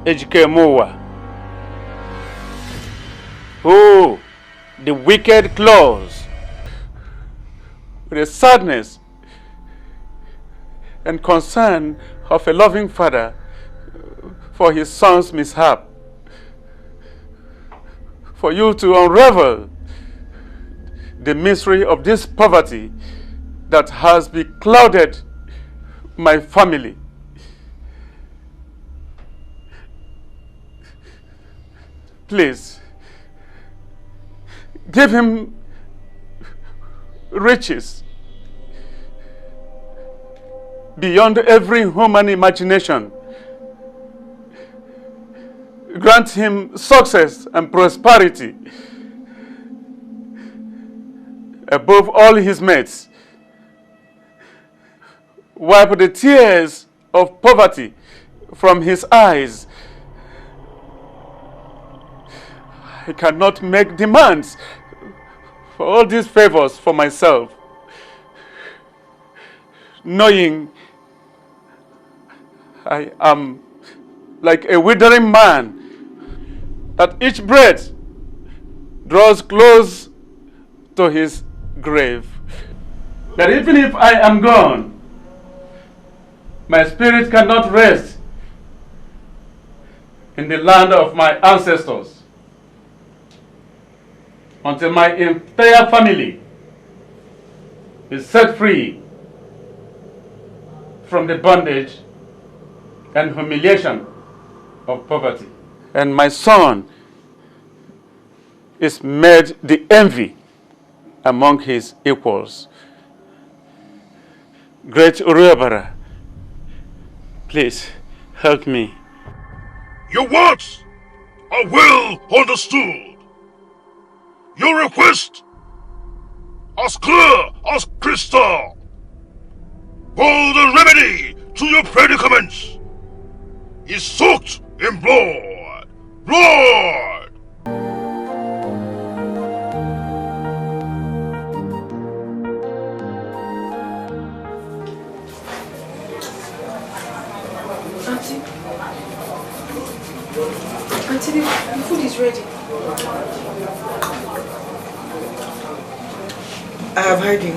Ejikemowa. Oh, the wicked claws, with the sadness and concern of a loving father for his son's mishap, for you to unravel the mystery of this poverty that has beclouded my family. Please, give him riches beyond every human imagination. Grant him success and prosperity above all his mates. Wipe the tears of poverty from his eyes. I cannot make demands for all these favors for myself, knowing I am like a withering man, that each breath draws close to his grave. That even if I am gone, my spirit cannot rest in the land of my ancestors until my entire family is set free from the bondage and humiliation of poverty. And my son is made the envy among his equals. Great Uriabara, please help me. Your words are well understood. Your request as clear as crystal. For the remedy to your predicaments is soaked in blood. Blood! Auntie, the food is ready. I have heard you.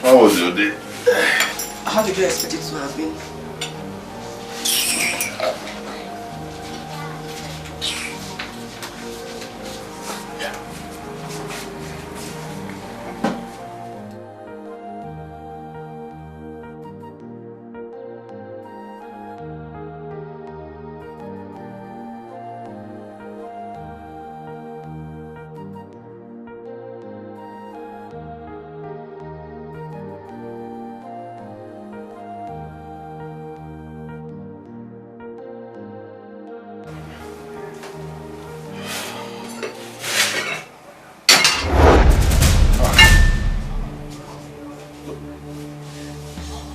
How was your day? How did you expect it to have been?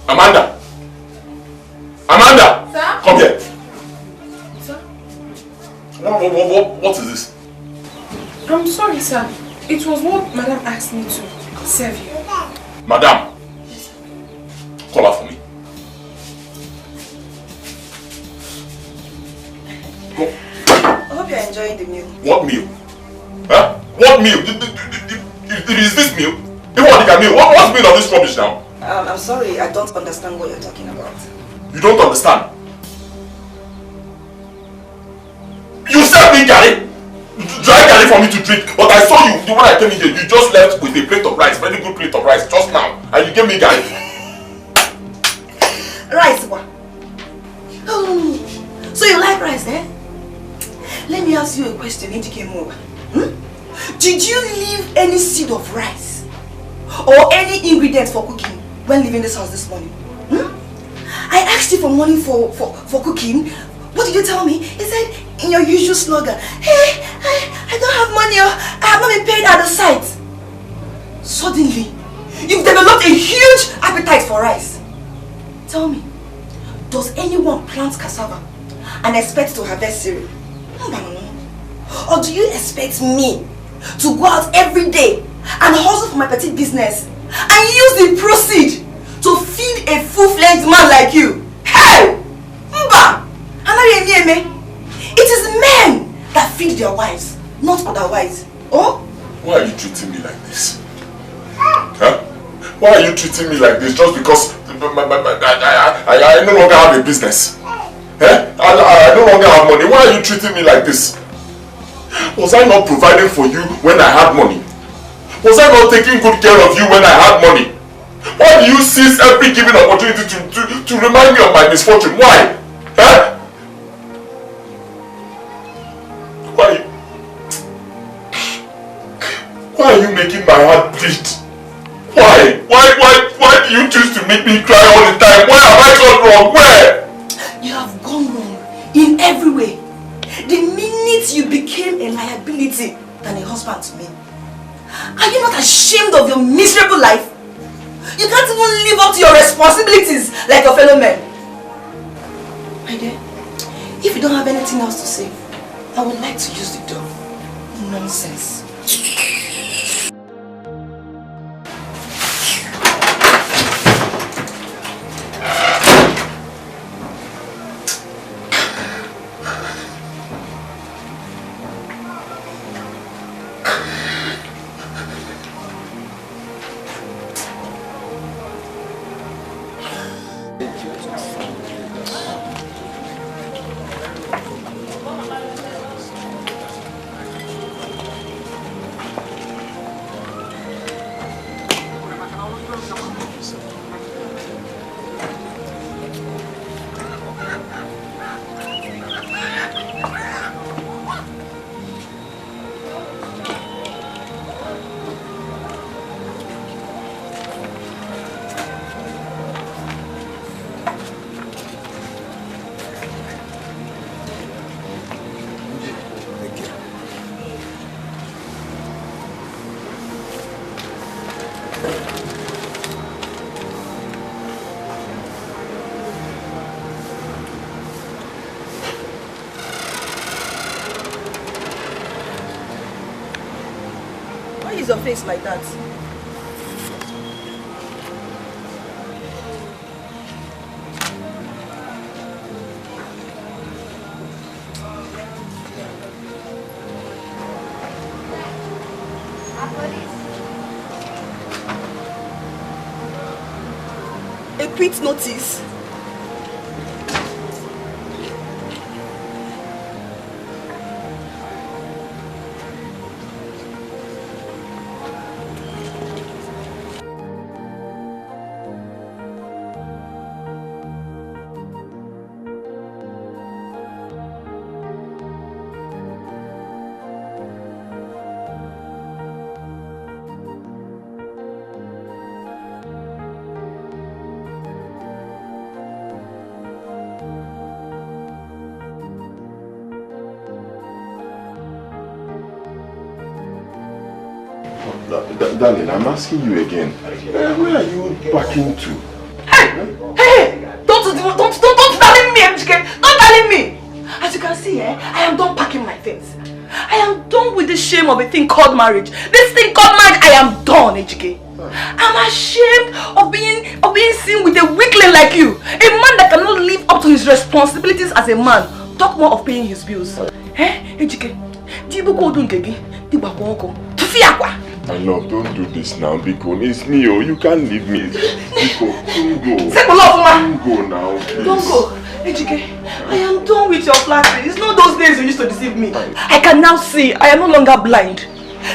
Amanda! Amanda! Sir? Come here. Sir? What is this? I'm sorry, sir. It was what Madam asked me to serve you. Madam, call her for me. Go. I hope you're enjoying the meal. What meal? Huh? What meal? Is this meal? Meal? What's meal of this rubbish now? I'm sorry, I don't understand what you're talking about. You don't understand? You serve me, Gary? dry garri for me to drink. But I saw you when I came in here. You just left with a plate of rice, very good plate of rice, just now, and you gave me garri. Rice, what? Oh, so you like rice, eh? Let me ask you a question, Ejike. Did you leave any seed of rice or any ingredients for cooking when leaving this house this morning? I asked you for money for cooking. What did you tell me? You said in your usual slogan, hey, I don't have money, I have not been paid at the site. Suddenly, you've developed a huge appetite for rice. Tell me, does anyone plant cassava and expect to harvest cereal? Or do you expect me to go out every day and hustle for my petty business and use the proceeds to feed a full-fledged man like you? Hey! Mba! It is men that feed their wives, not otherwise. Oh? Why are you treating me like this? Huh? Why are you treating me like this just because I no longer have a business? Eh? I no longer have money. Why are you treating me like this? Was I not providing for you when I had money? Was I not taking good care of you when I had money? Why do you seize every given opportunity to remind me of my misfortune? Why? Eh? Why are you making my heart bleed? Why do you choose to make me cry all the time? Why have I gone wrong? Where? You have gone wrong in every way. The minute you became a liability than a husband to me. Are you not ashamed of your miserable life? You can't even live up to your responsibilities like your fellow men. My dear, if you don't have anything else to say, I would like to use the door. Nonsense. Your face like that. A quit notice. Darling, I'm asking you again. Where are you packing to? Hey! Don't darling me, MGK! Don't darling me! As you can see, I am done packing my things. I am done with the shame of a thing called marriage. This thing called marriage, I am done, HK. I'm ashamed of being seen with a weakling like you. A man that cannot live up to his responsibilities as a man. Talk more of paying his bills. HK, My love, don't do this now, Biko. It's me, oh. You can't leave me. Biko, don't go. Say don't go now, please. Don't go. Ejike, I am done with your flattery. It's not those days you used to deceive me. I can now see. I am no longer blind.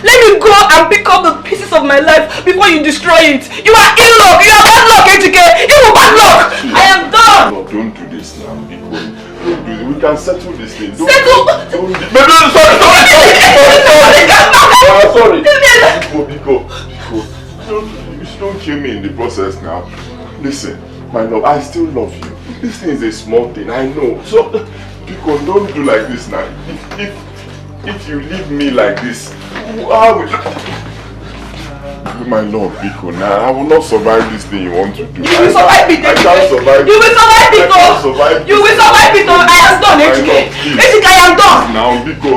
Let me go and pick up the pieces of my life before you destroy it. You are in luck. You are bad luck, Ejike. You are bad luck. I am done. No, don't do this now, because don't do this. We can settle this thing. Settle? Sorry. Biko. Don't kill me in the process now. Listen, my love, I still love you. This thing is a small thing, I know. So, Biko, don't do like this now. If you leave me like this, how will... My love, Biko, now I will not survive this thing you want to do. You will survive it, I can't survive it. You will survive it, You will survive it, I am done, Ejike. Ejike, I am done. Now, Biko,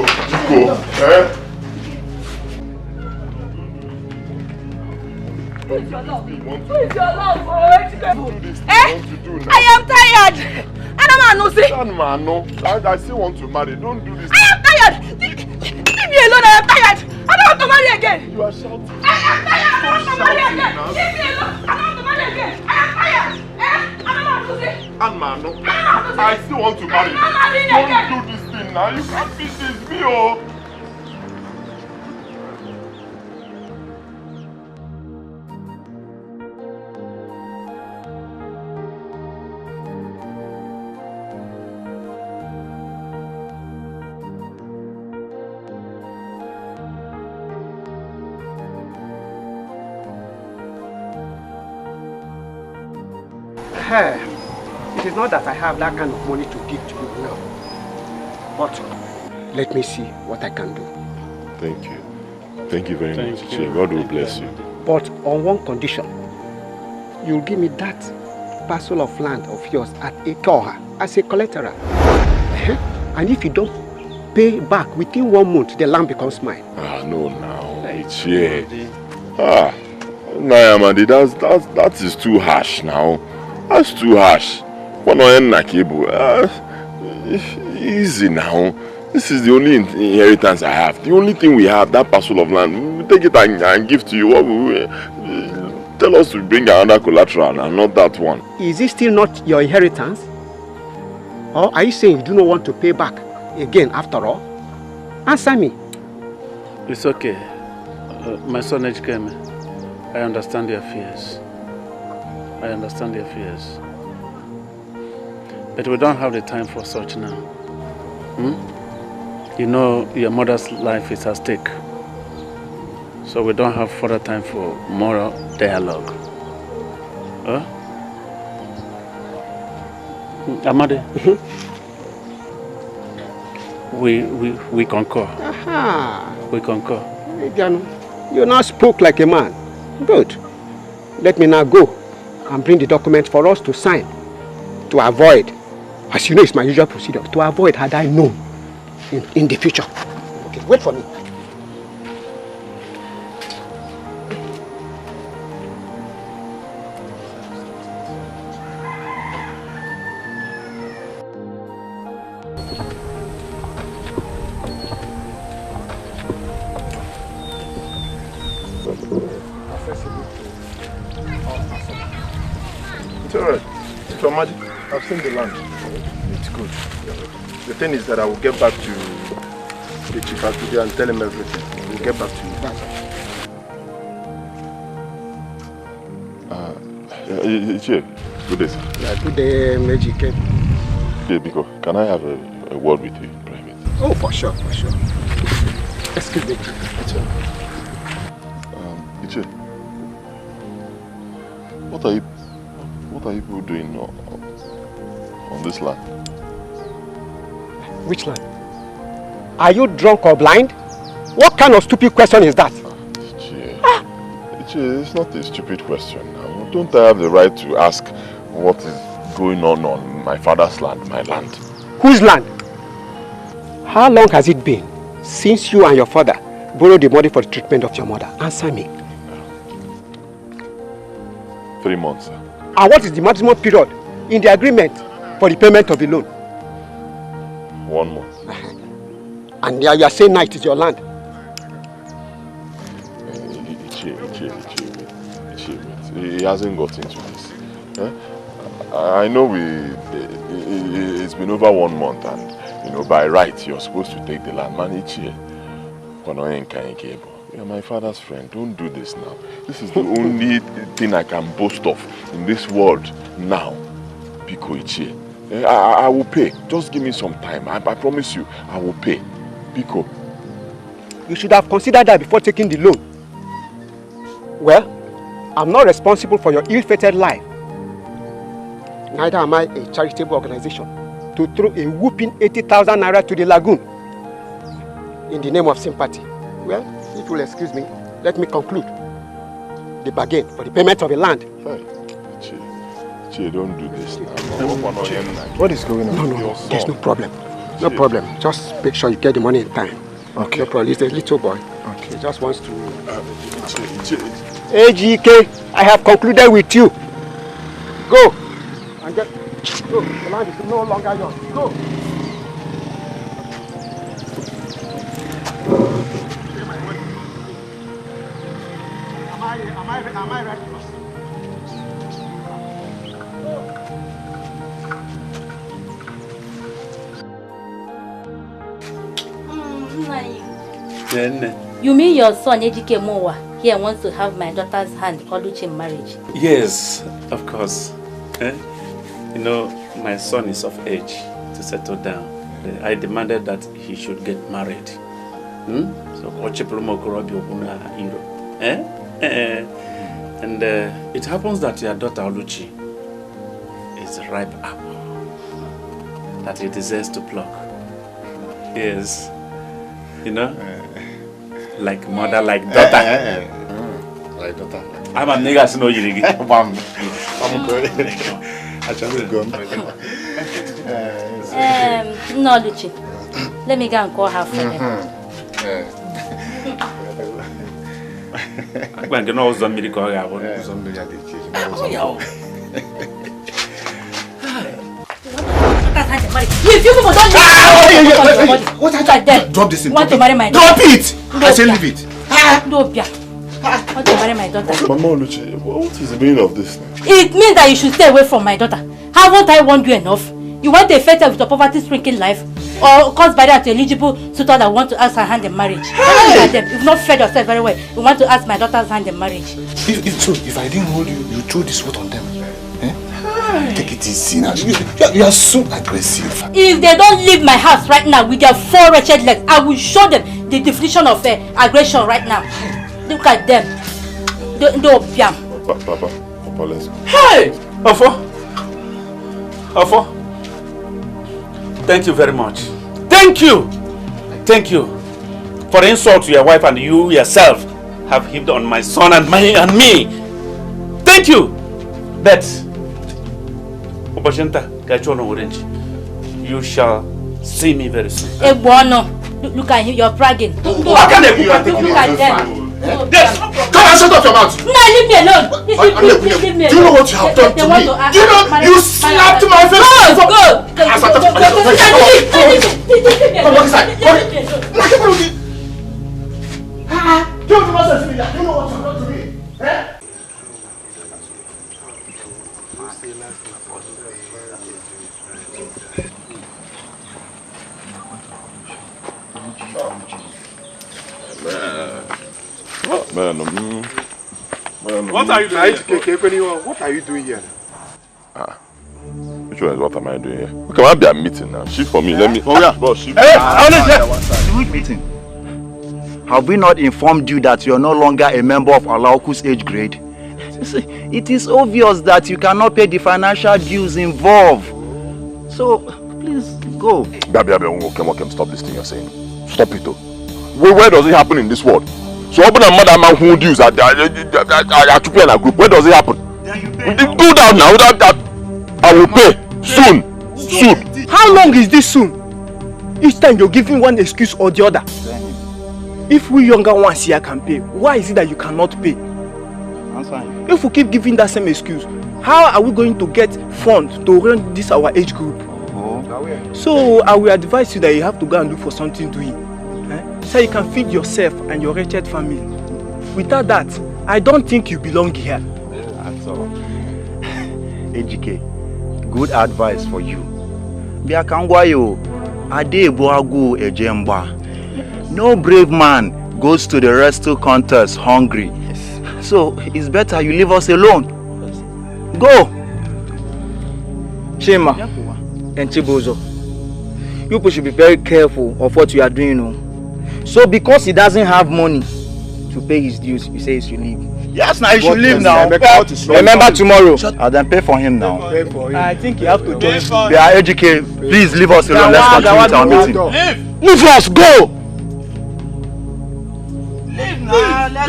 Who is your love? Who is your love? I am tired. I still want to marry. Don't do this. I am tired. Leave me alone. I am tired. I don't want to marry again. You are shouting. I am tired. I don't want to marry again. Leave me alone. I don't want to marry again. I am tired. I don't want to see. I still want to marry. I'm not marrying again. Don't do this thing now. You can't fix this. Me, oh. It is not that I have that kind of money to give to you now. But let me see what I can do. Thank you. Thank you very much, Ichie. God will bless you. But on one condition. You'll give me that parcel of land of yours at Ikoha as a collateral. And if you don't pay back within 1 month, the land becomes mine. No, now. Ichie. Nayamadi, that is too harsh now. That's too harsh. Easy now. This is the only inheritance I have. The only thing we have, that parcel of land. We take it and give to you. What we tell us to bring another collateral and not that one. Is it still not your inheritance? Or are you saying you do not want to pay back again after all? Answer me. It's okay. My son Ejikeme, I understand your fears. I understand your fears. But we don't have the time for such now. You know your mother's life is at stake. So we don't have further time for moral dialogue. Amade, we concur. Aha. We concur. You now spoke like a man. Good. Let me now go and bring the document for us to sign. To avoid, as you know it's my usual procedure, to avoid had I known in the future. Okay, wait for me. It's alright. So, Magic, I've seen the land. It's good. The thing is that I will get back to the chief today and tell him everything. We'll get back to you. Ichie, good day, sir. Yeah, good day, Magic. Yeah, Biko, can I have a word with you in private? Oh, for sure, for sure. Excuse me. Ichie, what are you people doing on this land? Which land? Are you drunk or blind? What kind of stupid question is that? Ichie, it's not a stupid question now. Don't I have the right to ask what is going on my father's land, my land? Whose land? How long has it been since you and your father borrowed the money for the treatment of your mother? Answer me. 3 months, sir. And what is the maximum period in the agreement for the payment of the loan? 1 month. And you are saying now it is your land. Ichie, he hasn't got into this. I know it's been over 1 month, and you know, by right, you're supposed to take the land. Man, each year. You're my father's friend. Don't do this now. This is the only thing I can boast of in this world now. Biko Ichie. I will pay. Just give me some time. I promise you, I will pay. Biko. You should have considered that before taking the loan. Well, I'm not responsible for your ill-fated life. Neither am I a charitable organization to throw a whooping 80,000 naira to the lagoon in the name of sympathy. Well, if you will excuse me, let me conclude the bargain for the payment of the land. Hey, Che, don't do this now. What is going on? No, there's no problem. No problem. Just make sure you get the money in time. Okay. No problem. He's a little boy. Okay. He just wants to... AGK, I have concluded with you. Go. And get... Go. The land is no longer yours. Go. Am I right? You mean your son Ejike Mowa here wants to have my daughter's hand Oluchi in marriage? Yes, of course. You know, my son is of age to settle down. I demanded that he should get married. So, and it happens that your daughter Oluchi is a ripe apple that he deserves to pluck. Yes, you know, like mother, like daughter. Like daughter. I'm a nigga, so no you. I'm good. No, Oluchi. Let me go and call her for them. I'm going to somebody call her. If you people don't What I drop this in. Want to marry my daughter? daughter? Drop it! I say leave it. No, Bia. Want to marry my daughter? Mama Oluchi, what is the meaning of this? It means that you should stay away from my daughter. Haven't I warned you enough? You want to affect her with your poverty-stricken life? Or cause barrier to eligible suitor that want to ask her hand in marriage? You've not fed yourself very well. You want to ask my daughter's hand in marriage? If I didn't hold you, you threw this foot on them. Take it easy now. You are so aggressive. If they don't leave my house right now with their 4 wretched legs, I will show them the definition of aggression right now. Look at them. No, Piam. Papa, let's go. Hey! Ofo! Thank you very much. Thank you for the insult to your wife, and you yourself have heaped on my son and me. Thank you. But you shall see me very soon. Look at you, you're bragging. How can they look at them. Come and shut up your mouth! No, leave me alone. Leave me alone. Do you know what you have done to me? Do you know you slapped my face? Go! Come on inside. Do you know what you have done to me? Man, what are you doing here? What are you doing here? Which one is what am I doing here? Okay, I'll be a meeting now. Shift for me. Let me. Oh yeah, boss. Shift. Which meeting? Have we not informed you that you are no longer a member of Alauku's age grade? See, it is obvious that you cannot pay the financial dues involved. So, please go. Baby, okay, stop this thing you're saying. Stop it, though. Where does it happen in this world? So open a mother man who dues at a group. Where does it happen? Do that now. That I will pay soon. How long is this soon? Each time you're giving one excuse or the other. If we younger ones here can pay, why is it that you cannot pay? If we keep giving that same excuse, how are we going to get funds to run this our age group? So I will advise you that you have to go and look for something to eat. So you can feed yourself and your wretched family. Without that, I don't think you belong here. That's all. AGK, good advice for you. No brave man goes to the wrestle contest hungry. So it's better you leave us alone. Go! Chima and Chibozo, you people should be very careful of what you are doing. So because he doesn't have money to pay his dues, you say he should leave. Yes, now he should leave now. Remember tomorrow. I'll then pay for him now. Pay for him. I think you have to join. We are educated. Please leave us alone. Let's continue with our meeting. Leave us, go! Leave now. Let's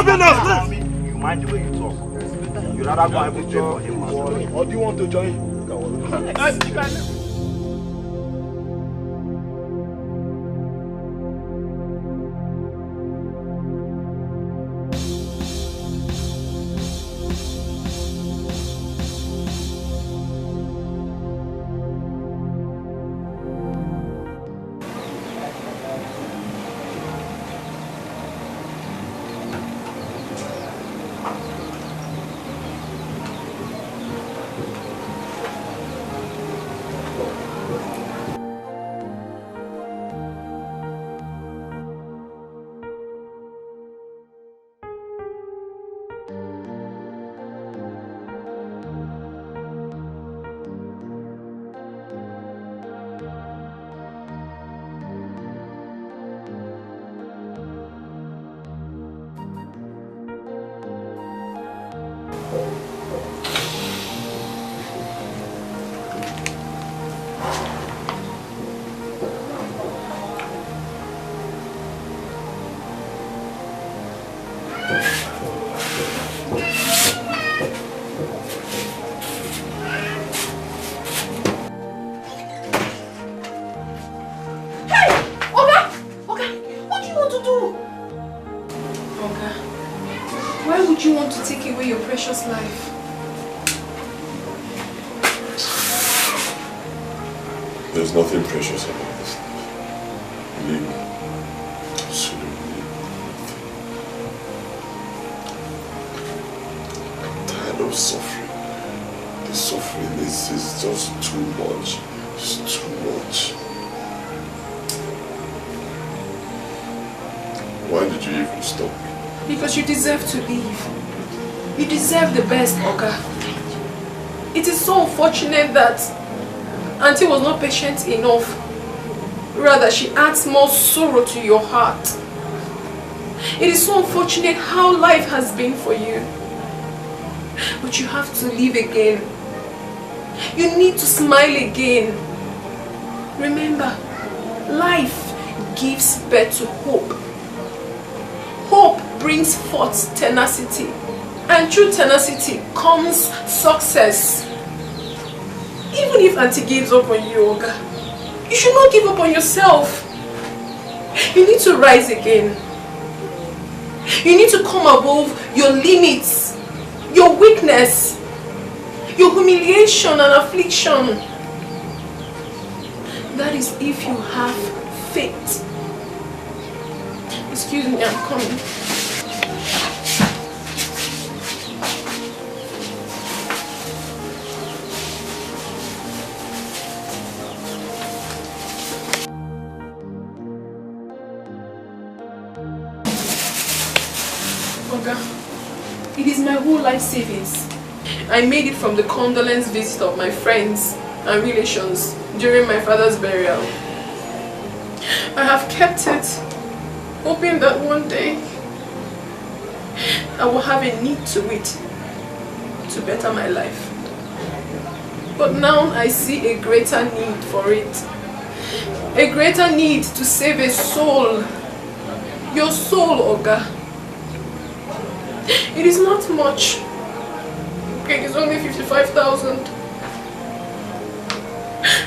go. You mind the way you talk. You'd rather go and pay for him. Or do you want to join? Life. There's nothing precious about this life. Believe me. Absolutely nothing. I'm tired of suffering. The suffering is just too much. It's too much. Why did you even stop me? Because you deserve to leave. You deserve the best, Oga. It is so unfortunate that Auntie was not patient enough. Rather, she adds more sorrow to your heart. It is so unfortunate how life has been for you. But you have to live again. You need to smile again. Remember, life gives birth to hope. Hope brings forth tenacity. And through tenacity comes success. Even if Auntie gives up on you, Oga, you should not give up on yourself. You need to rise again. You need to come above your limits, your weakness, your humiliation and affliction. That is if you have faith. Excuse me, I'm coming. It is my whole life savings. I made it from the condolence visit of my friends and relations during my father's burial. I have kept it, hoping that one day I will have a need to it to better my life. But now I see a greater need for it. A greater need to save a soul. Your soul, Oga. It is not much. It is only 55,000.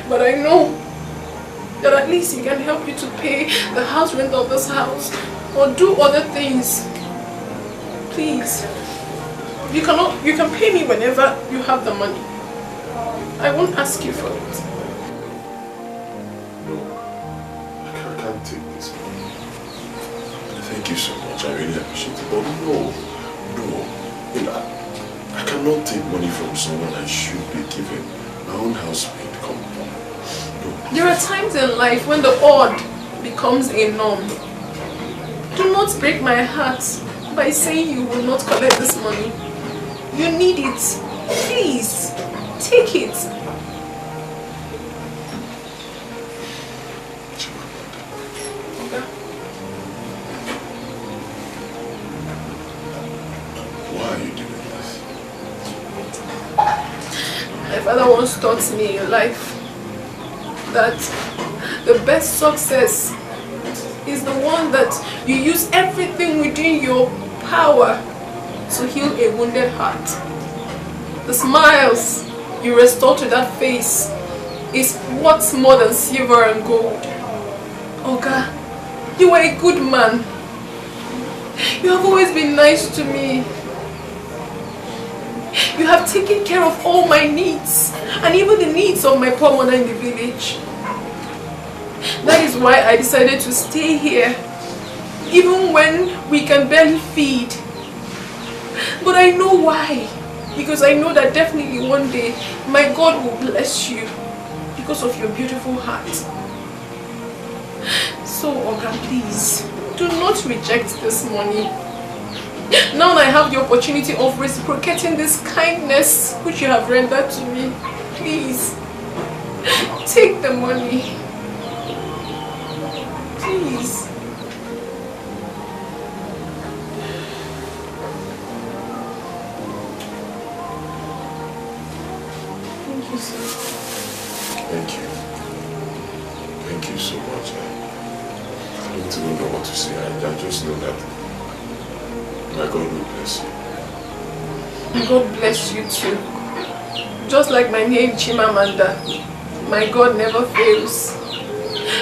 But I know that at least it can help you to pay the house rent of this house or do other things. Please. You can pay me whenever you have the money. I won't ask you for it. No. I can't take this. Thank you so much. I really appreciate it. But no. I cannot take money from someone I should be giving. My own housemate, come on. There are times in life when the odd becomes a norm. Do not break my heart by saying you will not collect this money. You need it. Please, take it. Okay. Why are you doing this? My father once taught me in life that the best success is the one that you use everything within your power to heal a wounded heart. The smiles you restore to that face is what's more than silver and gold. Oga, you are a good man. You have always been nice to me. You have taken care of all my needs and even the needs of my poor mother in the village. That is why I decided to stay here, even when we can barely feed. But I know why. Because I know that definitely one day my God will bless you because of your beautiful heart. So, Oga, please, do not reject this money. Now I have the opportunity of reciprocating this kindness which you have rendered to me. Please, take the money. Please. Thank you, sir. Thank you. Thank you so much. I don't even know what to say. I just know that my God will bless you. God bless you too. Just like my name Chimamanda, my God never fails.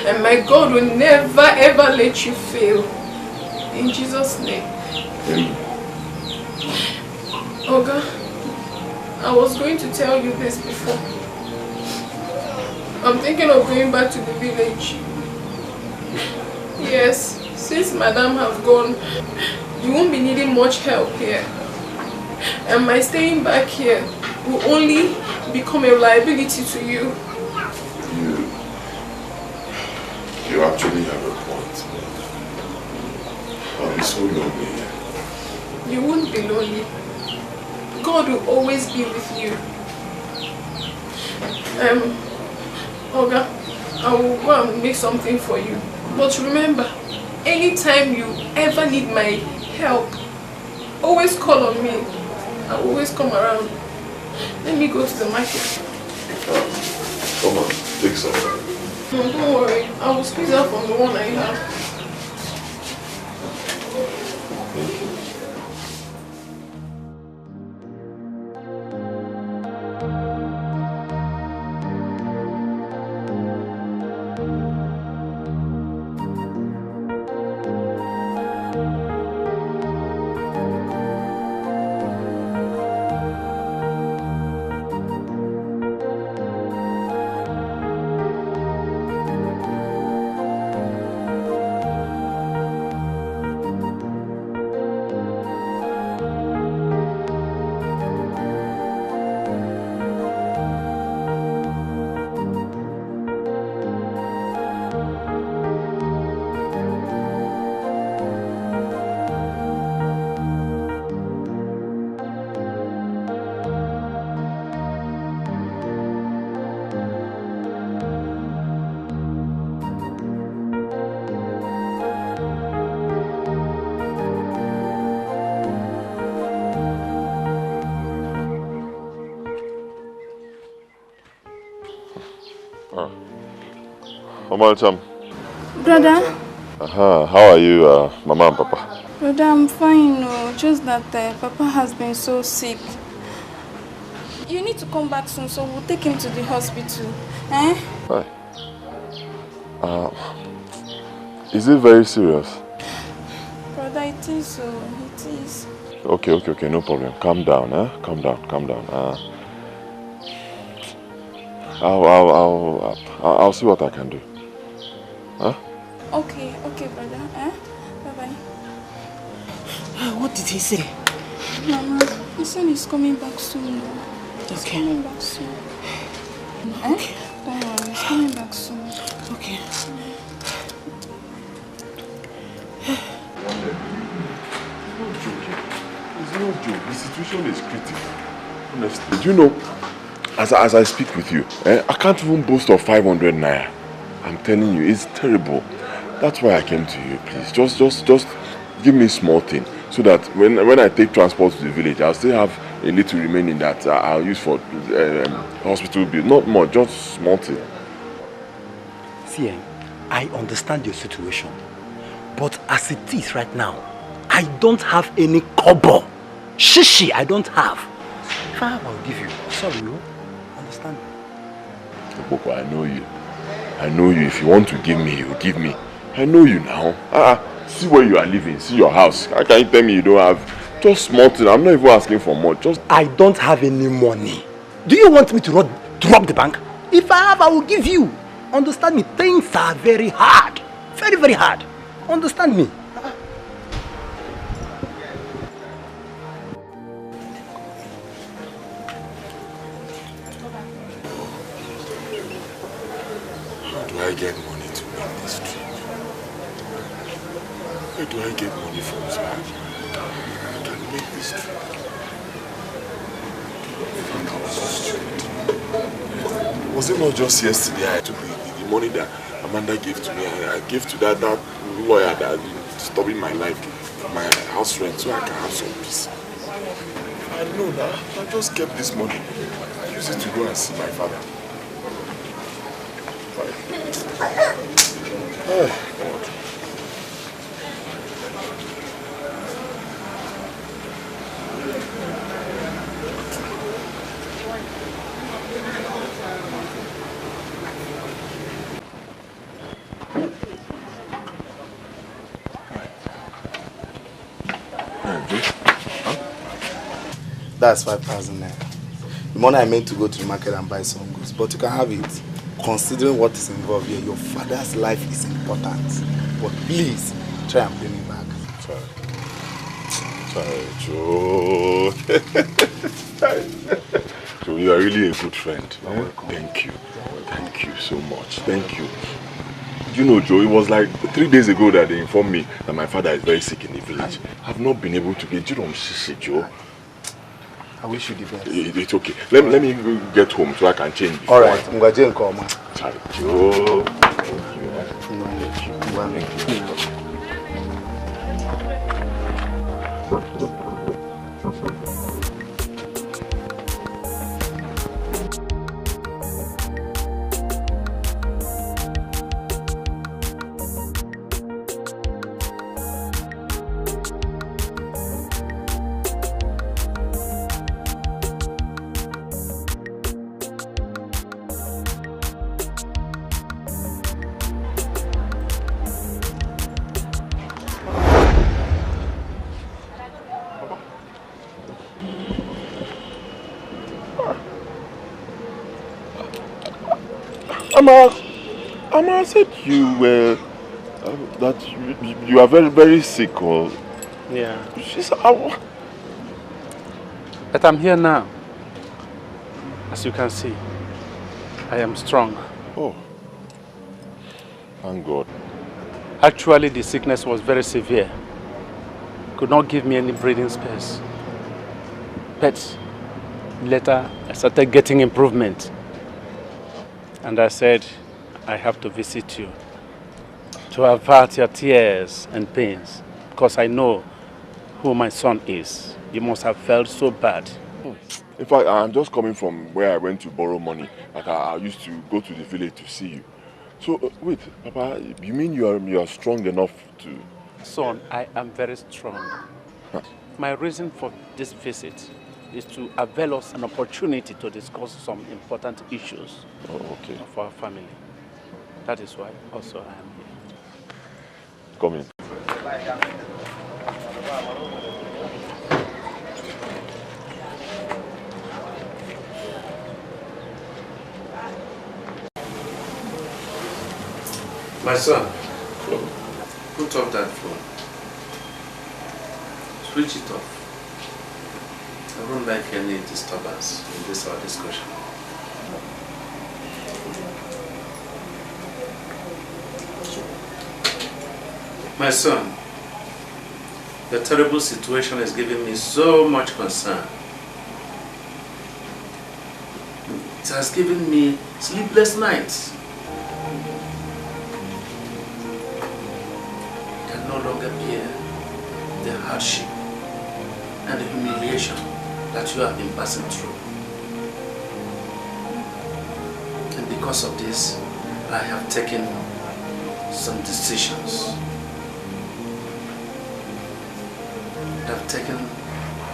And my God will never ever let you fail. In Jesus' name. Amen. Oga, I was going to tell you this before. I'm thinking of going back to the village. Yes, since Madam have gone, you won't be needing much help here. And my staying back here will only become a liability to you. You actually have a point. I'll be so lonely here. You won't be lonely. God will always be with you. Oga, I will go and make something for you. But remember, anytime you ever need my help, always call on me. I will always come around. Let me go to the market. Come on, take some. No, don't worry. I will squeeze out from the one I have. Marital. Brother? How are you, Mama and Papa? Brother, I'm fine. No. Just that Papa has been so sick. You need to come back soon, so we'll take him to the hospital. Eh? Hi. Is it very serious? Brother, it is so. It is. Okay, no problem. Calm down, Calm down. I'll see what I can do. Huh? Okay, brother. Bye-bye. What did he say? Mama, he said he's coming back soon. He's coming back soon. Okay. Don't worry, he's coming back soon. Okay. It's not joke. The situation is critical. Honestly. Do you know, as I speak with you, I can't even boast of 500 naira. I'm telling you, it's terrible. That's why I came to you, please. Just give me a small thing so that when I take transport to the village, I'll still have a little remaining that I'll use for hospital bill. Not much, just small thing. See, I understand your situation, but as it is right now, I don't have any kobo. Shishi, I don't have. If I have, I'll give you. Sorry, you understand? Boko, I know you. I know you. If you want to give me, you give me. I know you now. See where you are living. See your house. How can you tell me you don't have just small thing? I'm not even asking for much. Just I don't have any money. Do you want me to rob the bank? If I have, I will give you. Understand me? Things are very hard. Very, very hard. Understand me? how do I get money to make this trip? Where do I get money from, sir? I can make this trip. I was so stupid. Was it not just yesterday I took the money that Amanda gave to me? I gave to that lawyer that stopping my life, my house rent, so I can have some peace. I know that. I just kept this money. I use it to go and see my father. Oh, God. That's 5,000 naira. The money I meant to go to the market and buy some goods, but you can have it. Considering what is involved here, your father's life is important. But please, try and pay me back. Sorry, Joe. Joe, you are really a good friend. Thank you. Thank you so much. Thank you. You know, Joe, it was like 3 days ago that they informed me that my father is very sick in the village. I've not been able to get you on shishi, Joe. I wish you the best. It's okay. Let me get home so I can change. Alright, I'm going to call, man. Sorry, Joe. Thank you. Ama said you were that you are very, very sick, or yeah. She said, but I'm here now. As you can see, I am strong. Oh, thank God. Actually, the sickness was very severe. Could not give me any breathing space. But later, I started getting improvement. And I said, I have to visit you to avert your tears and pains, because I know who my son is. You must have felt so bad. In fact, I'm just coming from where I went to borrow money. Like I used to go to the village to see you. So, wait, Papa, you mean you are strong enough to... Son, I am very strong. Huh. My reason for this visit is to avail us an opportunity to discuss some important issues of our family. That is why also I am here. Come in. My son, put off that phone. Switch it off. I don't like any disturbance in this our discussion. My son, the terrible situation is giving me so much concern. It has given me sleepless nights. I can no longer bear the hardship and the humiliation that you have been passing through. And because of this, I have taken some decisions. I've taken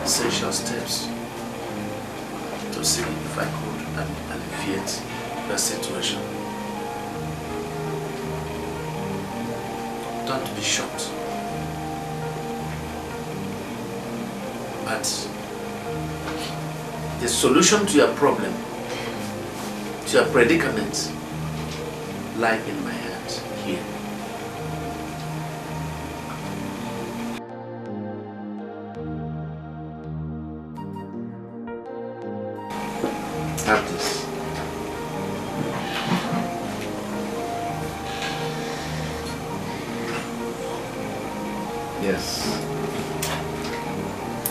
essential steps to see if I could alleviate the situation. Don't be shocked. But the solution to your problem, to your predicament, lie in my hands here. Have this. Yes.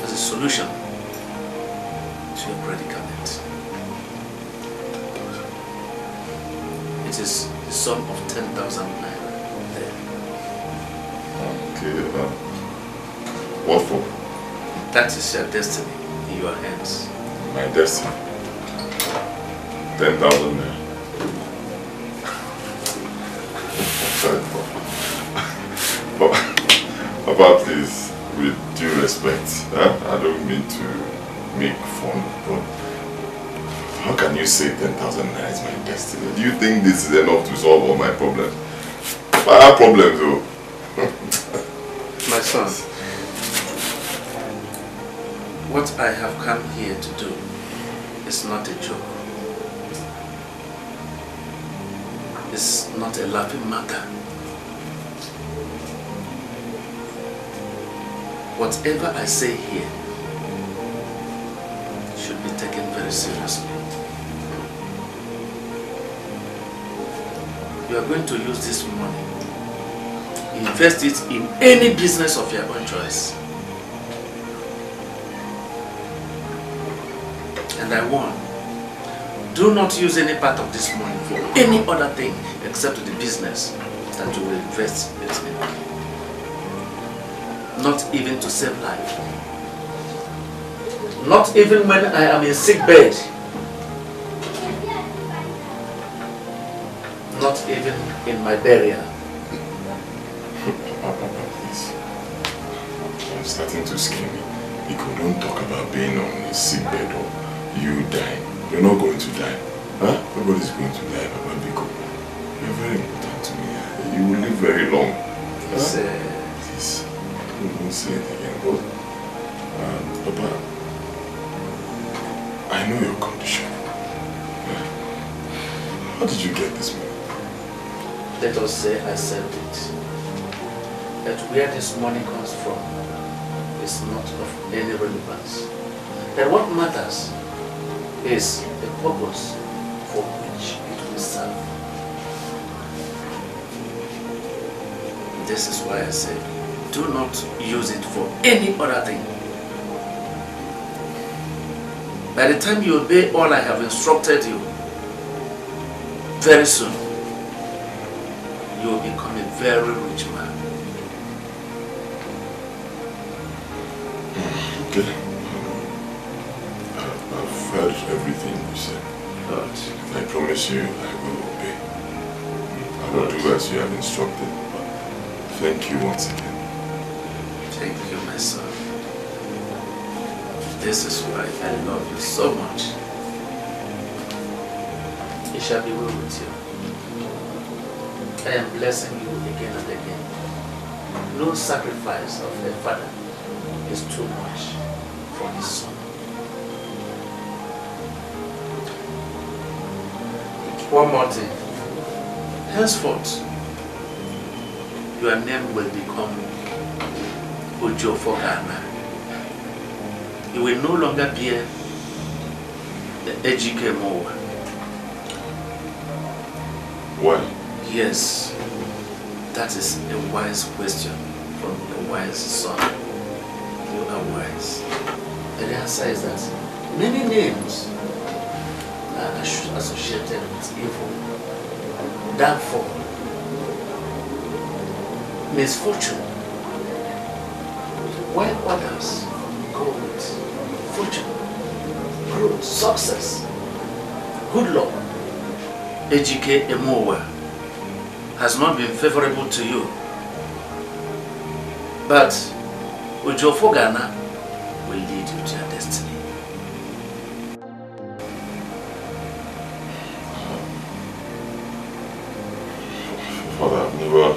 As a solution to your predicament. It is the sum of 10,000 naira there. Okay, what for? That is your destiny in your hands. My destiny? 10,000 naira. Sorry, Papa, please, with due respect, I don't mean to make fun, but how can you say 10,000 naira is my destiny? Do you think this is enough to solve all my problems? I have problems though. My son, what I have come here to do is not a joke. It's not a laughing matter. Whatever I say here should be taken very seriously. You are going to use this money, invest it in any business of your own choice. And I warn, do not use any part of this money for any other thing except the business that you will invest it in. Not even to save life. Not even when I am in sick bed. Not even in my burial. Papa, please. I'm starting to scare me. Because don't talk about being on a sick bed or you dying. You're not going to die. Huh? Nobody's going to die, Papa Biko. You're very important to me. You will live very long. Please. Don't say it again, but Papa, I know your condition. How did you get this money? Let us say I saved it. That where this money comes from is not of any relevance. That what matters is the purpose for which it will serve. This is why I say, do not use it for any other thing. By the time you obey all I have instructed you, very soon, you will become a very rich man. Okay. I've heard everything you said. But I promise you I will obey. I will do as you have instructed. Thank you once again. Thank you, my son. This is why I love you so much. It shall be well with you. I am blessing you again and again. No sacrifice of a father is too much for his son. One more thing. Henceforth, your name will become Ojo for Ghana. You will no longer bear the Ejike Mowa. What? Yes. That is a wise question from a wise son. You are wise. And the answer is that many names are associated with evil, downfall, misfortune, while others go with fortune, growth, success, good luck. Ejike Emowa has not been favorable to you, but Ujofo Ghana will lead you to your destiny. Father, I've never...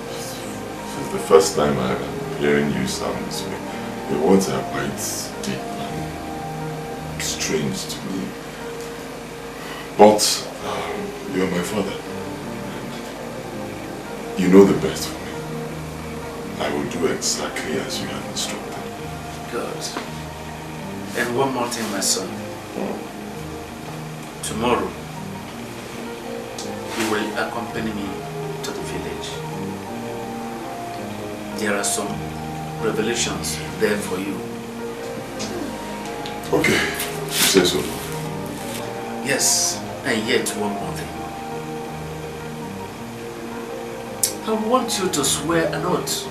This is the first time I'm hearing you sound this way. Your words are quite deep and strange to me. But you're my father. You know the best for me. I will do exactly as you have instructed. Good. And one more thing, my son. Tomorrow, you will accompany me to the village. There are some revelations there for you. Okay, you say so. Yes, and yet one more thing. I want you to swear an oath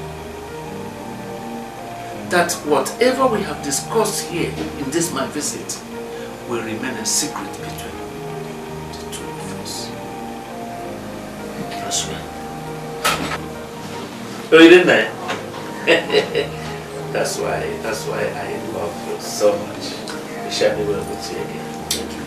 that whatever we have discussed here in this my visit will remain a secret between the two of us. I swear. Oh, you didn't know? That's why I love you so much. We shall be well with you again. Thank you.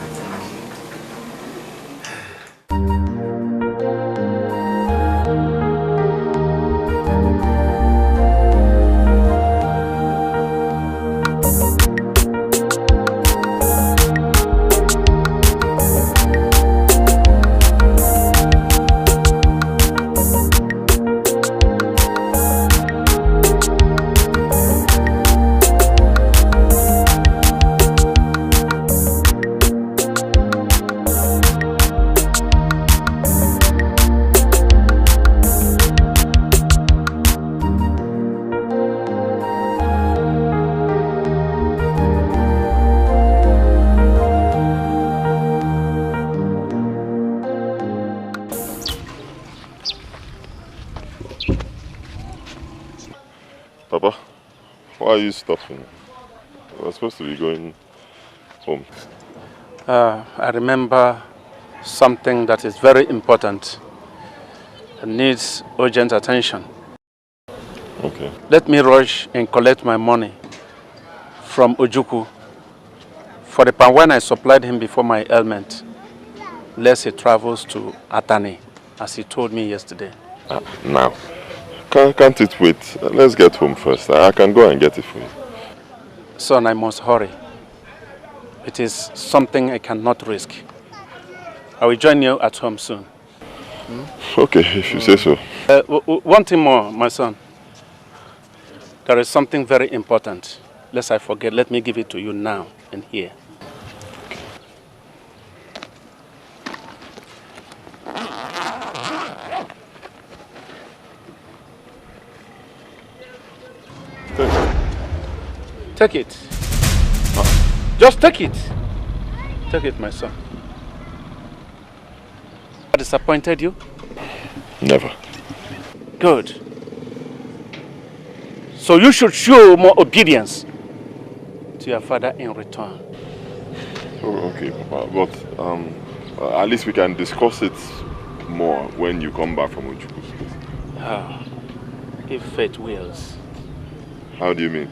Papa, why are you stopping? We're supposed to be going home. I remember something that is very important and needs urgent attention. Okay. Let me rush and collect my money from Ojuku for the pan when I supplied him before my ailment, lest he travels to Atani, as he told me yesterday. Now, can't it wait? Let's get home first. I can go and get it for you. Son, I must hurry. It is something I cannot risk. I will join you at home soon. Okay, if you say so. One thing more, my son. There is something very important. Lest I forget, let me give it to you now and here. Take it. Just take it. Take it, my son. I disappointed you? Never. Good. So you should show more obedience to your father in return. Oh, okay, Papa. But at least we can discuss it more when you come back from Ojuku's place. If fate wills. How do you mean?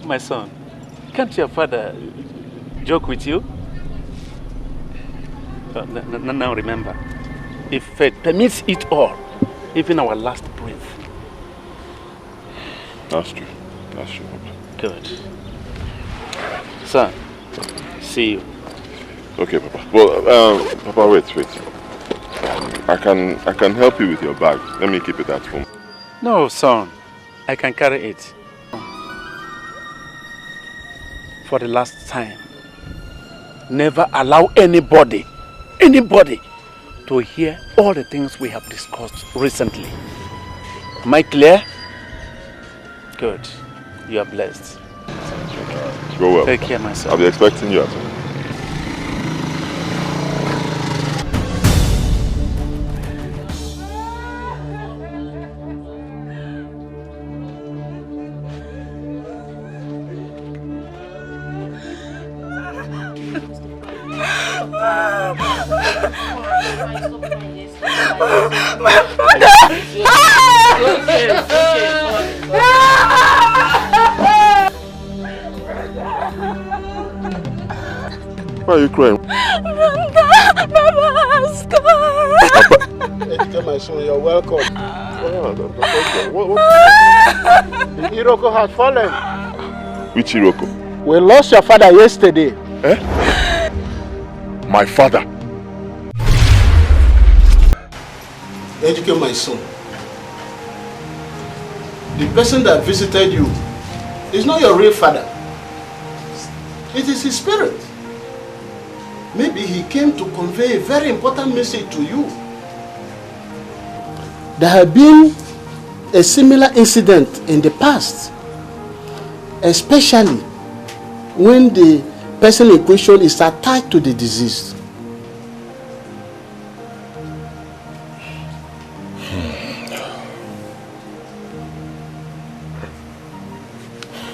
My son, can't your father joke with you? Now remember, if fate permits it all, even our last breath. That's true. That's true, Papa. Good. Son, see you. Okay, Papa. Well, Papa, wait. I can help you with your bag. Let me keep it at home. No, son. I can carry it. For the last time, never allow anybody to hear all the things we have discussed recently. Am I clear? Good. You are blessed. Go well. Take care, my son. I'll be expecting you at home. My father! Why are you crying? Baba has Tell my son, you're welcome. What? The Iroko has fallen. Which Iroko? We lost your father yesterday. Eh? My father? Educate my son. The person that visited you is not your real father. It is his spirit. Maybe he came to convey a very important message to you. There had been a similar incident in the past, especially when the person in question is attached to the disease.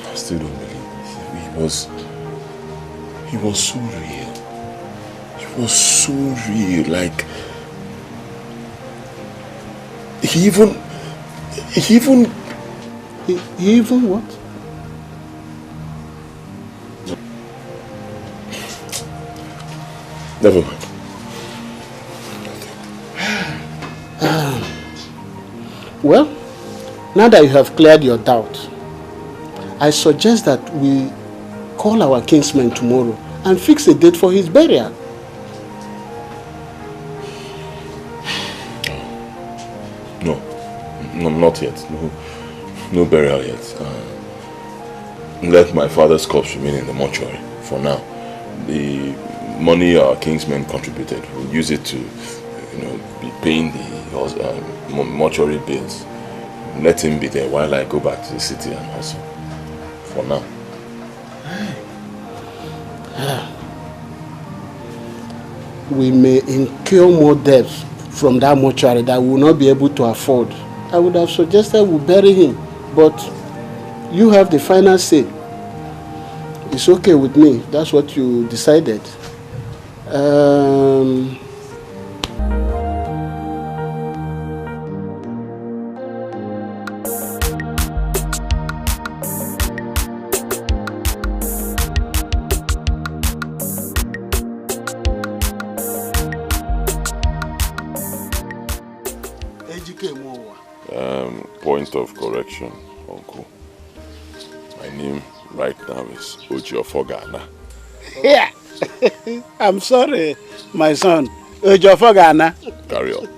I still don't believe this. He was so real. He was so real. Like, he even what? Never mind. Well, now that you have cleared your doubt, I suggest that we call our kinsman tomorrow and fix a date for his burial. No, not yet. No burial yet. Let my father's corpse remain in the mortuary for now. The money our kingsmen contributed, we'll use it to, be paying the mortuary bills. Let him be there while I go back to the city and hustle. For now. We may incur more debts from that mortuary that we will not be able to afford. I would have suggested we bury him, but you have the final say. It's okay with me. That's what you decided. Point of correction, Uncle. My name right now is Ojofogana. Yeah. I'm sorry, my son. Ojofogana. Carry on.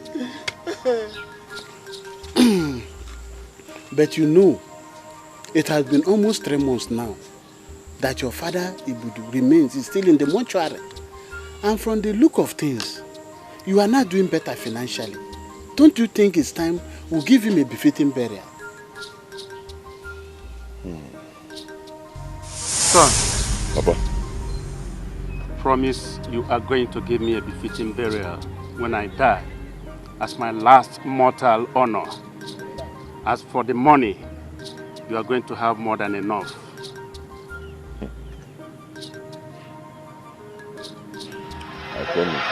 But you know, it has been almost 3 months now that your father Ibudu remains still in the mortuary. And from the look of things, you are not doing better financially. Don't you think it's time we give him a befitting burial? Son. Papa. Promise you are going to give me a befitting burial when I die as my last mortal honor. As for the money, you are going to have more than enough. I promise.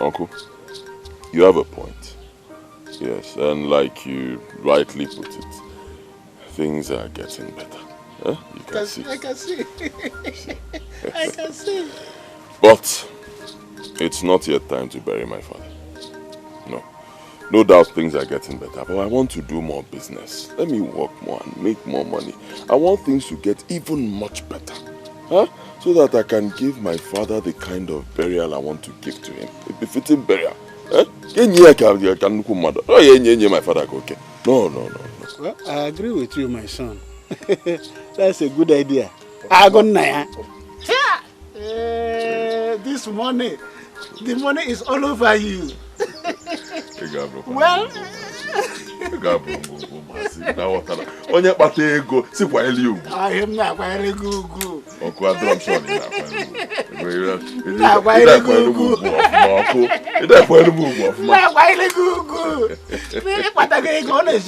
Uncle, you have a point. Yes, and like you rightly put it, things are getting better. Huh? You can see. I can see. I can see. But it's not yet time to bury my father. No doubt things are getting better, but I want to do more business. Let me work more and make more money. I want things to get even much better. Huh? So that I can give my father the kind of burial I want to give to him. A befitting burial. Huh? My father, okay? No. Well, I agree with you, my son. That's a good idea. This money The money is all over you. Well, onye kpata ego sikwa eli ugwu. I am not quite a good. Oku adrom shon ina kwa elu. Na kwa ile gugu. Ida kwa elu ugwu of ma. Na kwa ile gugu. Ni kpata ego ona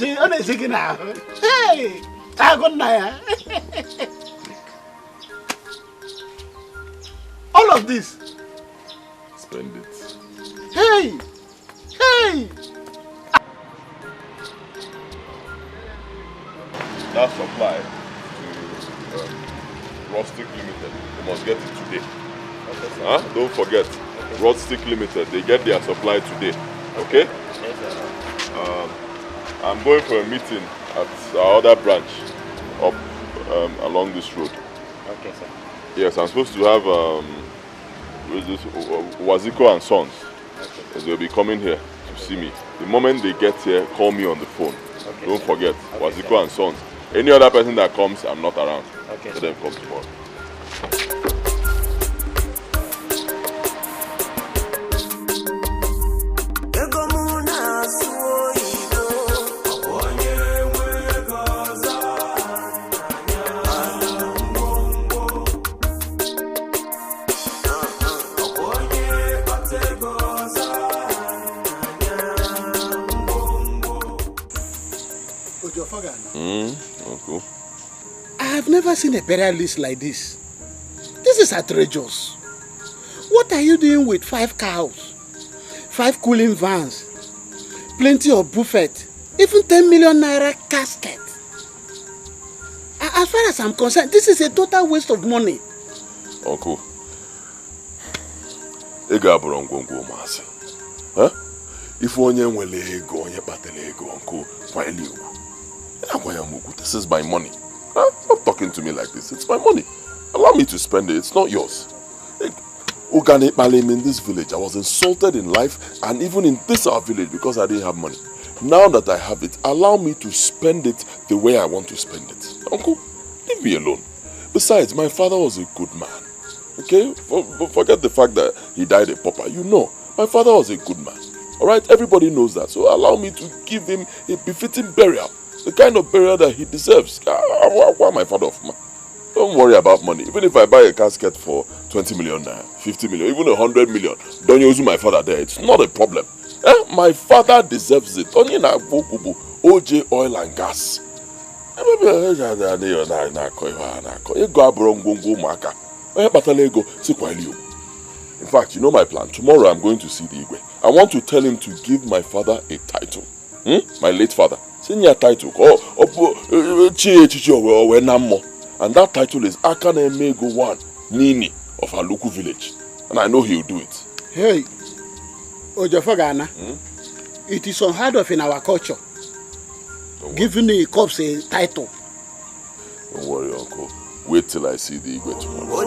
shiki na. Hey, agonna ya. All of this. Spend it. Hey! Hey! That supply to Rustic Limited, they must get it today. Huh? Don't forget, Rustic Limited, they get their supply today. Okay? I'm going for a meeting at our other branch up along this road. Okay, sir. Yes, I'm supposed to have Waziko and Sons. Okay. They'll be coming here to see me. The moment they get here, call me on the phone. Okay, don't forget, okay, Waziko sir. And Sons. Any other person that comes, I'm not around. Okay, let them come tomorrow. Cool. I have never seen a burial list like this. This is outrageous. What are you doing with 5 cows, 5 cooling vans, plenty of buffet, even 10 million naira casket? As far as I'm concerned, this is a total waste of money. Uncle, huh? If onye nwele ego, onye batele ego, uncle, why you? This is my money. Huh? Stop talking to me like this. It's my money. Allow me to spend it. It's not yours. In this village, I was insulted in life and even in this our village because I didn't have money. Now that I have it, allow me to spend it the way I want to spend it. Uncle, leave me alone. Besides, my father was a good man. Okay? Forget the fact that he died a pauper. You know, my father was a good man. Alright? Everybody knows that. So allow me to give him a befitting burial. The kind of burial that he deserves. Why my father of man? Don't worry about money. Even if I buy a casket for 20 million, 50 million, even 100 million, don't use my father there. It's not a problem. My father deserves it. Only na OJ oil and gas. In fact, you know my plan. Tomorrow I'm going to see the Igwe. I want to tell him to give my father a title. My late father. Senior title. And that title is Akane Mego 1 Nini of our local village. And I know he'll do it. Hey, Ojofagana, it is unheard of in our culture. Giving a corpse a title. Don't worry, uncle. Wait till I see the Igwe tomorrow.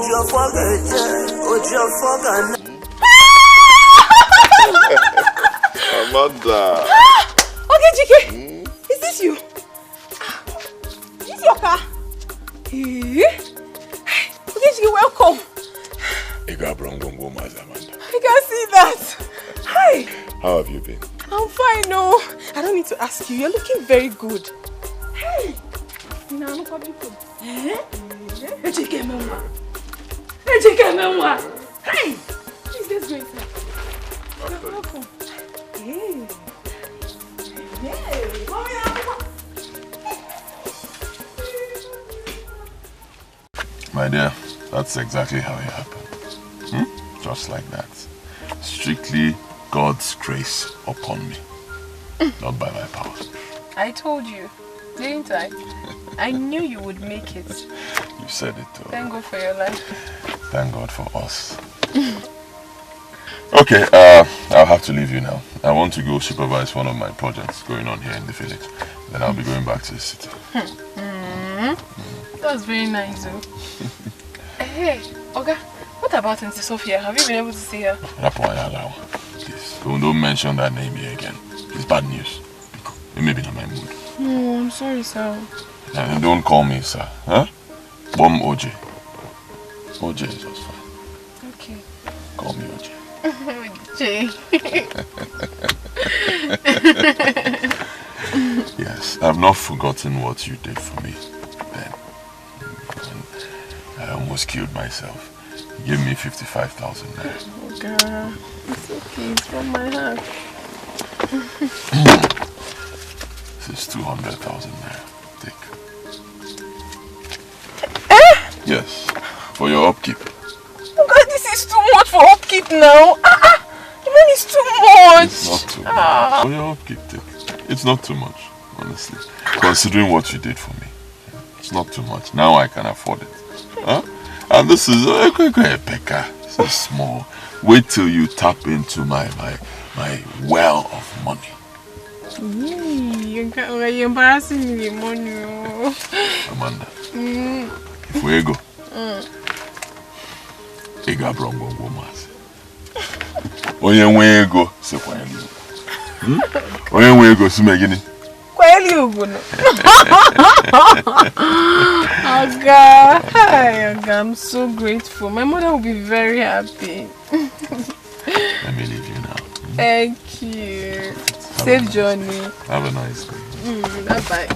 Amanda. Okay, Chike. Is this you? Is this your car? Okay, Chike, welcome. I can see that. Hi. How have you been? I'm fine, no. I don't need to ask you. You're looking very good. Hey. No, I'm not food. Hey, please, let's go inside. You're welcome. Hey. Hey. My dear, that's exactly how it happened. Just like that. Strictly God's grace upon me. Not by my power. I told you, didn't I? I knew you would make it. You said it too. Thank God for your life. Thank God for us. Okay, I'll have to leave you now. I want to go supervise one of my projects going on here in the village. Then I'll be going back to the city. That's very nice, though. Hey, Oga, what about Auntie Sophia? Have you been able to see her? Please, don't mention that name here again. It's bad news. It may be in my mood. No, I'm sorry, sir. And don't call me sir, huh? Bomb OJ. OJ is just fine. Okay. Call me OJ. Jay. Yes, I've not forgotten what you did for me then. I almost killed myself. You gave me 55,000 naira. Oh God, it's okay, it's from my heart. This is 200,000 naira. Take. Yes, for your upkeep. Oh God, this is too much for upkeep now. The money is too much. It's not too much. For your upkeep, take. It's not too much, honestly. Considering what you did for me. It's not too much. Now I can afford it. Huh? And this is Pekka. This is small. Wait till you tap into my well of money. You're embarrassing me with money. Amanda. If we go. Ega brongo mas. Onye nwe ego se kwanyeli. Onye nwe ego si megini. Kwanyeli ubuno. Oga, I'm so grateful. My mother will be very happy. Let me leave you now. Thank you. Safe journey. Have a nice day. Bye-bye.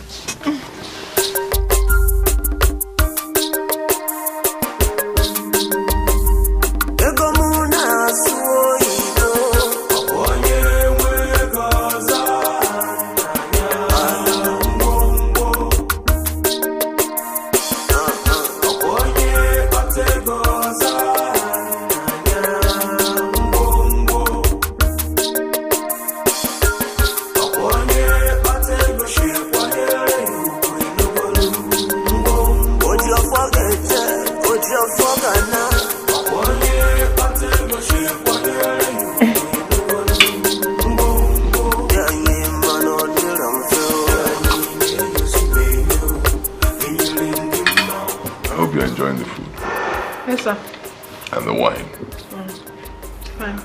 And the wine. Fine.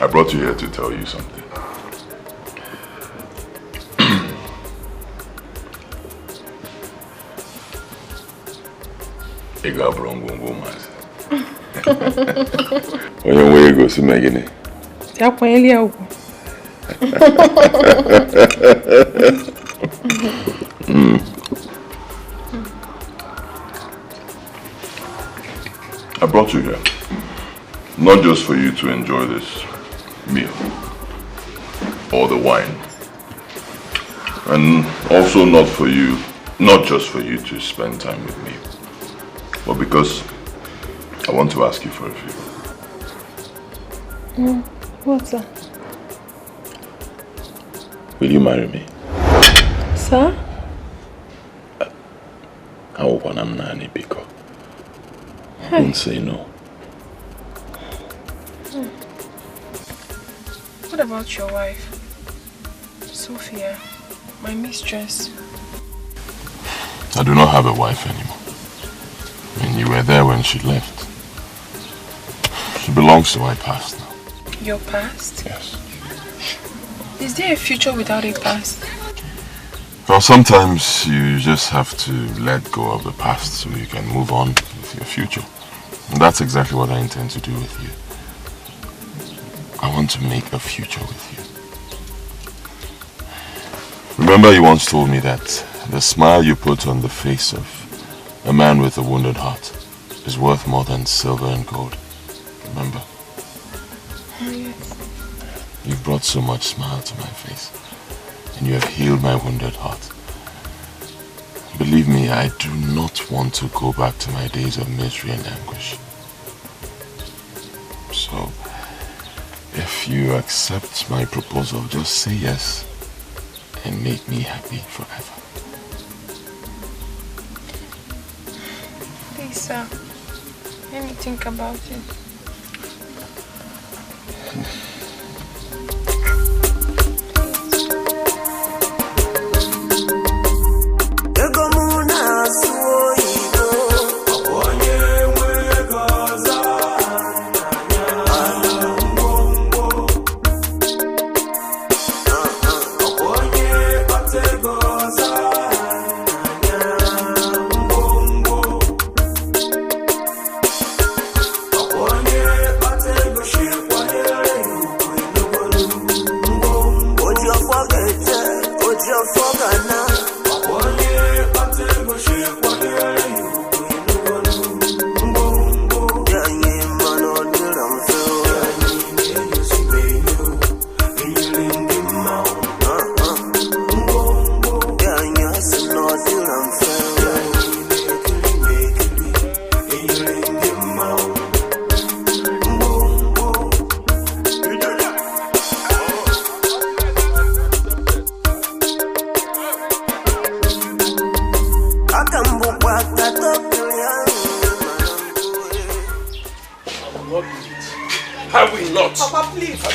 I brought you here to tell you something. Ega brongo mas. Onye nwe ego si megini. Ya kwanyeli ya ugo. I brought you here, not just for you to enjoy this meal or the wine, and also not just for you to spend time with me, but because I want to ask you for a favor. What's that? Will you marry me? Sir? I want nani biko. Don't say no. What about your wife? Sophia, my mistress. I do not have a wife anymore. I mean, you were there when she left. She belongs to my past now. Your past? Yes. Is there a future without a past? Well, sometimes you just have to let go of the past so you can move on with your future. And that's exactly what I intend to do with you. I want to make a future with you. Remember you once told me that the smile you put on the face of a man with a wounded heart is worth more than silver and gold. Remember? Oh, yes. You've brought so much smile to my face, and you have healed my wounded heart. Believe me, I do not want to go back to my days of misery and anguish. So, if you accept my proposal, just say yes and make me happy forever. Please, sir. Let me think about it.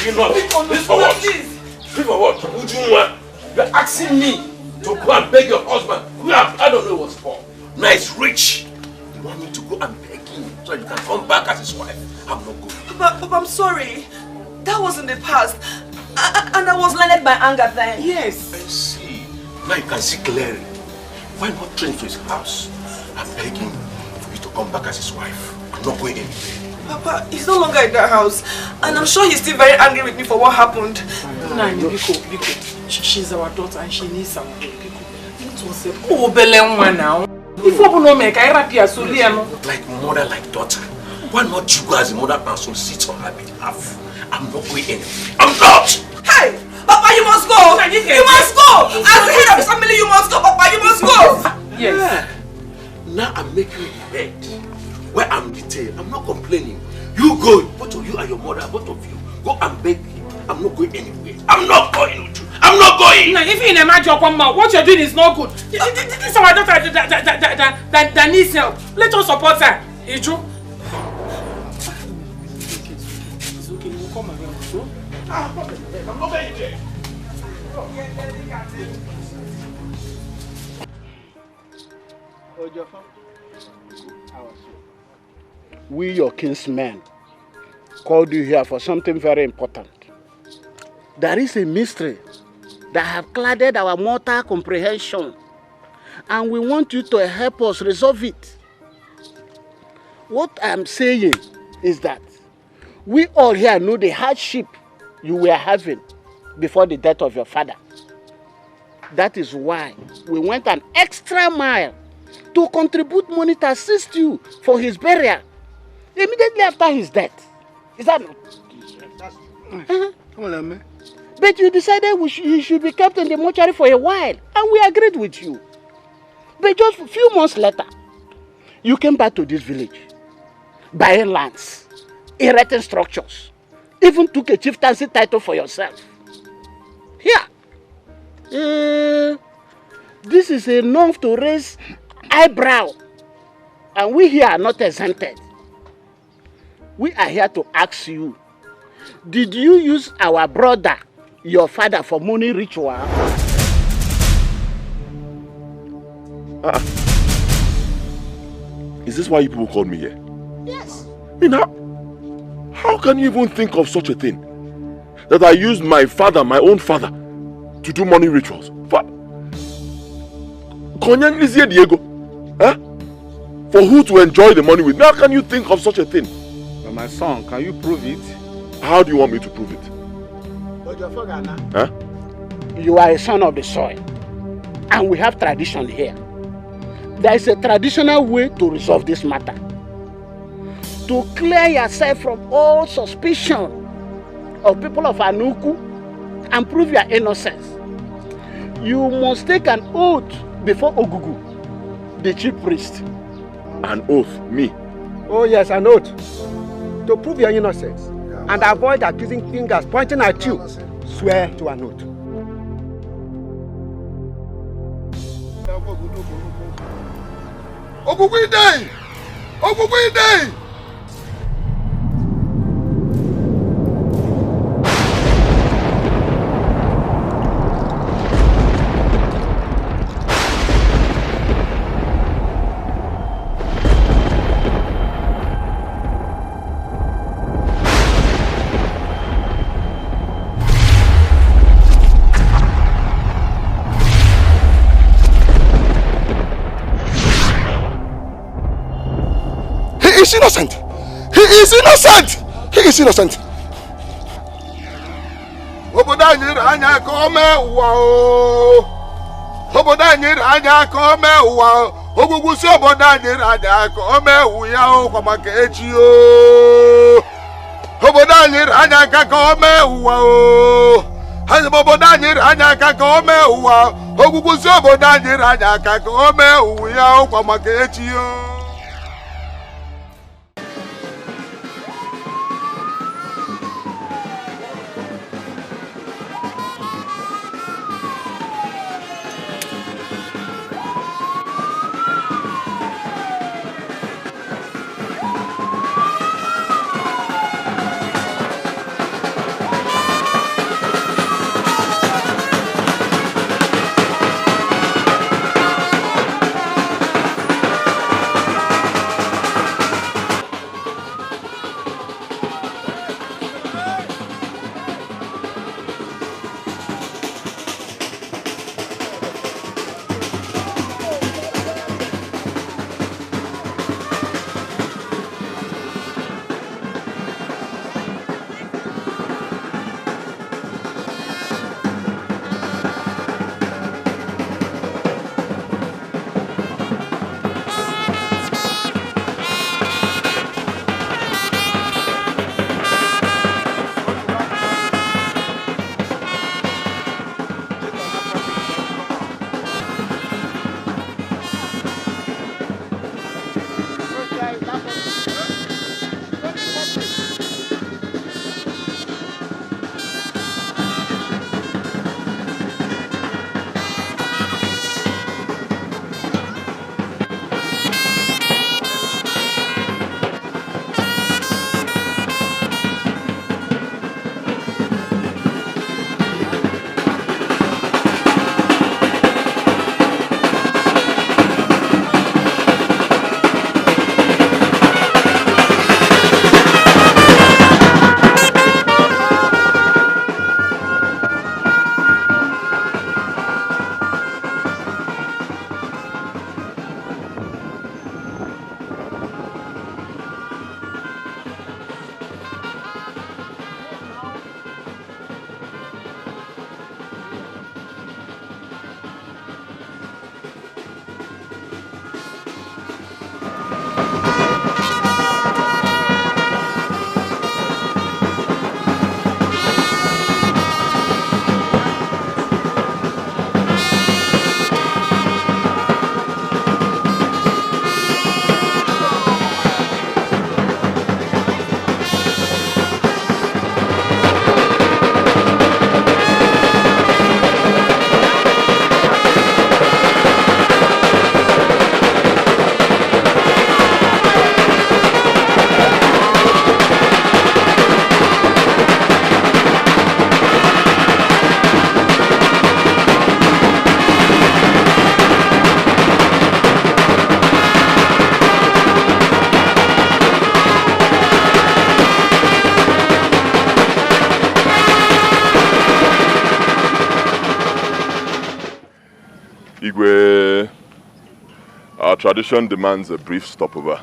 you not? This for what? This for what? You're asking me to go and beg your husband, who I don't know what's for. Now he's rich. You want me to go and beg him so you can come back as his wife? I'm not good. Papa, I'm sorry. That was in the past. And I was blinded by anger then. Yes. I see. Now you can see clearly. Why not train to his house and beg him for you to come back as his wife? I'm not going anywhere. Papa, he's no longer in that house. And I'm sure he's still very angry with me for what happened. No, Biko. She's our daughter and she needs some help. It was a one now. If you don't make like mother, like daughter. Why not you go as a mother and so sit on her behalf? I'm not going anywhere. I'm not! Hey! Papa, you must go! You must go! As the head of the family, you must go, Papa, you must go! Yes. Yeah. Now I'm making you bed where I'm detained. I'm not complaining. You go, both of you and your mother, both of you, go and beg him. I'm not going anywhere. I'm not going with you. I'm not going! Now, if you imagine what you're doing is not good. This is our daughter that needs help. Let us support her. Iju? It's okay, you will come around. So? I'm not going there. We, your kinsmen, called you here for something very important. There is a mystery that have clouded our mortal comprehension, and we want you to help us resolve it. What I'm saying is that we all here know the hardship you were having before the death of your father. That is why we went an extra mile to contribute money to assist you for his burial immediately after his death. Is that not? Come on, man. But you decided he should be kept in the mortuary for a while, and we agreed with you. But just a few months later, you came back to this village, buying lands, erecting structures, even took a chieftaincy title for yourself. Here, this is enough to raise eyebrow, and we here are not exempted. We are here to ask you, did you use our brother, your father, for money ritual? Is this why you people called me here? Yes. I mean, how can you even think of such a thing? That I used my father, my own father, to do money rituals? Konyan is here, Diego. Huh? For who to enjoy the money with? How can you think of such a thing? But my son, can you prove it? How do you want me to prove it? Huh? You are a son of the soil, and we have tradition here. There is a traditional way to resolve this matter. To clear yourself from all suspicion of people of Anuku and prove your innocence, you must take an oath before Ogugu, the chief priest. An oath? Me? Oh yes, an oath. To prove your innocence and avoid accusing fingers pointing at you, swear to an oath. Ogugu day! Ogugu day! He is innocent! He is innocent! He is innocent! Oboda nyere anya ka o mee ụwa o. Oboda nyere anya ka o mee ụwa o. Ogugu si oboda nyere anya ka o mee ụya o kwa maka echi o. Oboda nyere anya ka o mee ụwa o. Oboda nyere anya ka o mee ụwa. Ogugu si oboda nyere anya ka o mee ụya o kwa maka echi o. Tradition demands a brief stopover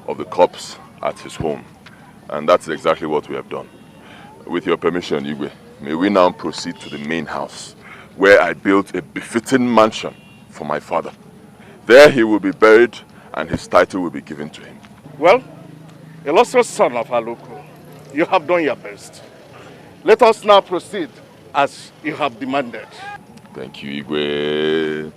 of the corpse at his home. And that's exactly what we have done. With your permission, Igwe, may we now proceed to the main house, where I built a befitting mansion for my father. There he will be buried and his title will be given to him. Well, illustrious son of Aluku, you have done your best. Let us now proceed as you have demanded. Thank you, Igwe.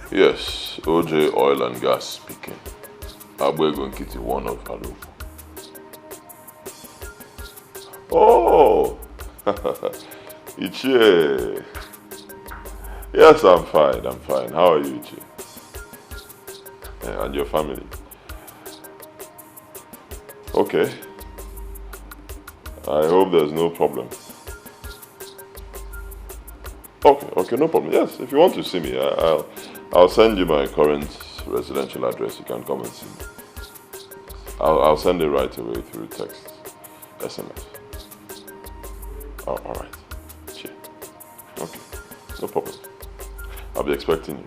Yes, OJ Oil and Gas speaking. Abwego Nkiti, one of Halu. Oh, Ichie. Yes, I'm fine. How are you, Ichie? Yeah, and your family? Okay. I hope there's no problem. Okay, no problem. Yes, if you want to see me, I'll send you my current residential address. You can come and see me. I'll send it right away through text, SMS. Oh, all right. Cheers. Okay, no problem. I'll be expecting you.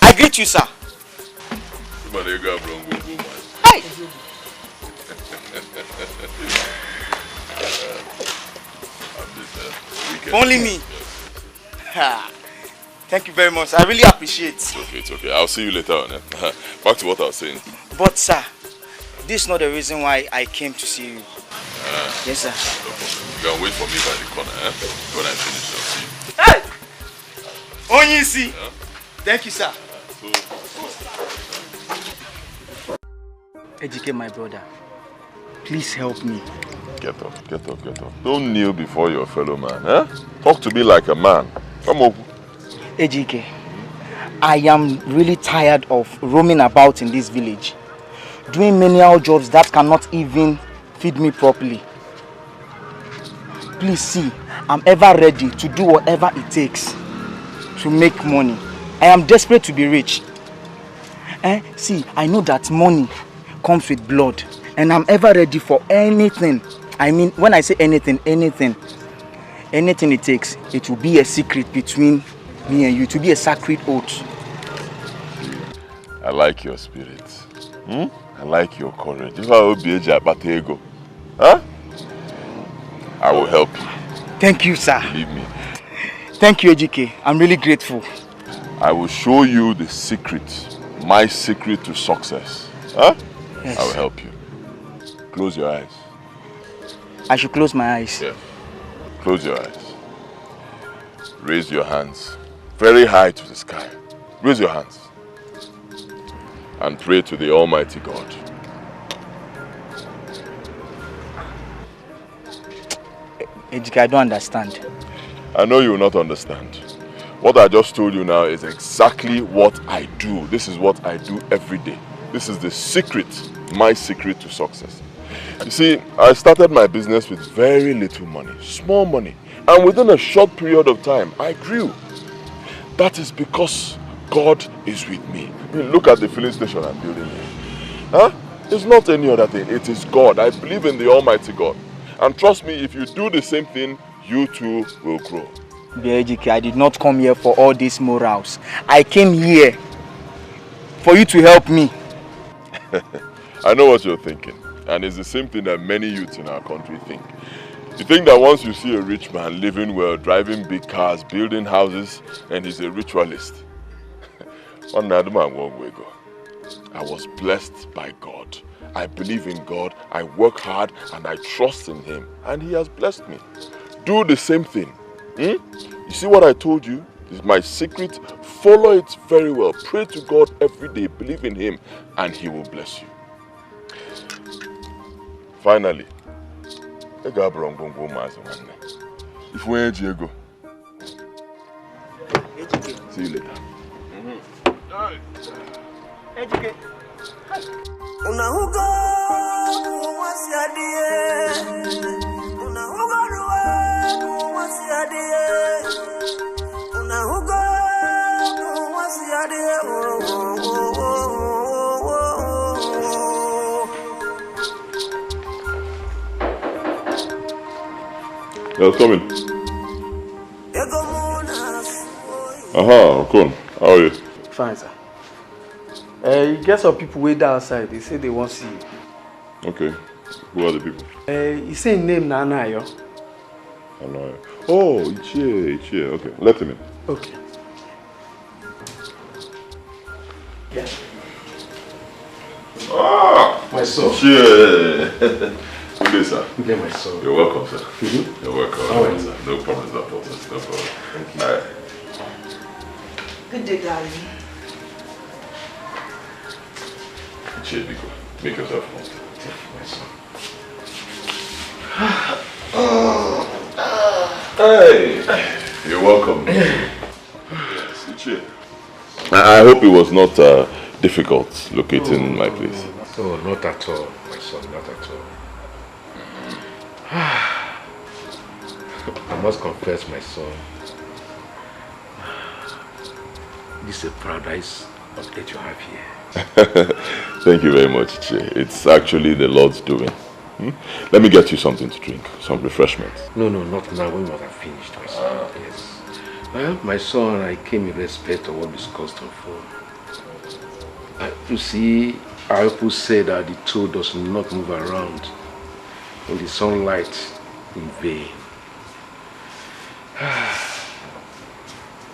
I greet you, sir. Hi. Only me. Thank you very much. I really appreciate it. It's okay. I'll see you later on. Back to what I was saying. But, sir, this is not the reason why I came to see you. Yes, sir. No problem. You can wait for me by the corner, when I finish, I'll see you. Hey! Onyisi! Yeah? Thank you, sir. Ejike, my brother, please help me. Get up, get up, get up. Don't kneel before your fellow man, eh? Talk to me like a man. Come on. Ejike, I am really tired of roaming about in this village, doing menial jobs that cannot even feed me properly. Please see, I'm ever ready to do whatever it takes to make money. I am desperate to be rich. See, I know that money comes with blood, and I'm ever ready for anything. I mean, when I say anything it takes, it will be a secret between me and you. It will be a sacred oath. I like your spirit. I like your courage. If I will be a ego, huh? I will help you. Thank you, sir. Believe me. Thank you, Ejike. I'm really grateful. I will show you the secret, my secret to success. Huh? Yes. I will help you. Close your eyes. I should close my eyes. Yeah. Close your eyes. Raise your hands very high to the sky. Raise your hands. And pray to the Almighty God. Ejike, I don't understand. I know you will not understand. What I just told you now is exactly what I do. This is what I do every day. This is the secret, my secret to success. You see, I started my business with very little money, small money. And within a short period of time, I grew. That is because God is with me. I mean, look at the filling station I'm building here. Huh? It's not any other thing. It is God. I believe in the Almighty God. And trust me, if you do the same thing, you too will grow. Ejike, I did not come here for all these morals. I came here for you to help me. I know what you're thinking. And it's the same thing that many youths in our country think. You think that once you see a rich man living well, driving big cars, building houses, and he's a ritualist. I was blessed by God. I believe in God, I work hard, and I trust in Him. And He has blessed me. Do the same thing. You see what I told you? This is my secret. Follow it very well. Pray to God every day. Believe in Him, and He will bless you. Finally, if we go, see you later. Yeah, come in. Cool. How are you? Fine, sir. You get some people way down outside. They say they want to see you. Okay. Who are the people? You say name Nanayo. Anayo. Oh, Ichie. Okay, let him in. Okay. Yeah. My son. Ichie. Good day, sir. Good day, my son. You're welcome, sir. You're welcome. Sir. No problem at all, sir. No problem. Thank you. All right. Good day, darling. Ichie, Biko. Make yourself comfortable. Hey, you're welcome. Yes, Ichie. I hope it was not difficult locating my place. Oh, not at all, my son, not at all. I must confess, my son, this is a paradise of that you have here. Thank you very much, Ichie. It's actually the Lord's doing. Let me get you something to drink, some refreshments. No, not now, when we have finished, my son. Yes. Well, my son, I came in respect of what we discussed on phone. You see, our people say that the toad does not move around in the sunlight in vain.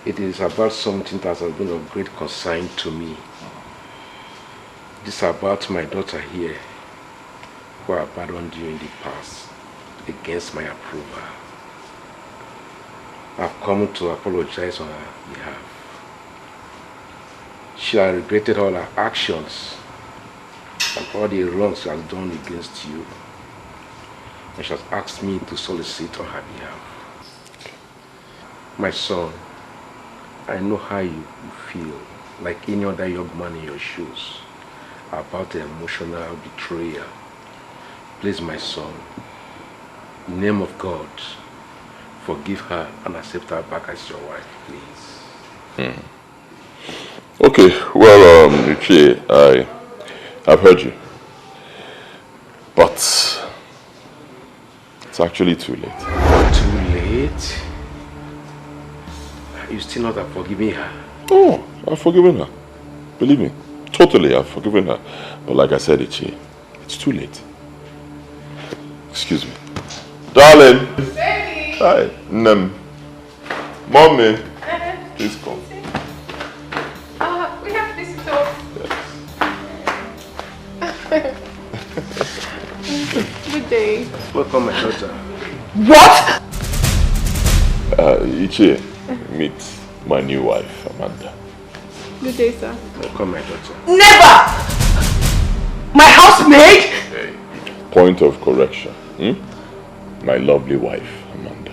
It is about something that has been of great concern to me. It is about my daughter here, who abandoned you in the past against my approval. I've come to apologize on her behalf. She has regretted all her actions and all the wrongs she has done against you. and she has asked me to solicit on her behalf. My son, I know how you feel, like any other young man in your shoes, about the emotional betrayal. Please, my son, in the name of God, forgive her and accept her back as your wife, please. Okay, well, Richie, I've heard you. But it's actually too late. Too late? You still not have forgiven her? Oh, I've forgiven her. Believe me, totally, I've forgiven her. But like I said, Ichie, it's too late. Excuse me. Darling! Baby! Hi. Mommy! Please come. We have visitors. Good day. Welcome, my daughter. What? Ichie, meet my new wife, Amanda. Good day, sir. Welcome, my daughter. Never! My housemaid? Hey. Point of correction. My lovely wife, Amanda.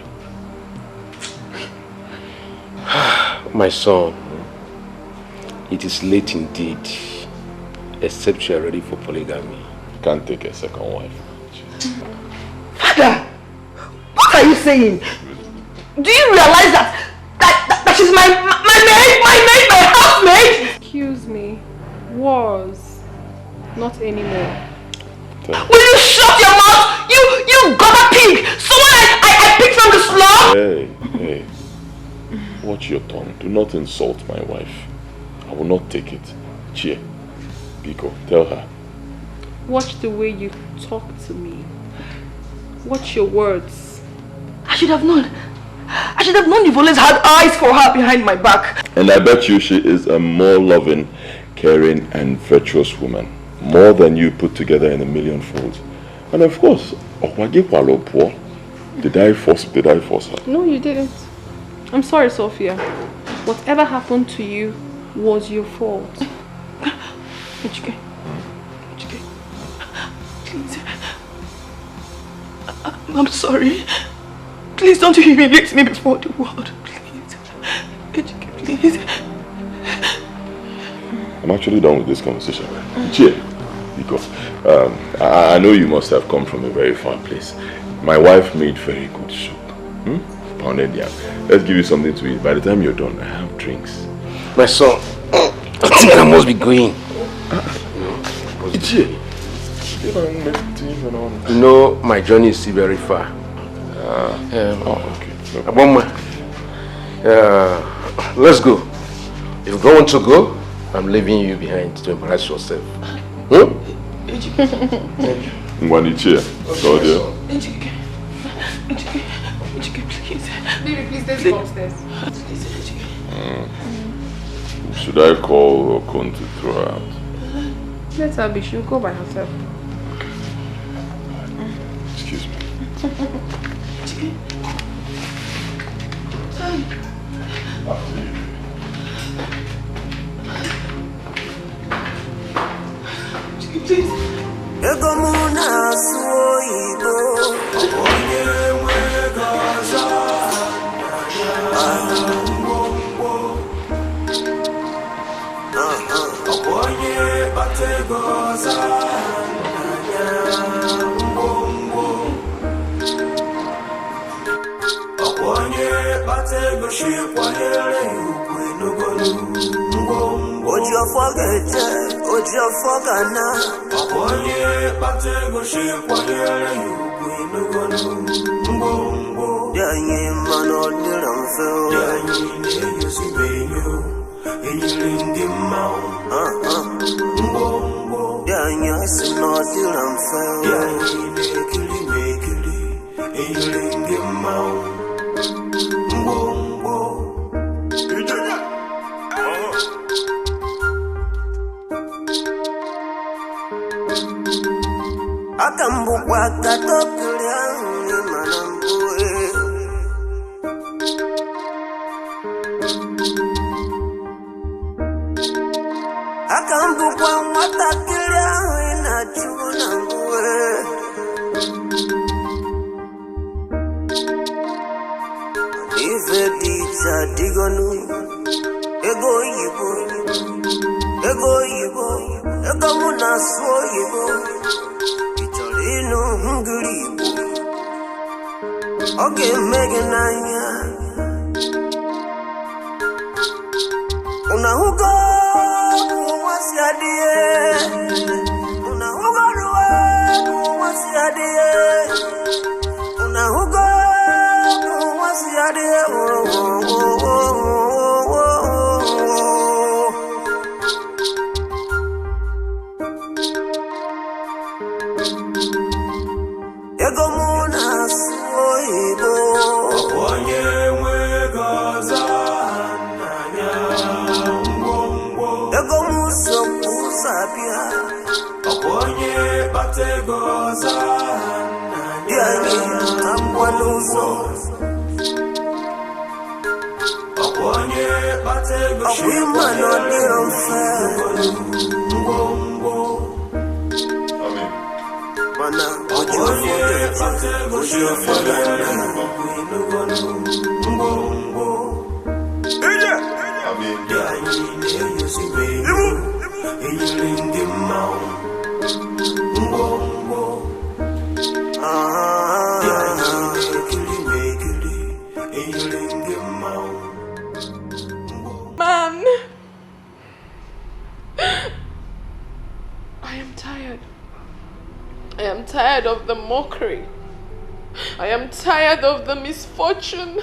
My son, it is late indeed, except you are ready for polygamy. Can't take a second wife. Father, what are you saying? Do you realize that she's my housemate? Excuse me. Was. Not anymore. Will you shut your mouth? You gutter pig! Someone I picked from the slum? Hey. Watch your tongue. Do not insult my wife. I will not take it. Cheer. Biko, tell her. Watch the way you talk to me. Watch your words. I should have known. You've always had eyes for her behind my back. And I bet you she is a more loving, caring and virtuous woman. More than you put together in a million folds. And of course, did I force her? No, you didn't. I'm sorry, Sophia. Whatever happened to you was your fault. Ejike. Please. I'm sorry. Please don't humiliate me before the world. Please. Ejike, please. I'm actually done with this conversation. Cheer. Because I know you must have come from a very far place. My wife made very good soup. Pounded yam. Let's give you something to eat. By the time you're done, I have drinks. My son, I think I must be going. No, my journey is still very far. Okay. Let's go. If you don't want to go, I'm leaving you behind to embarrass yourself. Mwanichia. Go there. Ejike, please. Baby, please, let's go upstairs. Should I call Okon to throw her out? Let her be. She'll go by herself. Excuse me. Please. digonu. Ego yibo. Ego yibo. Ego muna so yibo. Icholino hungry yibo. Okay, Megan Nanya. Una hugo. What's your dear? Una hugo. What's your dear? Una hugo. What's your dear? Ego muna soibo. Oye mwegaza nanya ngombo. Ego muso kusapia. Oye bategoza nanya. Diani tambwaluzo. Oye bategoza. Oye mano diomfe. Ngombo. Amen. Mana ojo forget. Man, I am tired. I am tired of the mockery. I am tired of the misfortune.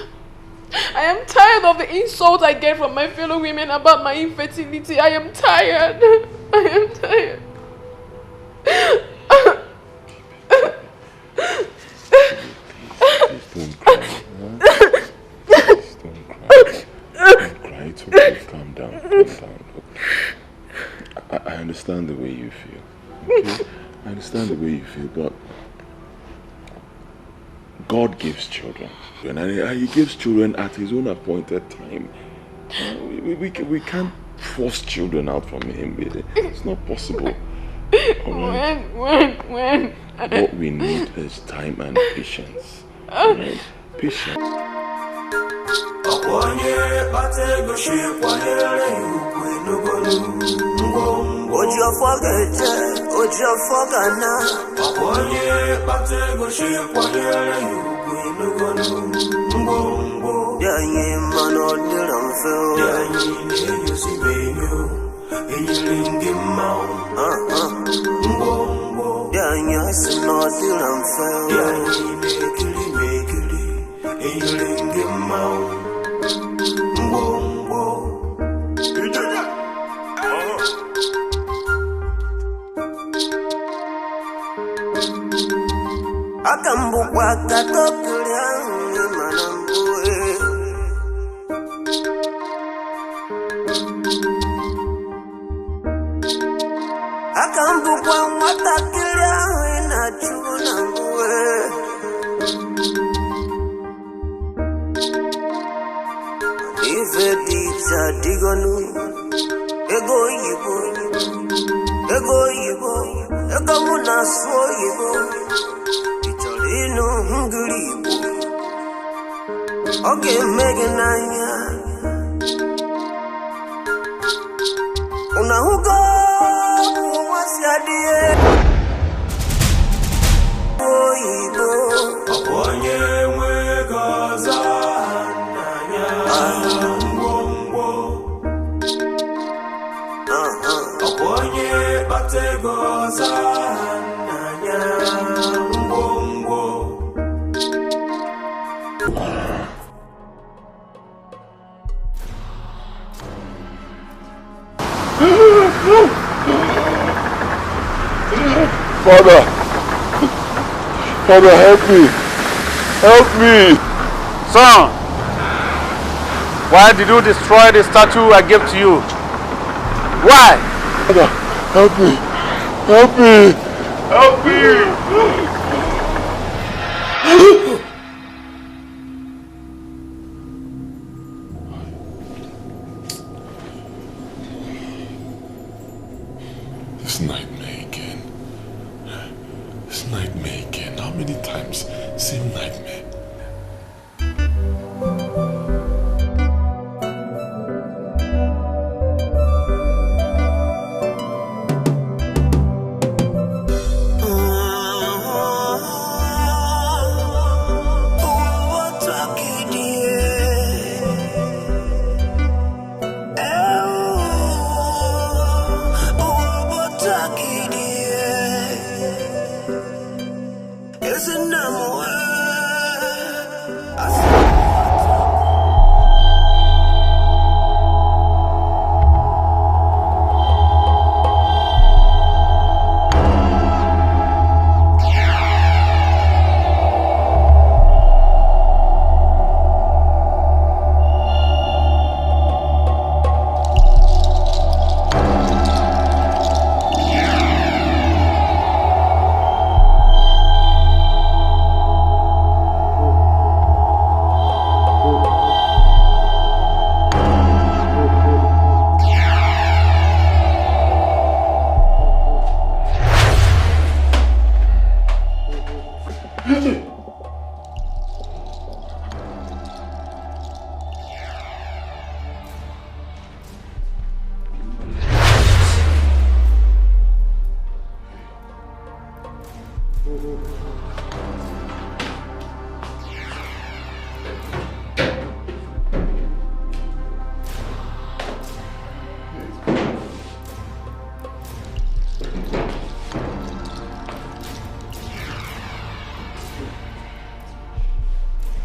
I am tired of the insult I get from my fellow women about my infertility. I am tired. I am tired. Please don't cry. Please don't cry. Don't cry. It's okay. Calm down. Calm down. Look, I understand the way you feel. Okay? I understand the way you feel, but God gives children, and He gives children at His own appointed time. We can't force children out from Him. It's not possible. Right? When? What we need is time and patience. Right? Patience. Ojo forget, ojo forgana. Oye batego she kwayere yukwinugonu. Mbombo. Yanyi mano diramfeo. Yanyi nenyusibenyo. Enyilingi mau. Mbombo. Yanyi asino diramfeo. Yanyi mekili. Enyilingi mau. Mbombo. Akambukwa katokulya manambue. Akambukwa matakilya inachunambue. Ife ticha digonu. Ego yibo. Ego yibo. Ego muna so yibo. Ino hungry. Okay, Megan Nanya. Una hugo. What's your dear? Oigo. Oye mwegaza nanya. Ngombo. Oye bategoza nanya. Father, help me. Help me. Son, why did you destroy the statue I gave to you? Why? Father, help me. Help me. Help me. This nightmare again. This nightmare again. How many times? Same nightmare.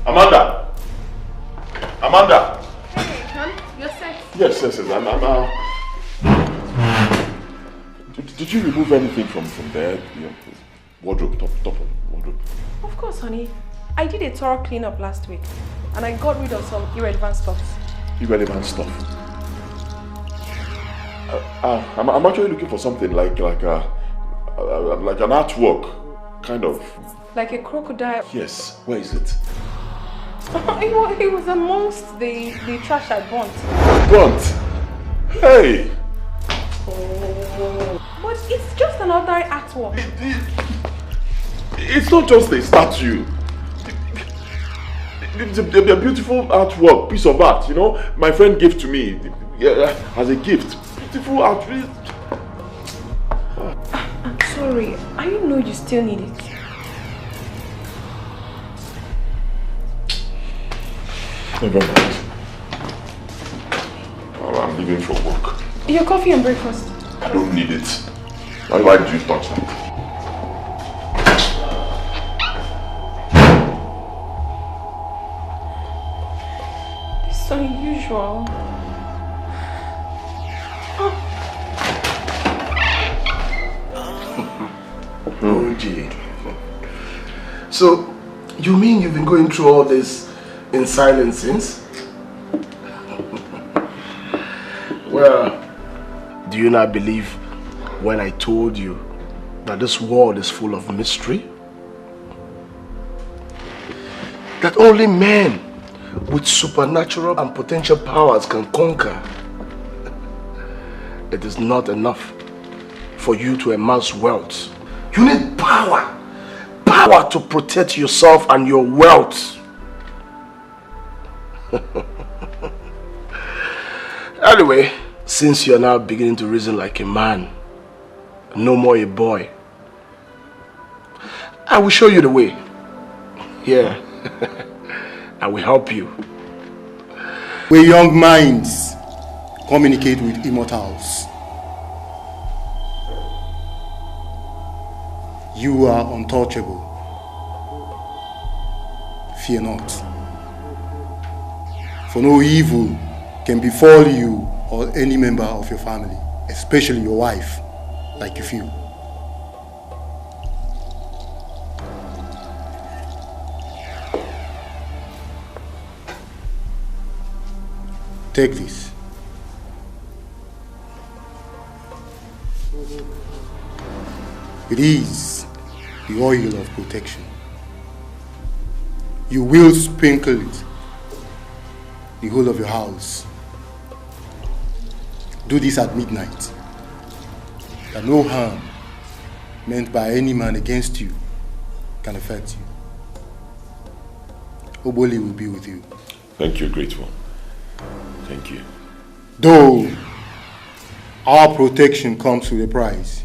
Amanda! Amanda! Hey, hon, you're set. Yes. Did you remove anything from there? Wardrobe, top of wardrobe. Of course, honey. I did a thorough cleanup last week, and I got rid of some irrelevant stuff. Irrelevant stuff? I'm actually looking for something like an artwork, kind of. Like a crocodile. Yes. Where is it? It was amongst the trash I burnt. Burnt? Hey! But it's just an ordinary artwork. It's not just a statue. It's a beautiful artwork, piece of art, you know. My friend gave to me as a gift. Beautiful art. I'm sorry. I didn't know you still need it. Never mind. I'm leaving for work. Your coffee and breakfast. I don't need it. Why did you touch that? It's so unusual. Oh, gee. So, you mean you've been going through all this in silence since? Well, do you not believe when I told you that this world is full of mystery? That only men with supernatural and potential powers can conquer. It is not enough for you to amass wealth. You need power. Power to protect yourself and your wealth. Anyway, since you're now beginning to reason like a man, no more a boy, I will show you the way. Yeah, I will help you. Where young minds communicate with immortals. You are untouchable. Fear not. For no evil can befall you or any member of your family, especially your wife, like you feel. Take this. It is the oil of protection. You will sprinkle it the whole of your house. Do this at midnight, that no harm meant by any man against you can affect you. Oboli will be with you. Thank you, great one. Thank you. Though our protection comes with a price.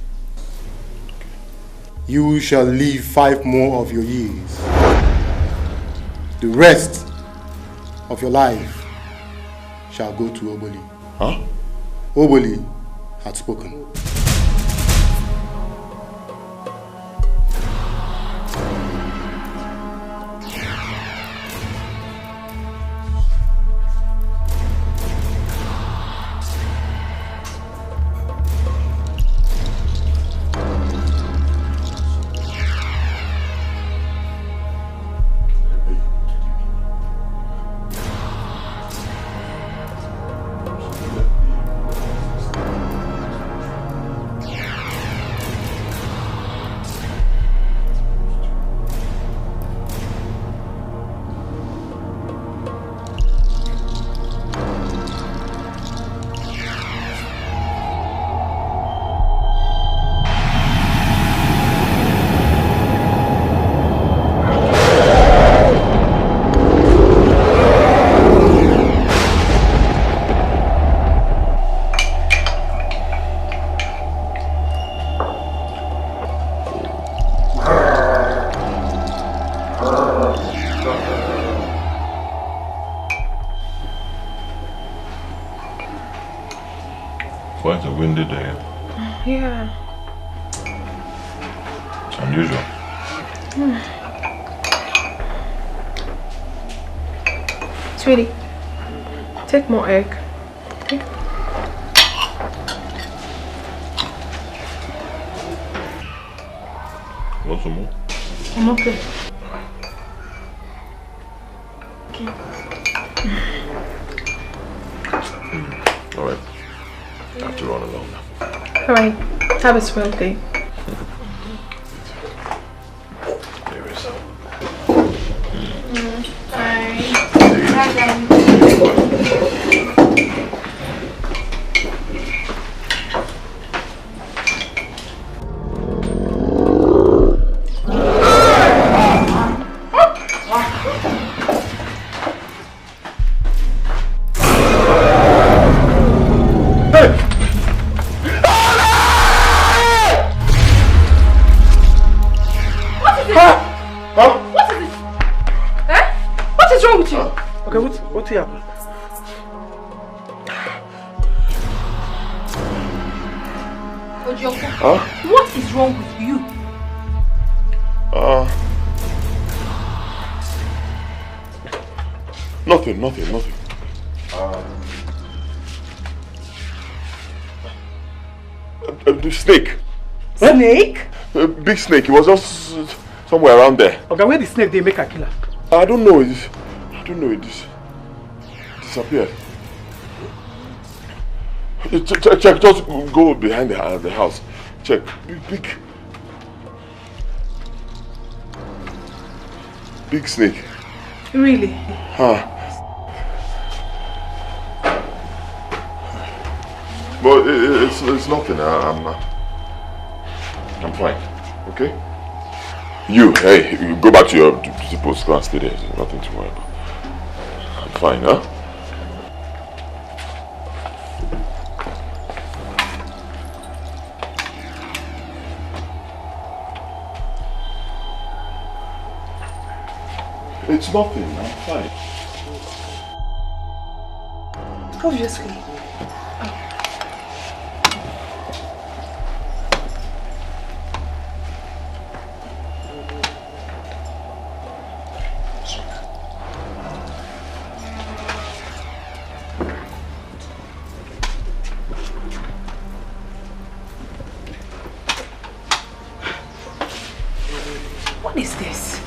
You shall live 5 more of your years. The rest of your life shall go to Oboli. Huh? Oboli had spoken. Quite a windy day. Yeah. It's unusual. Sweetie, take more egg. Okay? Want some more? I'm okay. Okay. All right. I have to run along now. Alright, have a swell day. There is. Bye. Bye, What happened? Ojoko, huh? what is wrong with you? Nothing. The snake. Snake? A big snake. It was just somewhere around there. Okay, where the snake they make a killer? I don't know. It disappeared. Check. Just go behind the house. Check. Big snake. Really? Huh. But it's nothing. I'm fine. Okay? You go back to your post class stay there. There's nothing to worry about. I'm fine, huh? It's nothing. I'm fine. Obviously. What is this?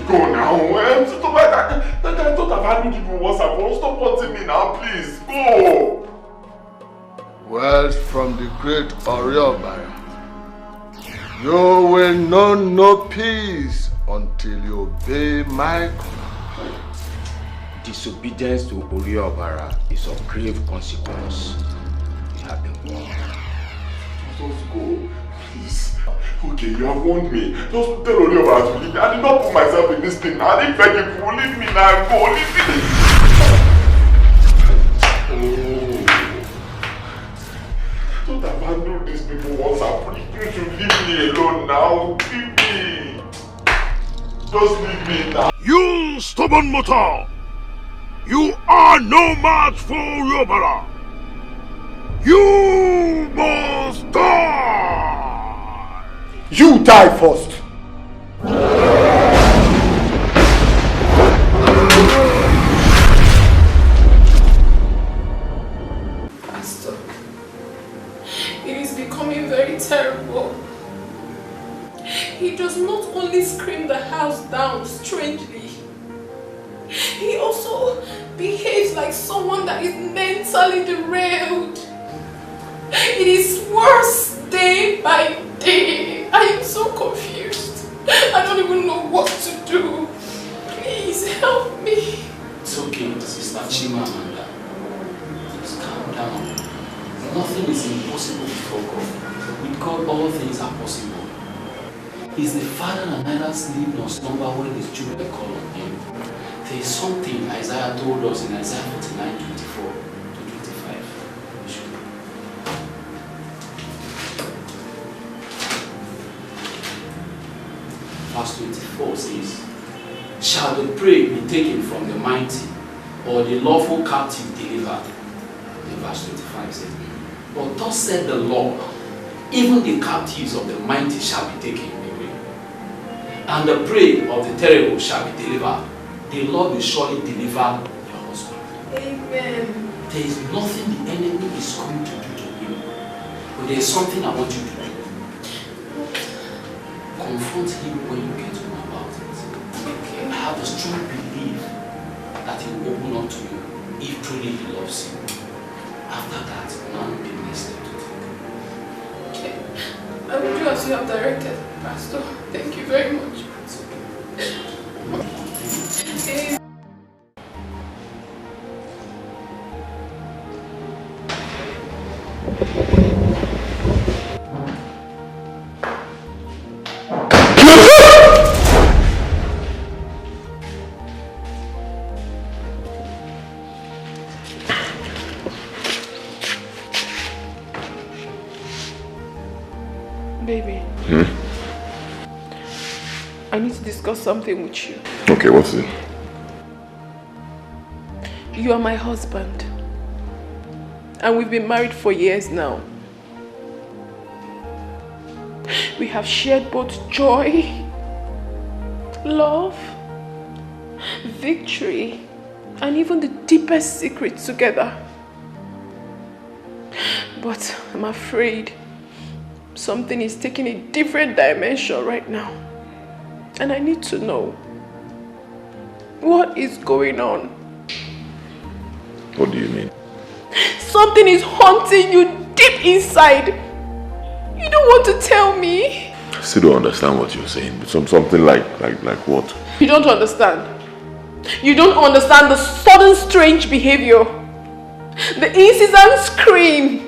go now. Stop that. I thought I've handled you once and for all. Stop wanting me now, please. Go. Words from the great Oriobara. You will know no peace until you obey my command. Disobedience to Oriobara is of grave consequence. You have been warned. Just go, please. Okay, you have warned me. Just tell Oriobara to leave me. I did not put myself in this thing. I didn't beg him to leave me now. Go, leave me. Don't abandon these people once and for all. You should leave me alone now. Leave me. Just leave me now. You stubborn mortal! You are no match for Oriobara! You must die! You die first! Pastor, it is becoming very terrible. He does not only scream the house down strangely, he also behaves like someone that is mentally derailed. It is worse day by day. I am so confused. I don't even know what to do. Please help me. It's okay, Sister Chimamanda. Just calm down. Nothing is impossible before God. With God, all things are possible. He's the Father that neither sleep nor slumber when his children call on him. There is something Isaiah told us in Isaiah 49:24 to 25. Verse 24 says, shall the prey be taken from the mighty, or the lawful captive delivered? In verse 25 says, but thus said the Lord, even the captives of the mighty shall be taken away, and the prey of the terrible shall be delivered. The Lord will surely deliver your husband. Amen. There is nothing the enemy is going to do to you, but there is something I want you to do. Confront him when you get home about it. Okay. I have a strong belief that he will open up to you if truly he loves you. After that, none will be next step to take. Okay. I will do as you have directed, Pastor. Thank you very much. Okay. Baby. I need to discuss something with you. Okay, what's it? You are my husband. And we've been married for years now. We have shared both joy, love, victory, and even the deepest secrets together. But I'm afraid something is taking a different dimension right now. And I need to know what is going on. What do you mean? Something is haunting you deep inside. You don't want to tell me. I still don't understand what you're saying. Something like what? You don't understand. You don't understand the sudden strange behavior. The incessant scream.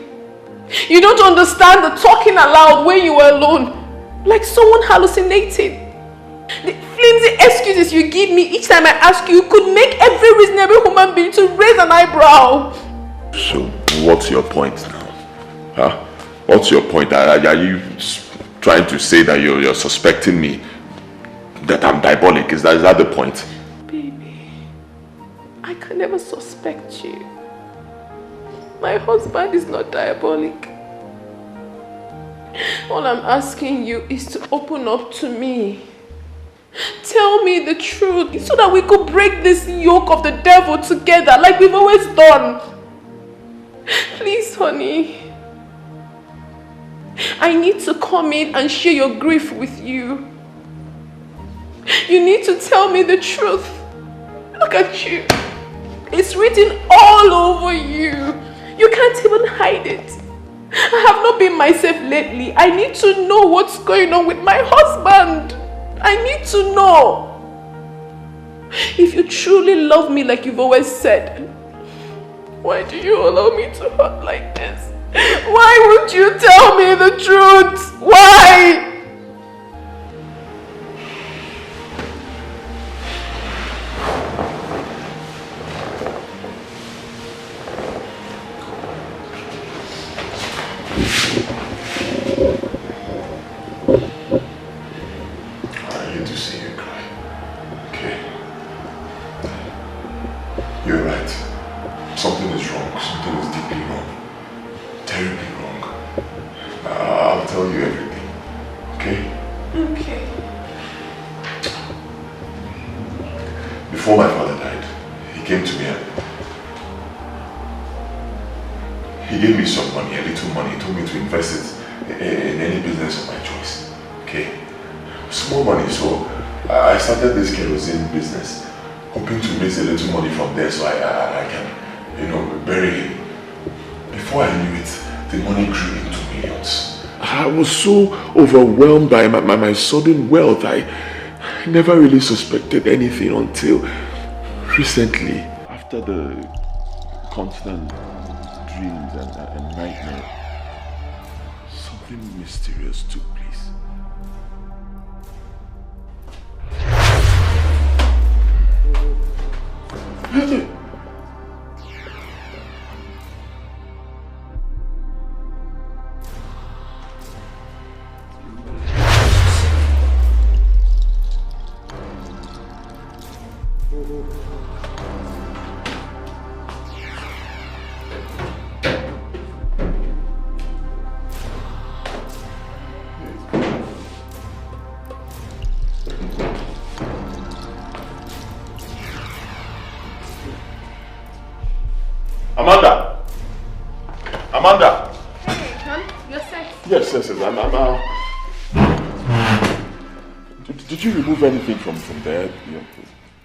You don't understand the talking aloud when you were alone. Like someone hallucinating. The flimsy excuses you give me each time I ask you could make every reasonable human being to raise an eyebrow. So, what's your point now? Huh? What's your point? Are you trying to say that you're suspecting me that I'm diabolic? Is that the point? Baby, I can never suspect you. My husband is not diabolic. All I'm asking you is to open up to me. Tell me the truth so that we could break this yoke of the devil together like we've always done. Please, honey. I need to come in and share your grief with you. You need to tell me the truth. Look at you. It's written all over you. You can't even hide it. I have not been myself lately. I need to know what's going on with my husband. I need to know. If you truly love me like you've always said, why do you allow me to hurt like this? Why won't you tell me the truth? Why? I hate to see you cry. Okay? You're right. Something is wrong. Something is deeply wrong. Terribly wrong. I'll tell you everything. Okay? Okay. Before my father died, he came to me and he gave me some money, a little money. He told me to invest it in any business of my choice. Okay? Small money, so I started this kerosene business, hoping to make a little money from there so I can, bury him. Before I knew it, the money grew into millions. I was so overwhelmed by my sudden wealth. I never really suspected anything until recently. After the constant dreams and nightmares, something mysterious took place. Amanda! Hey, hon, you're set. Yes, Did you remove anything from there?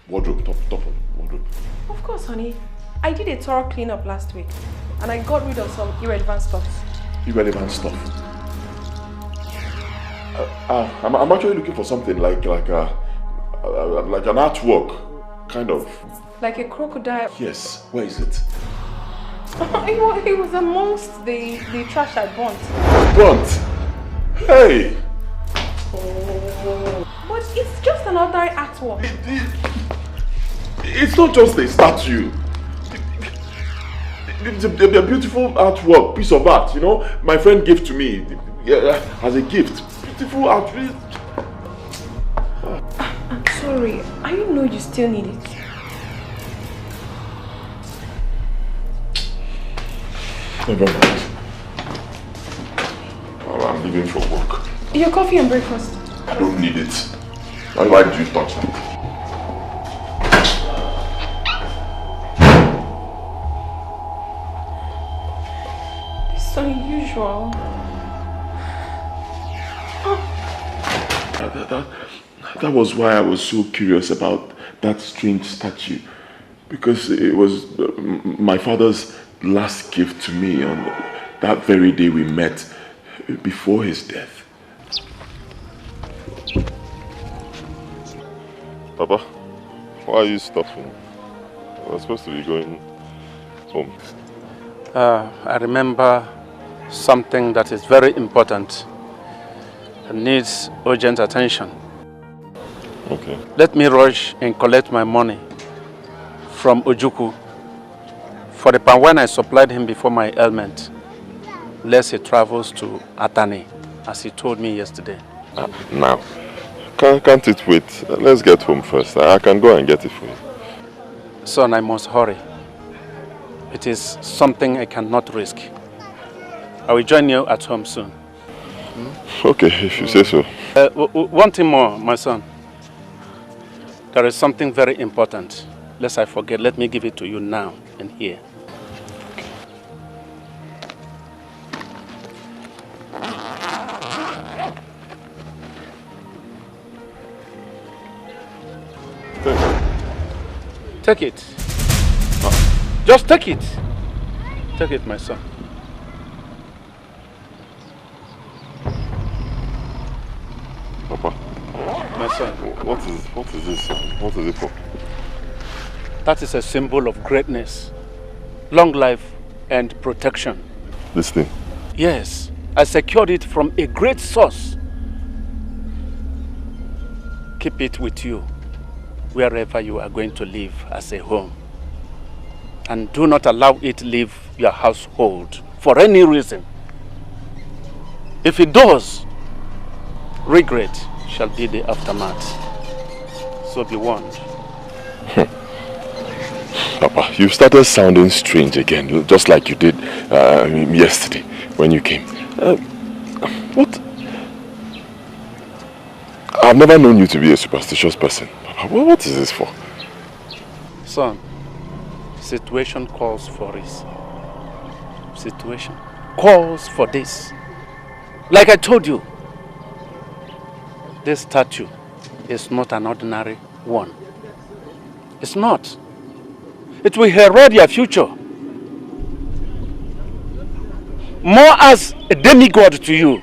Wardrobe, top of wardrobe. Of course, honey. I did a thorough cleanup last week and I got rid of some irrelevant stuff. Irrelevant stuff? I'm actually looking for something like an artwork, kind of. Like a crocodile. Yes, where is it? It was amongst the trash I burnt. Burnt? Hey! But it's just an ordinary artwork. It's not just a statue. It's a beautiful artwork, piece of art, my friend gave to me as a gift. Beautiful art. I'm sorry. I know you still need it. Never mind. Well, I'm leaving for work. Your coffee and breakfast. I don't need it. Why did you touch that? It's unusual. That was why I was so curious about that strange statue. Because it was my father's last gift to me on that very day we met before his death. Papa, why are you stopping? We're supposed to be going home. I remember something that is very important and needs urgent attention. Okay. Let me rush and collect my money from Ojukwu for the pan when I supplied him before my ailment, lest he travels to Atani, as he told me yesterday. Now, can't it wait? Let's get home first. I can go and get it for you. Son, I must hurry. It is something I cannot risk. I will join you at home soon. Okay, if you say so. One thing more, my son. There is something very important. Lest I forget, let me give it to you now and here. Take it. Just take it. Take it, my son. Papa. My son. What is this? What is it for? That is a symbol of greatness, long life, and protection. This thing? Yes. I secured it from a great source. Keep it with you, wherever you are going to live as a home. And do not allow it leave your household for any reason. If it does, regret shall be the aftermath. So be warned. Papa, you started sounding strange again, just like you did yesterday when you came. What? I've never known you to be a superstitious person. Papa, what is this for? Son, situation calls for this. Situation calls for this. Like I told you, this statue is not an ordinary one. It's not. It will herald your future. More as a demigod to you.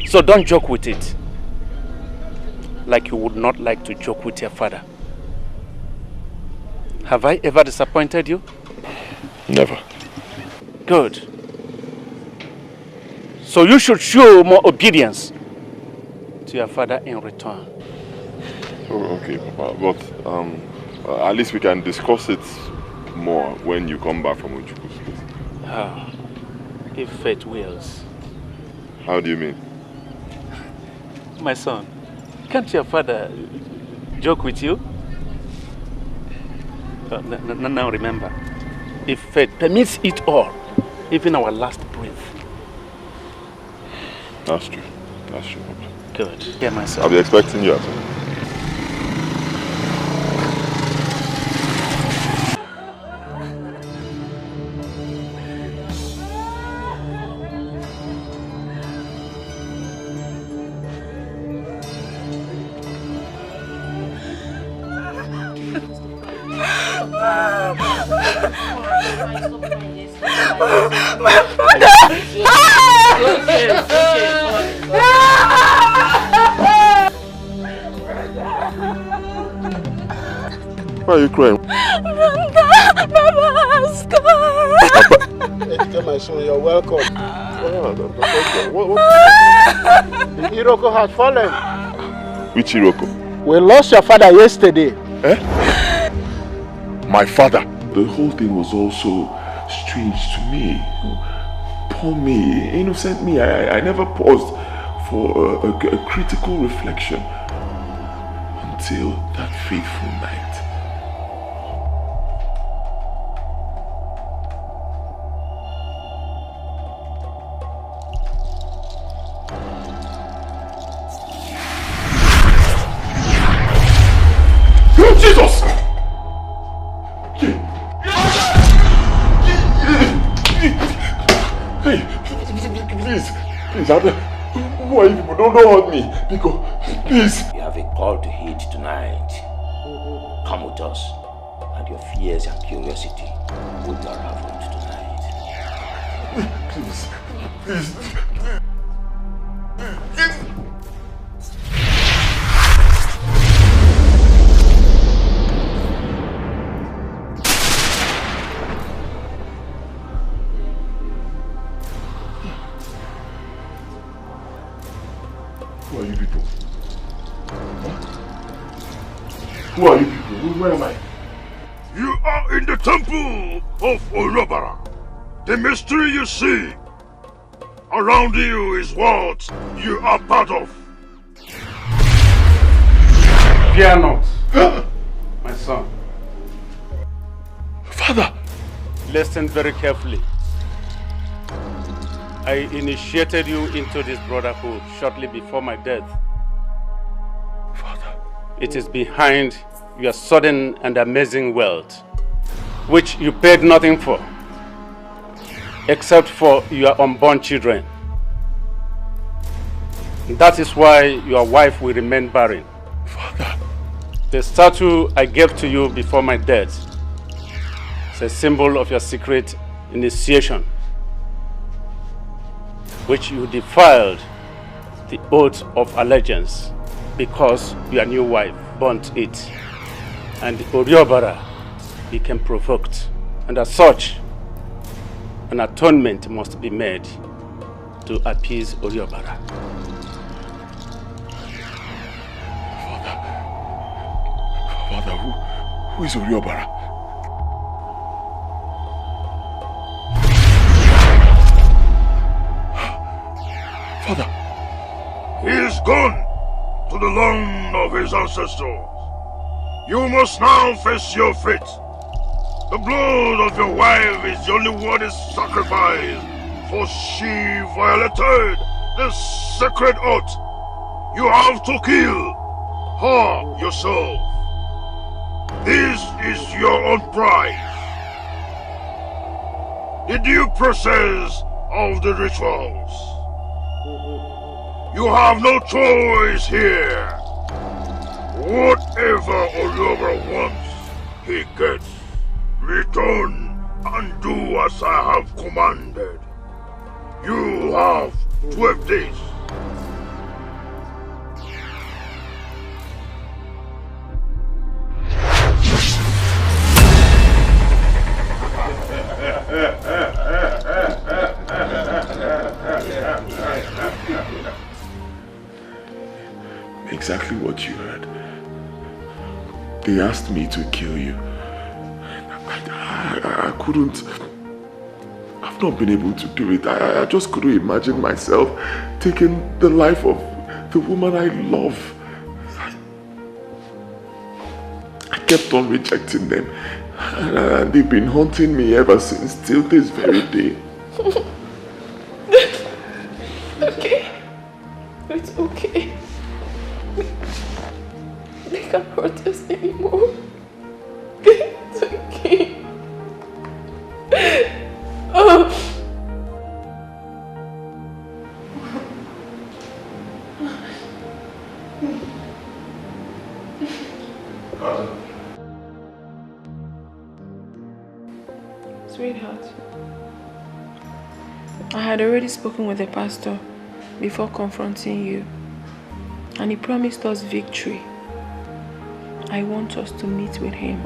So don't joke with it. Like you would not like to joke with your father. Have I ever disappointed you? Never. Good. So you should show more obedience to your father in return. Oh, okay, Papa. But at least we can discuss it more when you come back from Uchuku's place. If fate wills. How do you mean? My son, can't your father joke with you? Now remember, if fate permits it all, even our last breath. That's true. That's true, Papa. Good. Yeah, my son. I'll be expecting you at home. My father! Why are you crying? Baba has gone! My son, you're welcome. What? Iroko has fallen. Which Iroko? We lost your father yesterday. Eh? My father? The whole thing was also strange to me. Poor me, innocent me. I never paused for a critical reflection until that fateful night. Jesus! Hey, please, who are you people? Don't hurt me, Pico, please. You have a call to heed tonight. Come with us, and your fears and curiosity will be unraveled tonight. Please. Who are you people? Who are you people? Where am I? You are in the temple of Olobara. The mystery you see around you is what you are part of. Fear not, my son. Father! Listen very carefully. I initiated you into this brotherhood shortly before my death. Father. It is behind your sudden and amazing wealth, which you paid nothing for, except for your unborn children. That is why your wife will remain barren. Father. The statue I gave to you before my death is a symbol of your secret initiation, which you defiled the oath of allegiance because your new wife burnt it, and Oriobara became provoked, and as such, an atonement must be made to appease Oriobara. Father, who is Oriobara? Father. He is gone to the land of his ancestors. You must now face your fate. The blood of your wife is the only one is sacrificed, for she violated the sacred oath. You have to kill her yourself. This is your own price. The due process of the rituals. You have no choice here. Whatever Oriobara wants, he gets. Return and do as I have commanded. You have 12 days. Exactly what you heard. They asked me to kill you. I couldn't. I've not been able to do it. I just couldn't imagine myself taking the life of the woman I love. I kept on rejecting them. And they've been haunting me ever since, till this very day. Okay. It's okay. They can't hurt us anymore. It's okay. Sweetheart, I had already spoken with the pastor before confronting you, and he promised us victory. I want us to meet with him,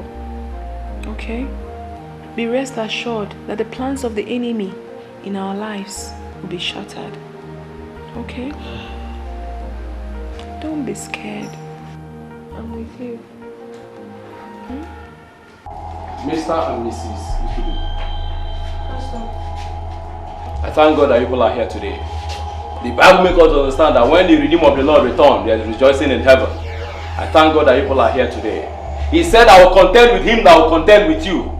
okay? Be rest assured that the plans of the enemy in our lives will be shattered, okay? Don't be scared. I'm with you. Mr. and Mrs. Ifudu, I thank God that you people are here today. The Bible makes us understand that when the Redeemer of the Lord returns, there is rejoicing in heaven. I thank God that you people are here today. He said, I will contend with him that will contend with you.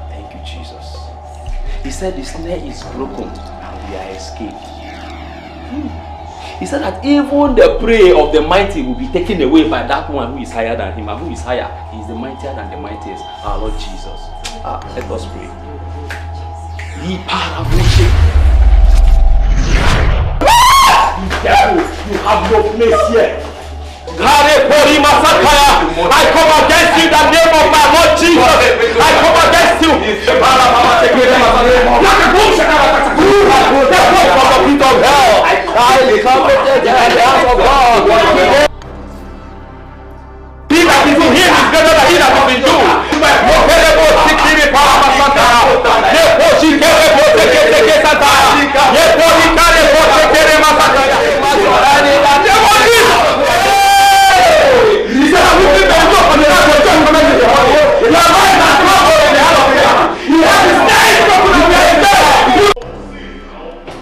Thank you, Jesus. He said the snare is broken and we are escaped. He said that even the prey of the mighty will be taken away by that one who is higher than him. And who is higher? He is the mightier than the mightiest, our Lord Jesus. Let us pray. Be careful, you have no place here. I come against you in the name of my Lord Jesus. I come against you. The from the pit of hell. I come against the house of God. He that is in him is better than he that is in you.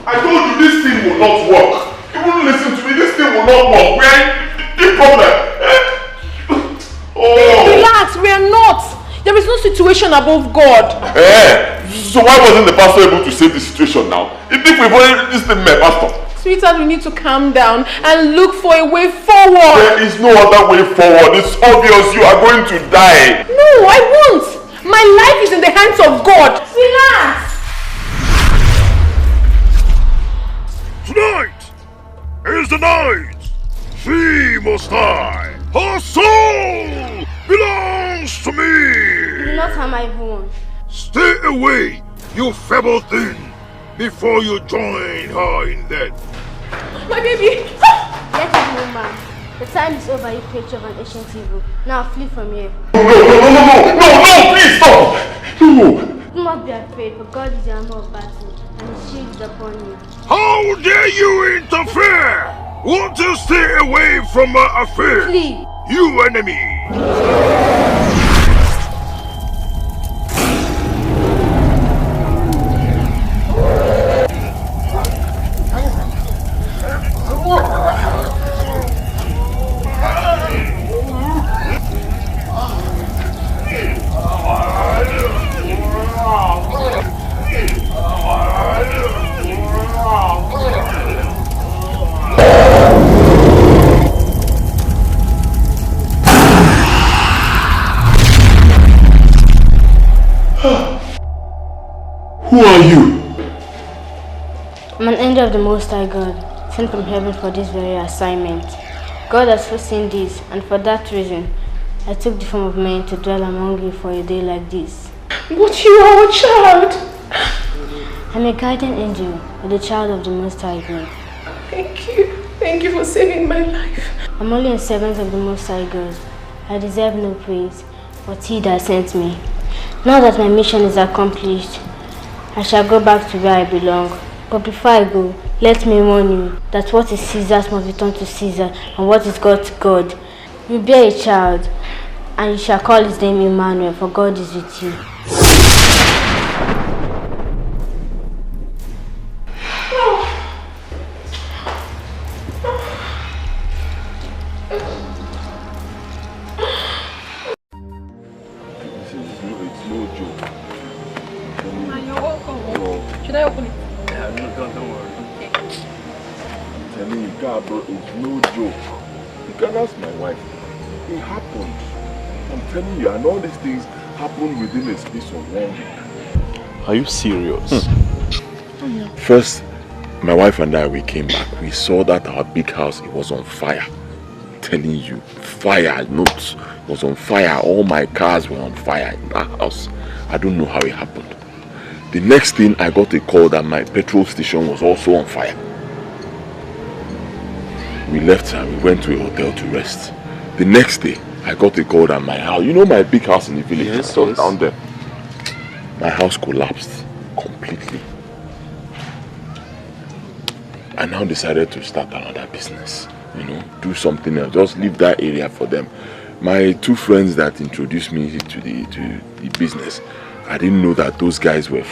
I told you this thing will not work. You wouldn't listen to me. This thing will not work. We're in the problem. Relax, we are not. There is no situation above God. So why wasn't the pastor able to save the situation now? If we've already this thing, pastor. Sweetheart, we need to calm down and look for a way forward. There is no other way forward. It's obvious you are going to die. No, I won't. My life is in the hands of God. Relax. Tonight is the night she must die. Her soul belongs to me! You do not harm my everyone. Stay away, you feeble thing, before you join her in death. My baby! Get it, woman. The time is over, you creature of an ancient evil. Now flee from here. No, please stop! No! Do not be afraid, for God is the armor of battle, and his shield is upon you. How dare you interfere? Won't you stay away from my affair? Flee! You enemy! Who are you? I'm an angel of the Most High God, sent from heaven for this very assignment. God has foreseen this, and for that reason, I took the form of man to dwell among you for a day like this. But you are a child! I'm a guardian angel, the child of the Most High God. Thank you. Thank you for saving my life. I'm only a servant of the Most High God. I deserve no praise, but He that sent me. Now that my mission is accomplished, I shall go back to where I belong. But before I go, let me warn you that what is Caesar's must return to Caesar, and what is God to God. You bear a child, and you shall call his name Emmanuel, for God is with you. It's no joke. You're welcome. Should I open it? Yeah, no, don't worry. I'm telling you, God, bro, it's no joke. You can ask my wife. It happened. I'm telling you, and all these things happened within a space of 1 week. Are you serious? First, my wife and I, we came back. We saw that our big house, it was on fire. I'm telling you, fire, it was on fire. All my cars were on fire in that house. I don't know how it happened. The next thing, I got a call that my petrol station was also on fire. We left and we went to a hotel to rest. The next day, I got a call that my house, you know my big house in the village, Yes. down there. My house collapsed completely. I now decided to start another business, do something else, just leave that area for them. My two friends that introduced me to the business, I didn't know that those guys were.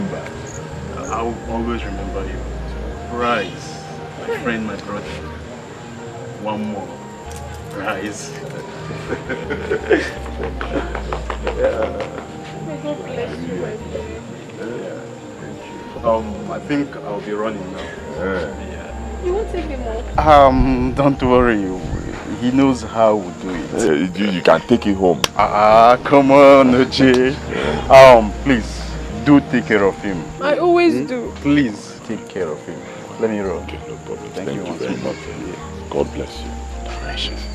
I will always remember you. Rise, my friend, my brother. One more. Rise. I think I'll be running now. You won't take him off? Don't worry. He knows how we do it. You can take it home. Come on, Oje. Please, do take care of him. I always do. Please, take care of him. Let me run. Okay, no problem. Thank you very much. God bless you. Precious.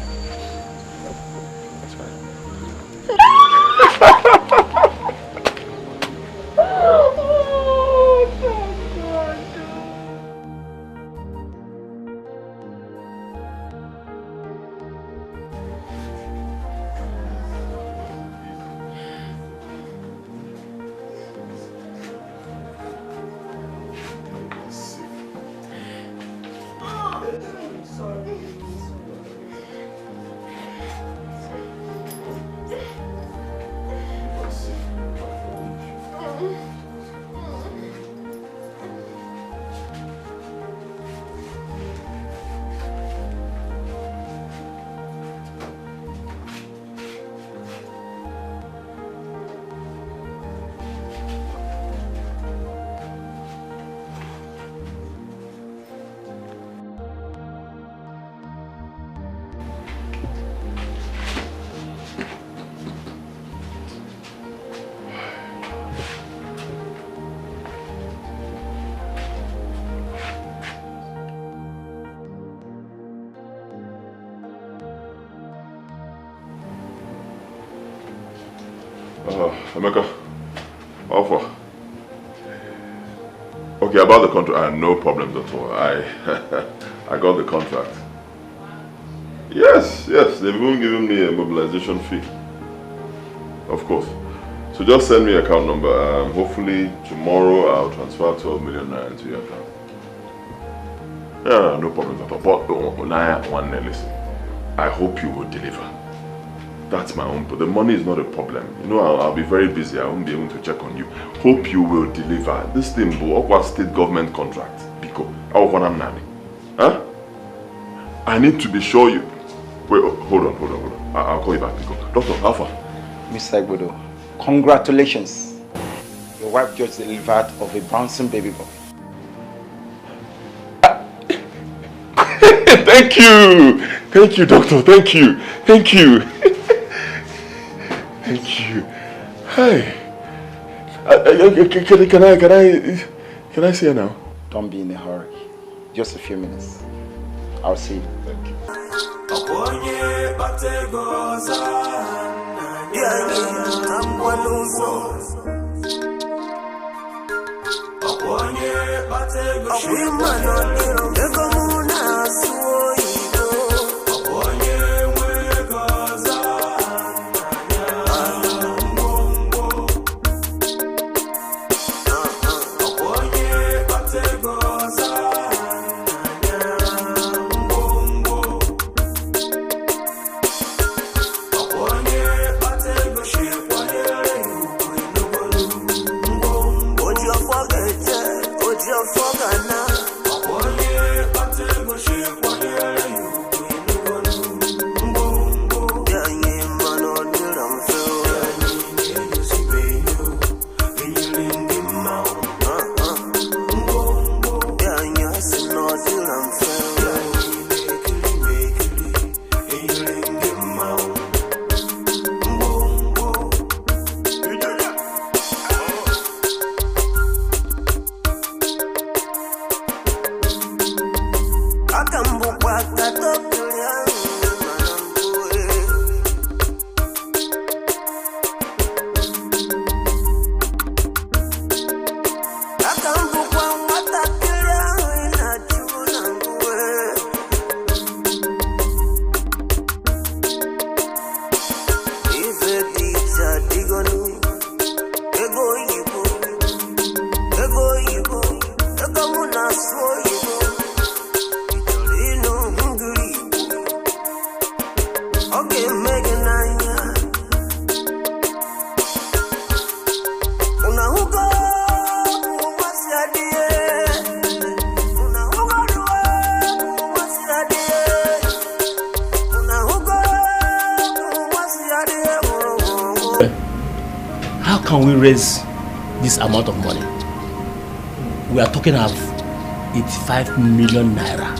Emeka, offer. Okay, about the contract, no problems at all. I got the contract. Yes, they've even given me a mobilization fee. Of course. So just send me account number. Hopefully tomorrow I'll transfer 12 million naira into your account. Yeah, no problems at all. But Naya, listen. I hope you will deliver. That's my own. But the money is not a problem. You know, I'll be very busy. I won't be able to check on you. Hope you will deliver. This thing, Okwa state government contract. Biko, huh? I need to be sure you. Wait, hold on. I'll call you back, Biko. Doctor, how far? Mr. Igbodo, congratulations. Your wife just delivered of a bouncing baby boy. Thank you, doctor. Thank you. Thank you. Hey. Can I see her now? Don't be in a hurry. Just a few minutes. I'll see you. Thank you. How can we raise this amount of money? We are talking of 85 million naira.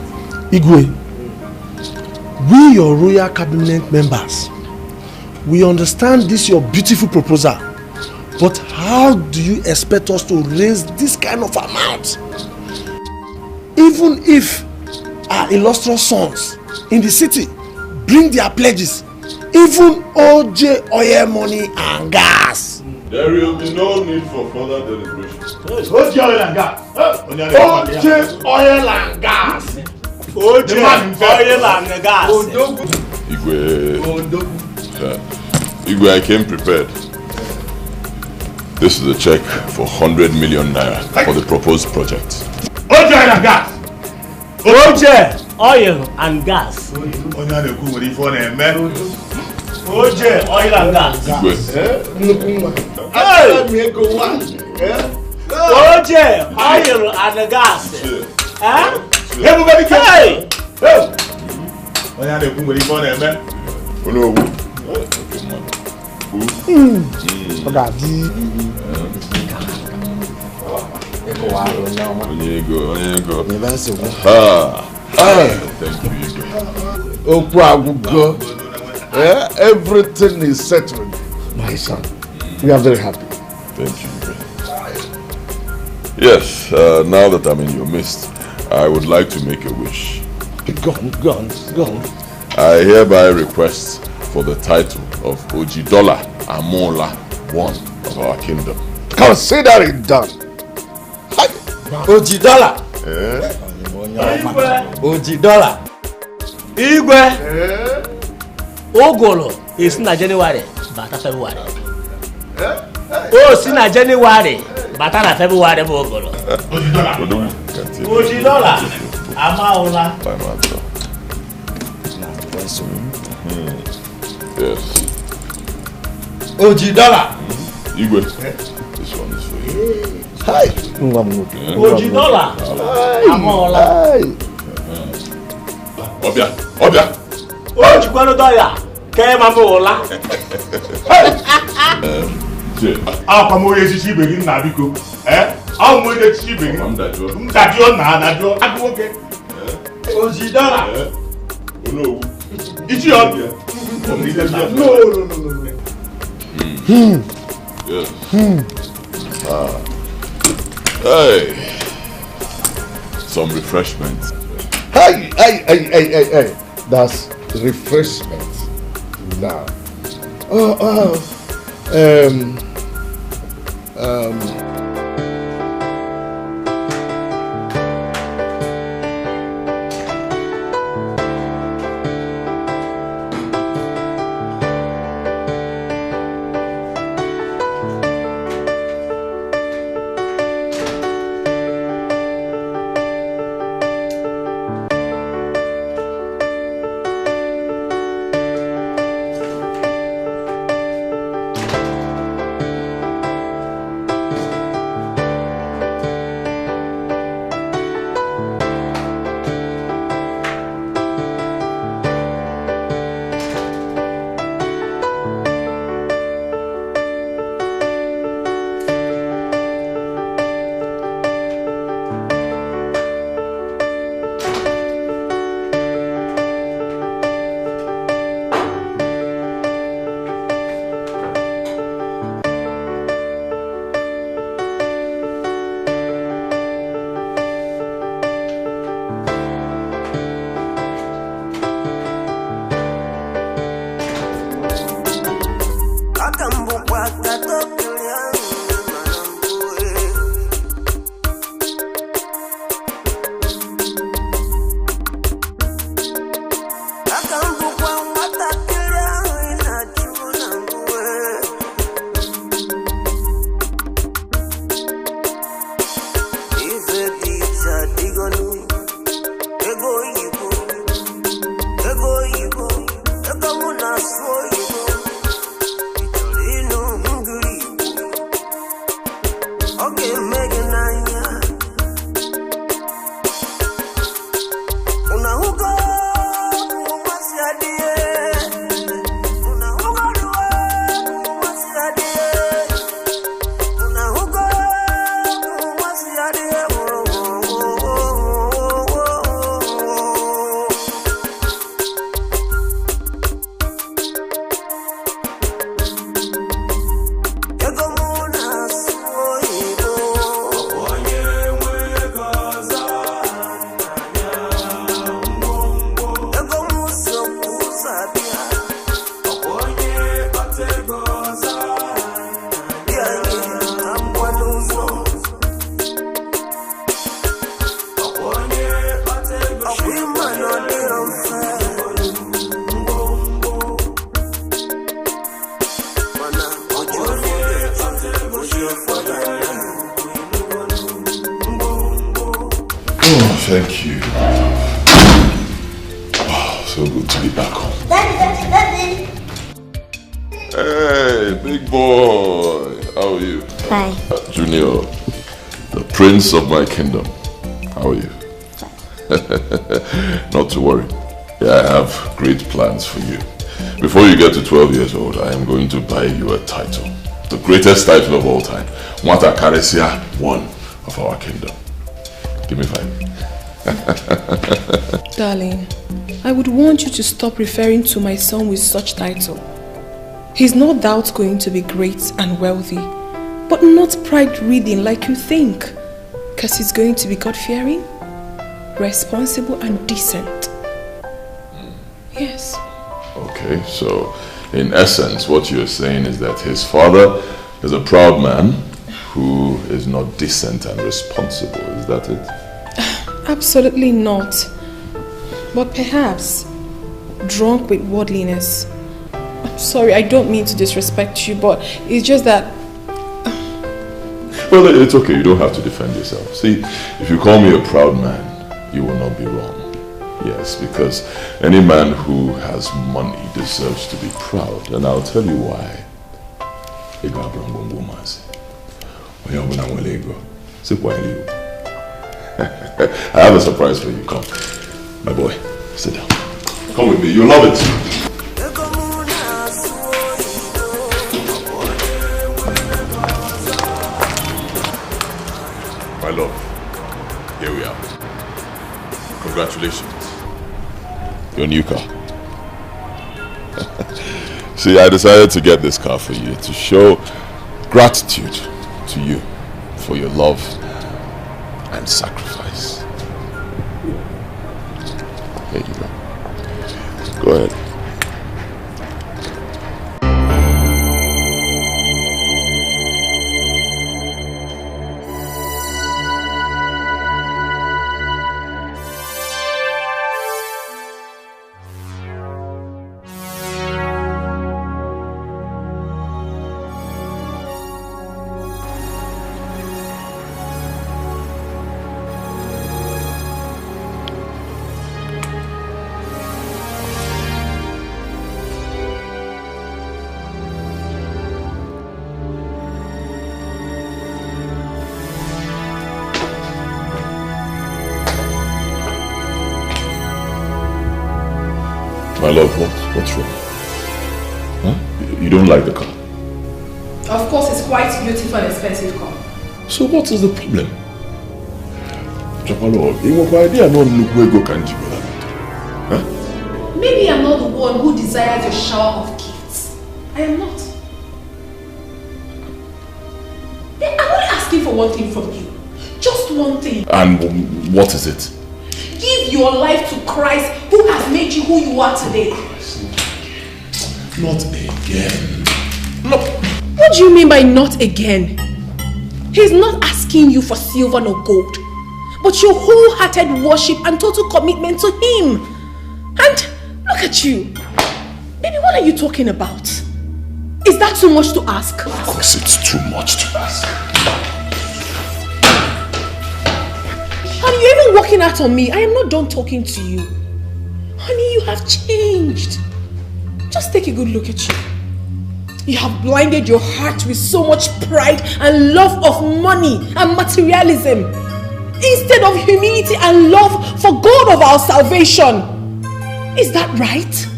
Igwe, we your royal cabinet members, we understand this your beautiful proposal, but how do you expect us to raise this kind of amount? Even if our illustrious sons in the city bring their pledges, even OJ oil money and gas, there will be no need for further deliberation. OJ oil and gas. OJ oil and gas. OJ oil and gas. Igwe, I came prepared. This is a check for 100 million naira for the proposed project. OJ oil and gas. OJ oil and gas. OJ oil and gas. Hey! OJ oil and gas. Everybody hey! Everything is settled. My son, we are very happy. Thank you. Yes, now that I'm in your midst, I would like to make a wish. Go on. I hereby request for the title of Ojidola Amola one of our kingdom. Consider it done. Ojidola. Ojidola. Igwe. Ogolo is na January, bata February. Oh, si na January, bata na February ogolo. Ojidola. Amaola. Yes. Ojidola. Igwe. This one is for you. Hi. Ojidola. Amaola. Obia. Ojikwano doya. Ke mamola. Akwa mo ye sisi be ni na biko. Aw mo ye sisi be ni. Ndadio na ndadio. Agoke. Ojidola. No. Ichi obia. No. Yes. Hey. Some refreshments. Hey. That's refreshment. Now. Thank you. Wow, so good to be back home. Daddy. Hey, big boy. How are you? Fine. Junior, the prince of my kingdom. How are you? Not to worry. Yeah, I have great plans for you. Before you get to 12 years old, I am going to buy you a title. The greatest title of all time. Mwata Karesia, one of our kingdom. Give me 5. Darling, I would want you to stop referring to my son with such title. He's no doubt going to be great and wealthy, but not pride-reading like you think. Because he's going to be God-fearing, responsible and decent. Yes. Okay, so in essence, what you're saying is that his father is a proud man who is not decent and responsible. Is that it? Absolutely not. But perhaps drunk with worldliness. I'm sorry, I don't mean to disrespect you, but it's just that... Well, it's okay. You don't have to defend yourself. See, if you call me a proud man, you will not be wrong. Yes, because any man who has money deserves to be proud. And I'll tell you why. I have a surprise for you. Come. My boy, sit down. Come with me. You'll love it. My love, here we are. Congratulations. Your new car. See, I decided to get this car for you to show gratitude to you for your love and sacrifice. There you go. Go ahead. My love, what's wrong? Huh? You don't like the car? Of course, it's quite beautiful and expensive car. So what is the problem? Maybe I'm not the one who desires a shower of gifts. I am not. I'm only asking for one thing from you. Just one thing. And what is it? Give your life to Christ who has made you who you are today. Not again. No. What do you mean by not again? He's not asking you for silver nor gold, but your wholehearted worship and total commitment to Him. And look at you. Baby, what are you talking about? Is that too much to ask? Of course it's too much to ask. Honey, you're even walking out on me. I am not done talking to you. Honey, you have changed. Just take a good look at you. You have blinded your heart with so much pride and love of money and materialism, instead of humility and love for God of our salvation. Is that right?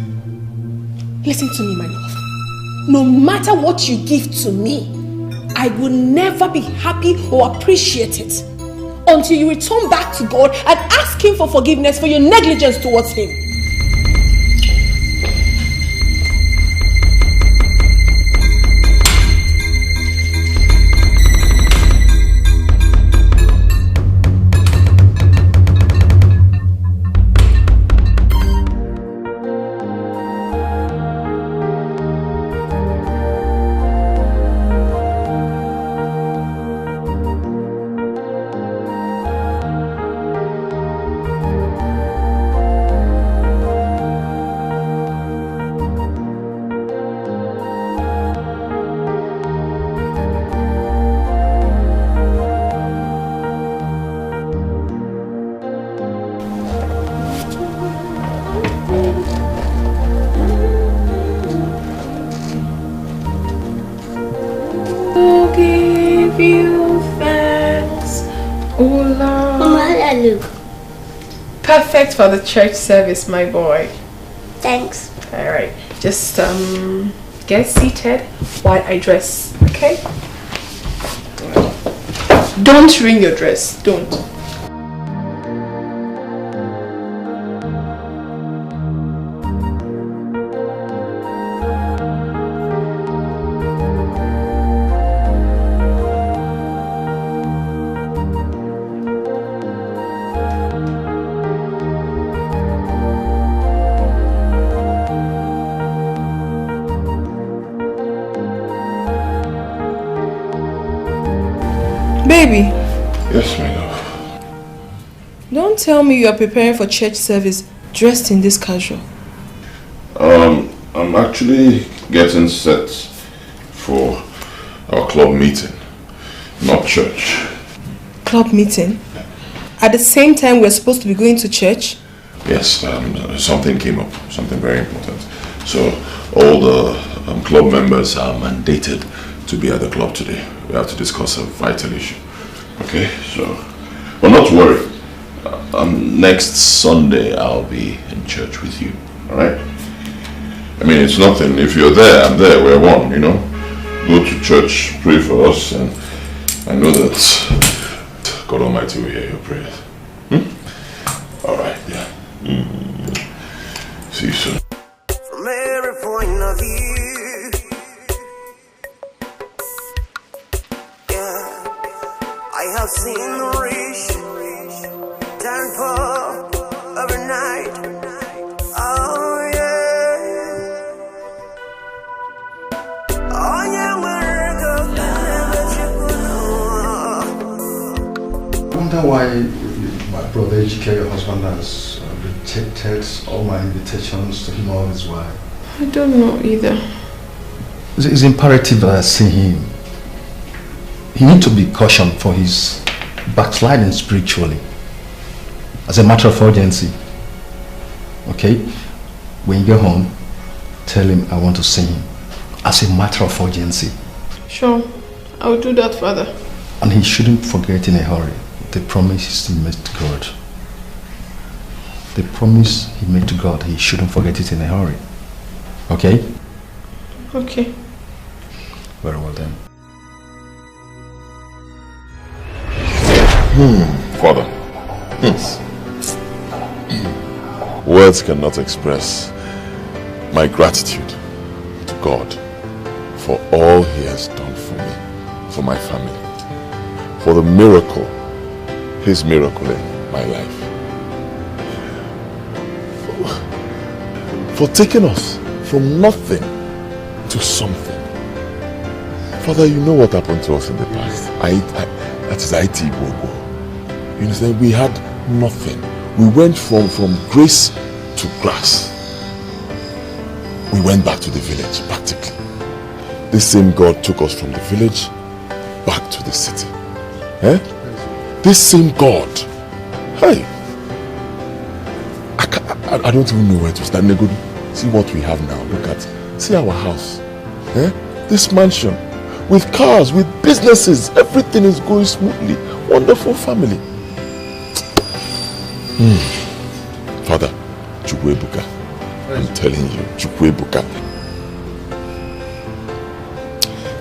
Listen to me, my love. No matter what you give to me, I will never be happy or appreciate it until you return back to God and ask Him for forgiveness for your negligence towards Him. Perfect for the church service, my boy. Thanks. All right, just get seated while I dress, okay? Don't wring your dress, don't. Baby. Yes, my love. Don't tell me you are preparing for church service dressed in this casual. I'm actually getting set for our club meeting, not church. Club meeting? At the same time we're supposed to be going to church? Yes, something came up, something very important. So all the club members are mandated to be at the club today. We have to discuss a vital issue. Okay, so, but not to worry. Next Sunday I'll be in church with you. All right. I mean, it's nothing. If you're there, I'm there. We're one. You know. Go to church, pray for us, and I know that God Almighty will hear your prayers. All right. Yeah. See you soon. From every point of view, yeah, I have seen the rich turn poor overnight. Oh yeah, oh yeah, I wonder why my brother Ejike, your husband, has rejected all my invitations to him all his while. I don't know either. It's imperative that I see him. He needs to be cautioned for his backsliding spiritually. As a matter of urgency. Okay? When you get home, tell him I want to see him. As a matter of urgency. Sure, I'll do that, Father. And he shouldn't forget in a hurry the promise he made to God. The promise he made to God, he shouldn't forget it in a hurry. Okay? Okay. Very well then. Father. Yes. Words cannot express my gratitude to God for all He has done for me, for my family, for the miracle, His miracle in my life, for taking us from nothing to something. Father, you know what happened to us in the past. That is IT Bobo. You understand? We had nothing. We went from grace to grass. We went back to the village, practically. This same God took us from the village back to the city. Eh? This same God. Hey! I don't even know where to stand. See what we have now. Look at. See our house. Eh? This mansion. With cars, with businesses. Everything is going smoothly. Wonderful family. Father, Chukwebuka. I'm telling you, Chukwebuka.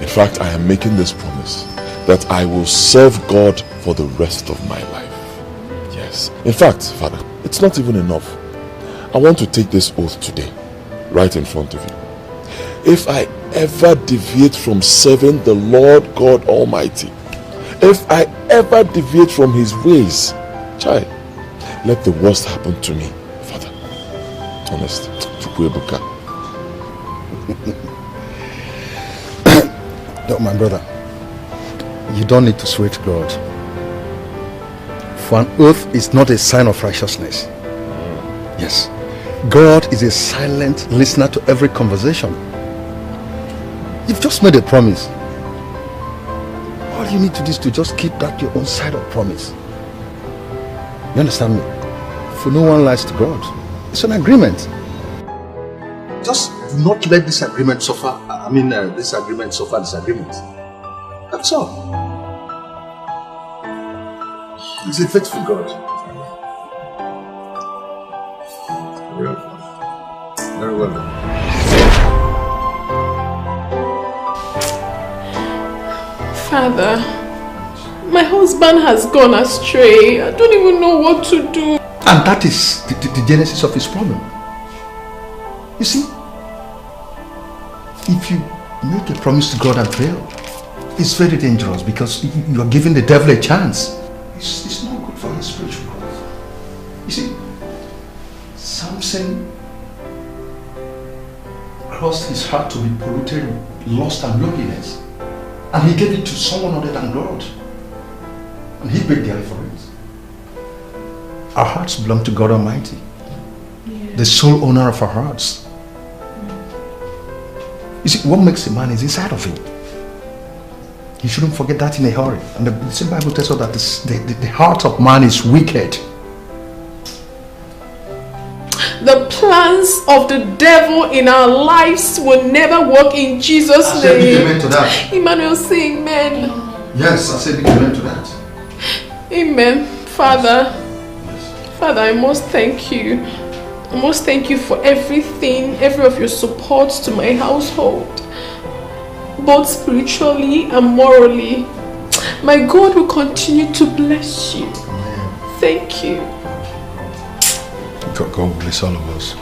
In fact, I am making this promise that I will serve God for the rest of my life. Yes. In fact, Father, it's not even enough. I want to take this oath today, right in front of you. If I ever deviate from serving the Lord God Almighty, if I ever deviate from His ways, child, let the worst happen to me, Father. Honest. Chukwebuka. No, my brother, you don't need to swear to God. For an oath is not a sign of righteousness. Yes. God is a silent listener to every conversation. You've just made a promise. All you need to do is to just keep that your own side of promise. You understand me? For no one lies to God. It's an agreement. Just do not let this agreement suffer. This agreement suffer disagreement. That's all. He's a faithful God. Very well done. Father, my husband has gone astray. I don't even know what to do. And that is the genesis of his problem. You see, if you make a promise to God and fail, it's very dangerous because you are giving the devil a chance. It's not good for his spiritual growth. You see, Samson caused his heart to be polluted with lust and loneliness, and he gave it to someone other than God. And he paid dearly for it. Our hearts belong to God Almighty, the sole owner of our hearts. You see, what makes a man is inside of him. You shouldn't forget that in a hurry. And the same Bible tells us that the heart of man is wicked. The plans of the devil in our lives will never work in Jesus' name. I said big amen to that. Emmanuel, say amen. Yes, I said big amen to that. Amen. Father, Father, I must thank you. I must thank you for everything, every of your support to my household, both spiritually and morally. My God will continue to bless you. Thank you. God bless all of us.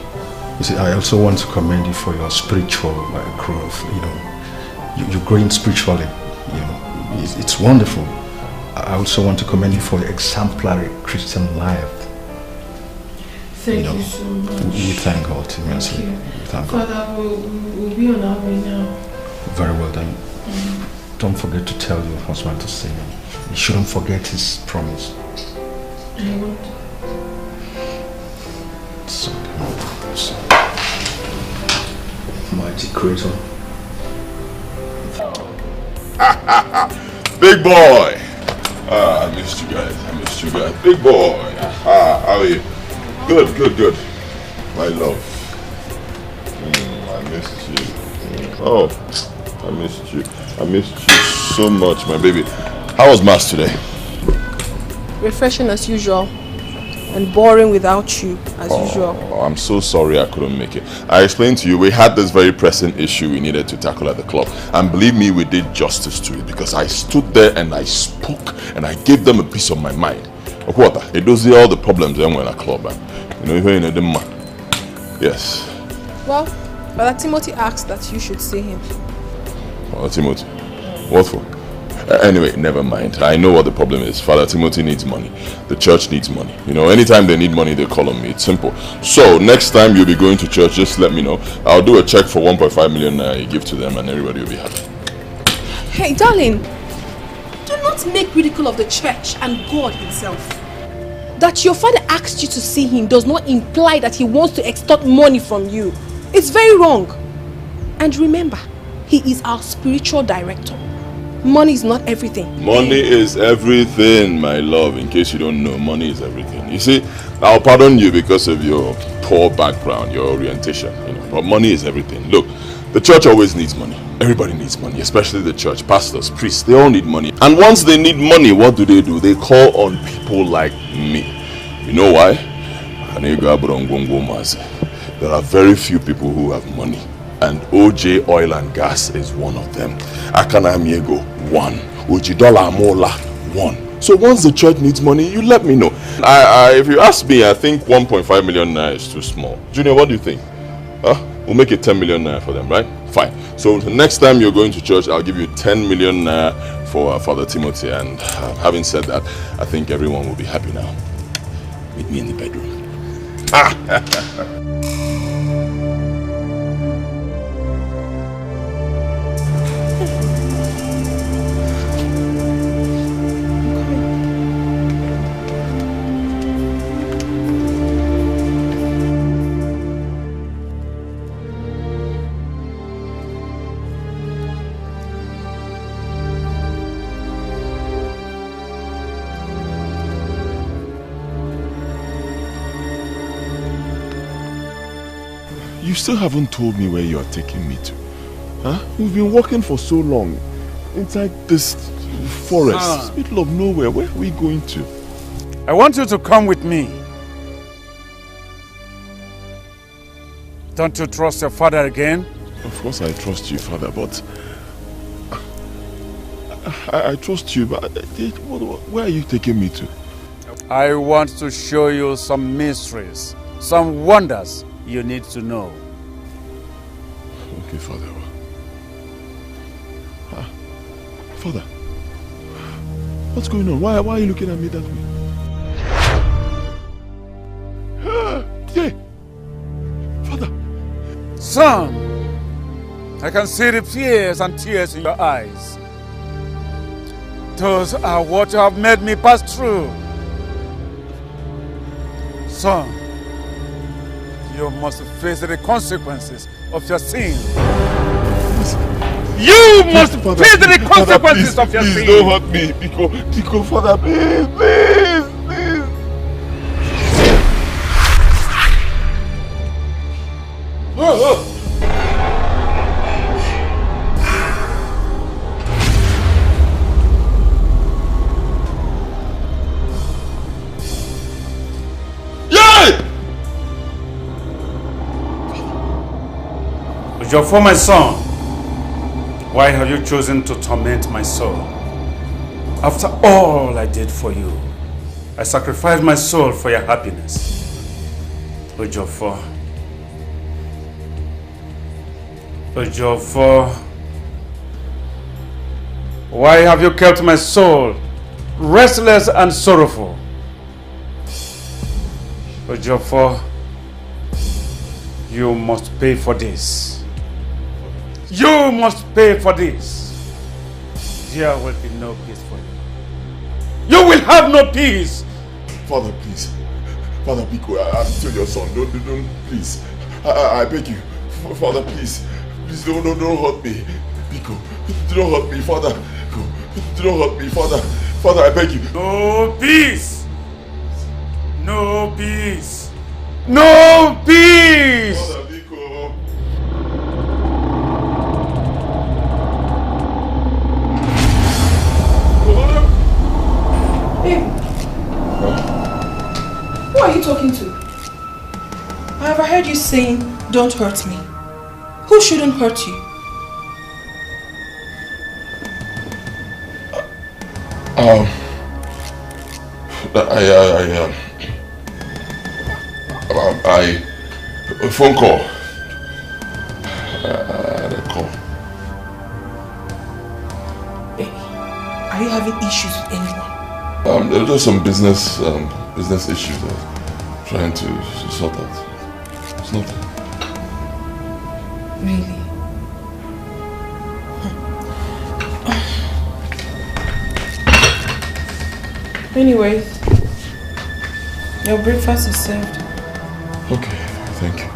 You see, I also want to commend you for your spiritual growth. You know, you're growing spiritually. You know, it's wonderful. I also want to commend you for your exemplary Christian life. Thank you so much. We thank God immensely. Thank you. Father, we'll be on our way now. Very well done. Don't forget to tell your husband to sing. You shouldn't forget his promise. I won't. So, mighty creator. Big boy! I missed you guys. Big boy! How are you? Good. My love. I missed you. Oh, I missed you. I missed you so much, my baby. How was Mass today? Refreshing as usual. And boring without you, as usual. I'm so sorry I couldn't make it. I explained to you, we had this very pressing issue we needed to tackle at the club. And believe me, we did justice to it because I stood there and I spoke and I gave them a piece of my mind. What? It does all the problems then when a club. You know, yes. Well, Brother Timothy asked that you should see him. Father Timothy? What for? Anyway, never mind. I know what the problem is. Father Timothy needs money. The church needs money. You know, anytime they need money, they call on me. It's simple. So, next time you'll be going to church, just let me know. I'll do a check for 1.5 million you give to them and everybody will be happy. Hey, darling. Do not make ridicule of the church and God himself. That your father asked you to see him does not imply that he wants to extort money from you. It's very wrong. And remember, he is our spiritual director. Money is not everything. Money is everything, my love. In case you don't know, money is everything. You see, I'll pardon you because of your poor background, your orientation. You know, but money is everything. Look, the church always needs money. Everybody needs money, especially the church. Pastors, priests, they all need money. And once they need money, what do? They call on people like me. You know why? There are very few people who have money. And OJ Oil and Gas is one of them. Akana Miego, one. Ojidola Amola, one. So once the church needs money, you let me know. If you ask me, I think 1.5 million naira is too small. Junior, what do you think? We'll make it 10 million naira for them, right? Fine. So the next time you're going to church, I'll give you 10 million naira for Father Timothy. And having said that, I think everyone will be happy now. Meet me in the bedroom. You still haven't told me where you're taking me to. Huh? We've been walking for so long. Inside this forest, middle of nowhere. Where are we going to? I want you to come with me. Don't you trust your father again? Of course I trust you, father, but... I trust you, but where are you taking me to? I want to show you some mysteries, some wonders you need to know. Okay, Father. Father, what's going on? Why are you looking at me that way? Yeah. Father. Son, I can see the fears and tears in your eyes. Those are what you have made me pass through. Son, you must face the consequences of your sin. You must face the consequences of your sin. Please don't hurt me. Because Father, please. For my son, why have you chosen to torment my soul? After all I did for you, I sacrificed my soul for your happiness. Ojofo, why have you kept my soul restless and sorrowful? Ojofo, you must pay for this. You must pay for this. There will be no peace for you. You will have no peace. Father, please. Father, Biko, I'm still your son. Don't, please. I beg you. Father, please. Please don't hurt me. Biko, don't hurt me, Father. Don't hurt me, Father. Father, I beg you. No peace. No peace. No peace. Father, Biko. Who are you talking to? I have heard you saying, don't hurt me. Who shouldn't hurt you? A phone call. A call. Baby, are you having issues with anyone? There's just some business issues I'm trying to sort out. It's nothing. Really? Anyways, your breakfast is served. Okay, thank you.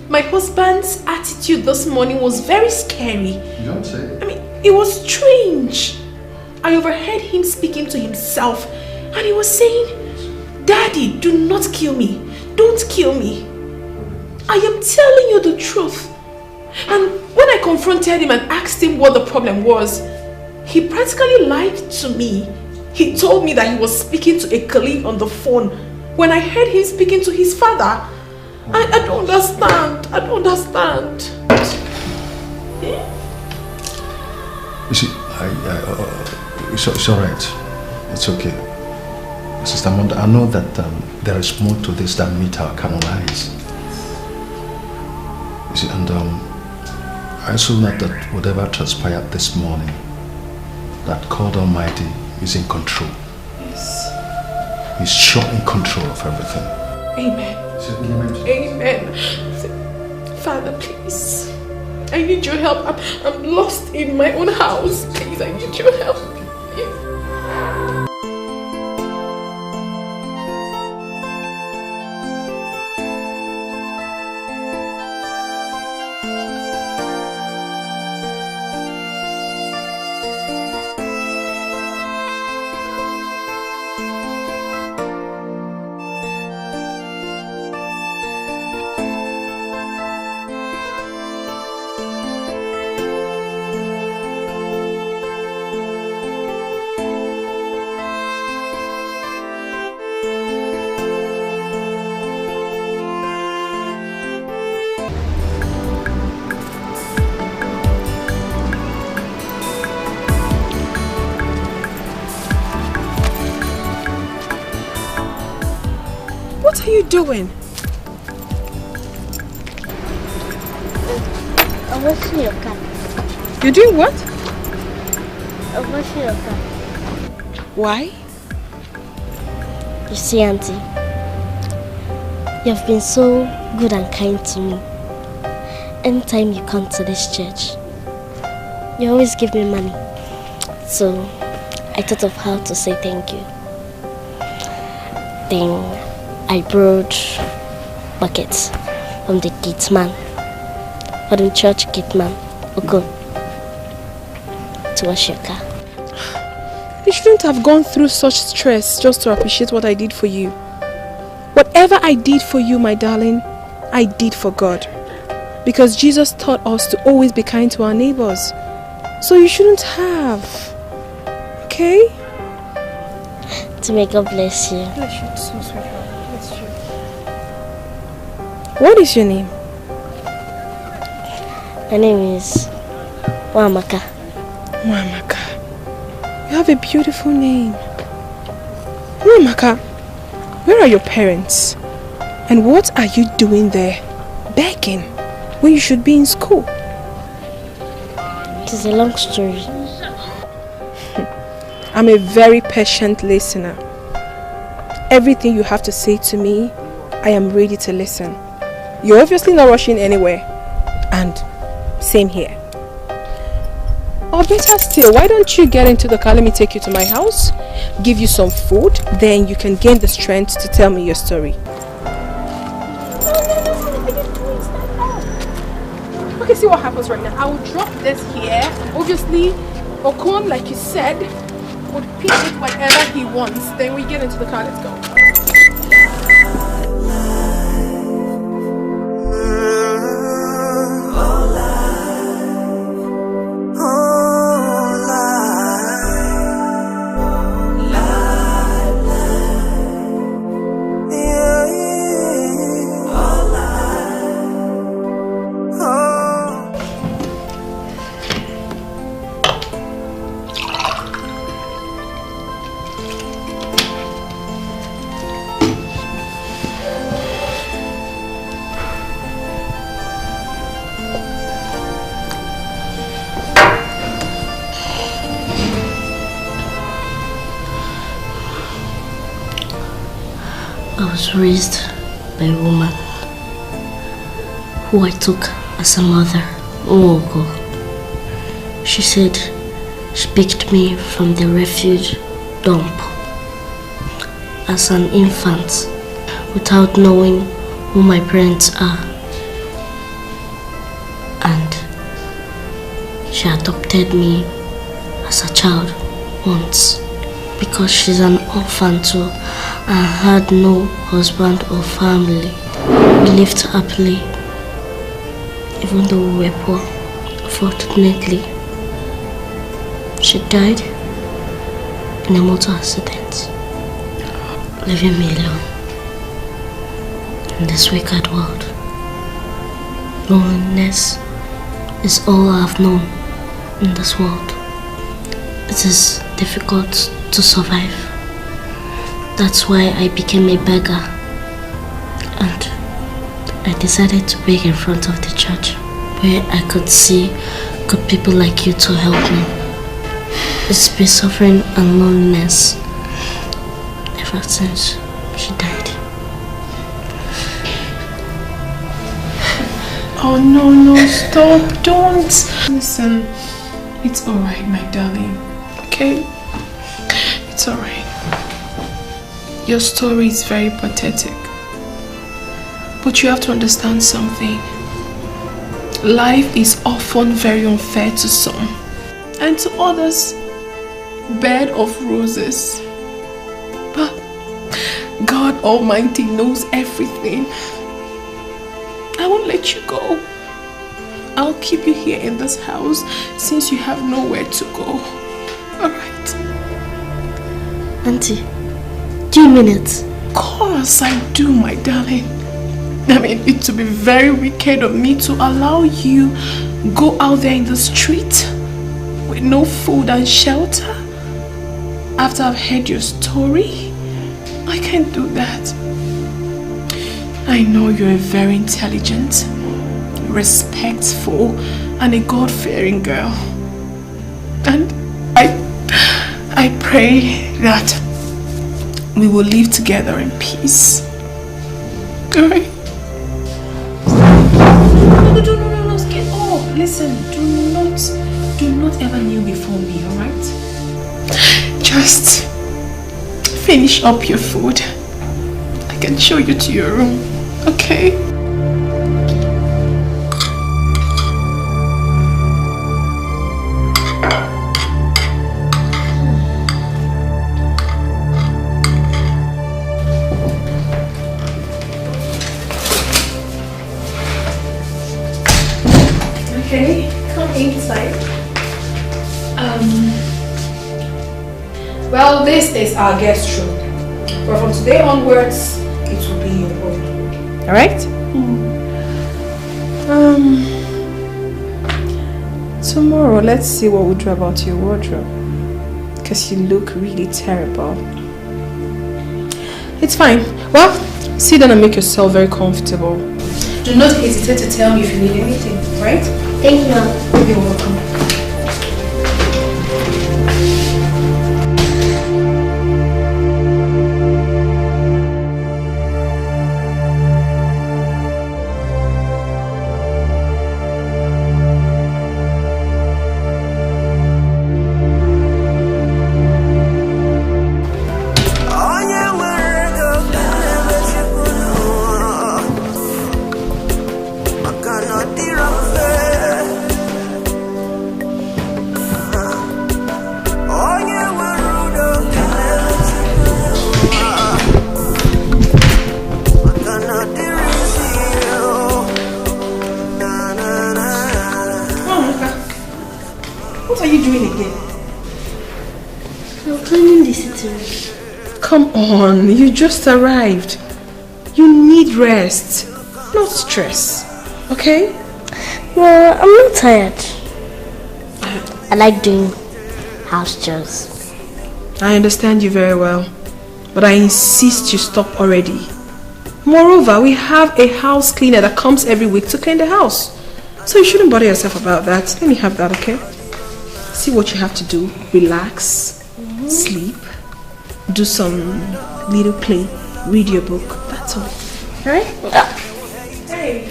My husband's attitude this morning was very scary. You don't say. I mean, it was strange. I overheard him speaking to himself and he was saying, Daddy, do not kill me. Don't kill me. I am telling you the truth. And when I confronted him and asked him what the problem was, he practically lied to me. He told me that he was speaking to a colleague on the phone when I heard him speaking to his father. I don't understand. I don't understand. You see, it's alright. It's okay. Sister Amanda, I know that there is more to this than meet our carnal eyes. You see, and I also know that whatever transpired this morning, that God Almighty is in control. Yes. He's sure in control of everything. Amen. Amen. Father, please. I need your help. I'm lost in my own house. Please, I need your help. Yes. doing? I'm washing your car. You're doing what? I'm washing your car. Why? You see, Auntie, you have been so good and kind to me. Anytime you come to this church, you always give me money. So I thought of how to say thank you. Then I borrowed buckets from the gate man, or the church gate man, Oko, to wash your car. You shouldn't have gone through such stress just to appreciate what I did for you. Whatever I did for you, my darling, I did for God. Because Jesus taught us to always be kind to our neighbors. So you shouldn't have. Okay? To may God bless you. Bless you too, sweetheart. Bless you. What is your name? My name is Wamaka. Wamaka. You have a beautiful name. Wamaka, where are your parents? And what are you doing there? Begging when you should be in school? It is a long story. I'm a very patient listener. Everything you have to say to me, I am ready to listen. You're obviously not rushing anywhere. And same here. Or better still, why don't you get into the car? Let me take you to my house, give you some food, then you can gain the strength to tell me your story. Okay, see what happens right now. I will drop this here. Obviously, Okon, like you said, would pick it whatever he wants. Then we get into the car. Let's go. I was raised by a woman who I took as a mother. Oh God. She said she picked me from the refuge dump as an infant without knowing who my parents are. And she adopted me as a child once because she's an orphan too and had no husband or family. We lived happily, even though we were poor. Unfortunately, she died in a motor accident, leaving me alone in this wicked world. Loneliness is all I've known in this world. It is difficult to survive. That's why I became a beggar, and I decided to beg in front of the church where I could see good people like you to help me. It's been suffering and loneliness ever since she died. Oh no, stop, don't. Listen, it's alright, my darling, okay? It's alright. Your story is very pathetic. But you have to understand something. Life is often very unfair to some, and to others, bed of roses. But God Almighty knows everything. I won't let you go. I'll keep you here in this house since you have nowhere to go. Alright? Auntie, do you mean it? Of course I do, my darling. I mean, it would be very wicked of me to allow you go out there in the street with no food and shelter after I've heard your story. I can't do that. I know you're a very intelligent, respectful, and a God-fearing girl. And I pray that we will live together in peace. Alright? No, get up. Listen, do not ever kneel before me, alright? Just finish up your food. I can show you to your room, okay? Okay, come inside. Well, this is our guest room. But from today onwards, it will be your home. Alright? Tomorrow, let's see what we do about your wardrobe. Because you look really terrible. It's fine. Well, sit down and make yourself very comfortable. Do not hesitate to tell me if you need anything, right? Thank you, Mom. You're welcome. Come on, you just arrived. You need rest, not stress, okay? Well, I'm not tired. I like doing house chores. I understand you very well, but I insist you stop already. Moreover, we have a house cleaner that comes every week to clean the house. So you shouldn't bother yourself about that. Let me have that, okay? See what you have to do. Relax, sleep, do some little play, read your book. That's all. Alright? Hey.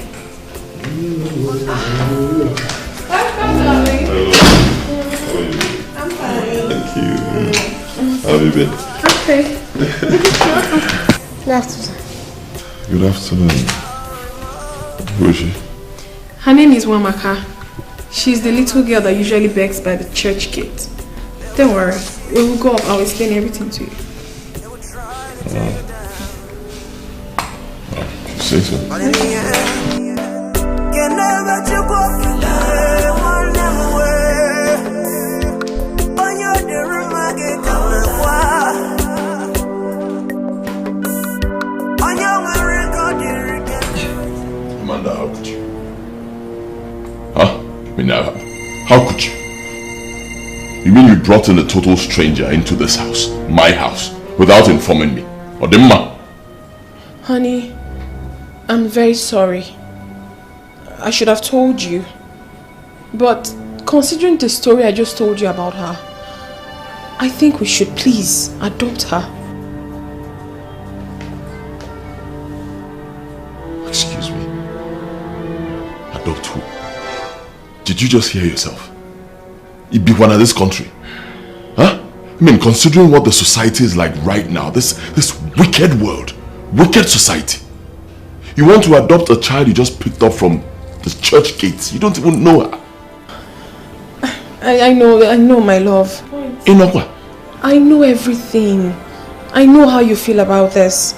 Welcome, darling. I'm fine. Thank you. How have you been? Okay. Good afternoon. Good afternoon. Who is she? Her name is Wamaka. She's the little girl that usually begs by the church gate. Don't worry. When we go up, I'll explain everything to you. Say so. Amanda, how could you? Huh? How could you? You mean you brought in a total stranger into this house, my house, without informing me? Odemma? Honey, I'm very sorry. I should have told you. But considering the story I just told you about her, I think we should please adopt her. Excuse me. Adopt who? Did you just hear yourself? It be one of this country. Huh? I mean, considering what the society is like right now, this wicked world, wicked society. You want to adopt a child you just picked up from the church gates. You don't even know her. I know, my love. Inokwa. I know everything. I know how you feel about this.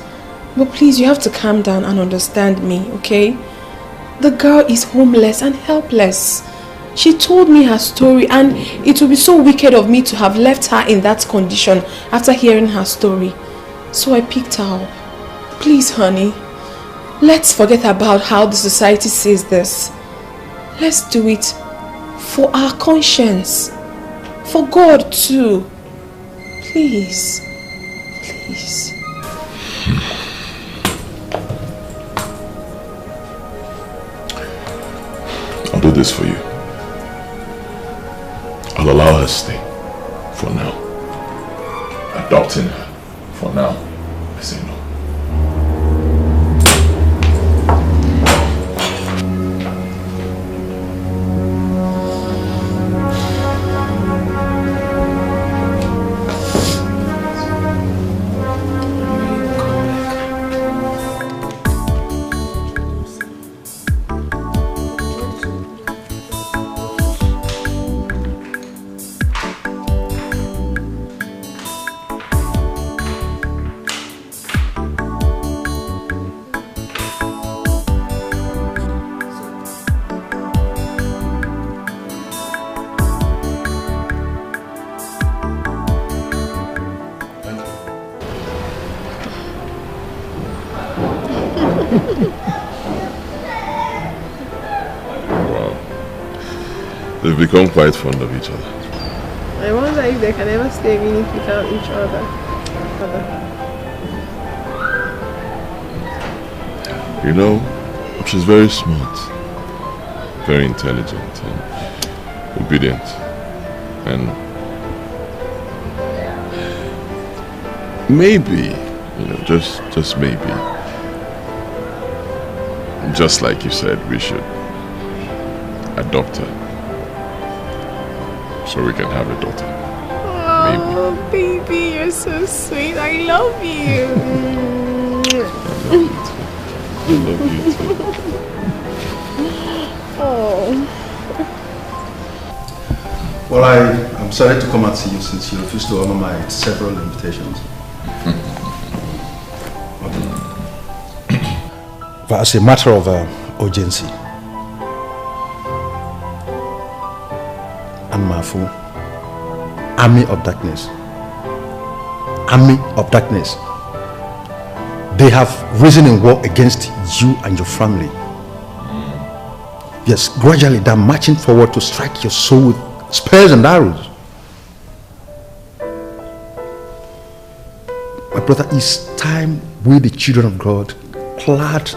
But please, you have to calm down and understand me, okay? The girl is homeless and helpless. She told me her story, and it would be so wicked of me to have left her in that condition after hearing her story. So I picked her up. Please, honey, let's forget about how the society says this. Let's do it for our conscience. For God too. Please. Please. I'll do this for you. I'll allow her to stay for now. Adopting her for now, I say no. They've become quite fond of each other. I wonder if they can ever stay a minute without each other. You know, she's very smart, very intelligent and obedient. And maybe, you know, just maybe, just like you said, we should adopt her. So we can have a daughter. Oh, baby, you're so sweet. I love you. I love you too. Oh. Well, I'm sorry to come and see you since you refused to honor my several invitations. But as a matter of urgency, and Mafu, army of darkness, they have risen in war against you and your family. Yes, gradually they're marching forward to strike your soul with spears and arrows. My brother, it's time we, the children of God, clad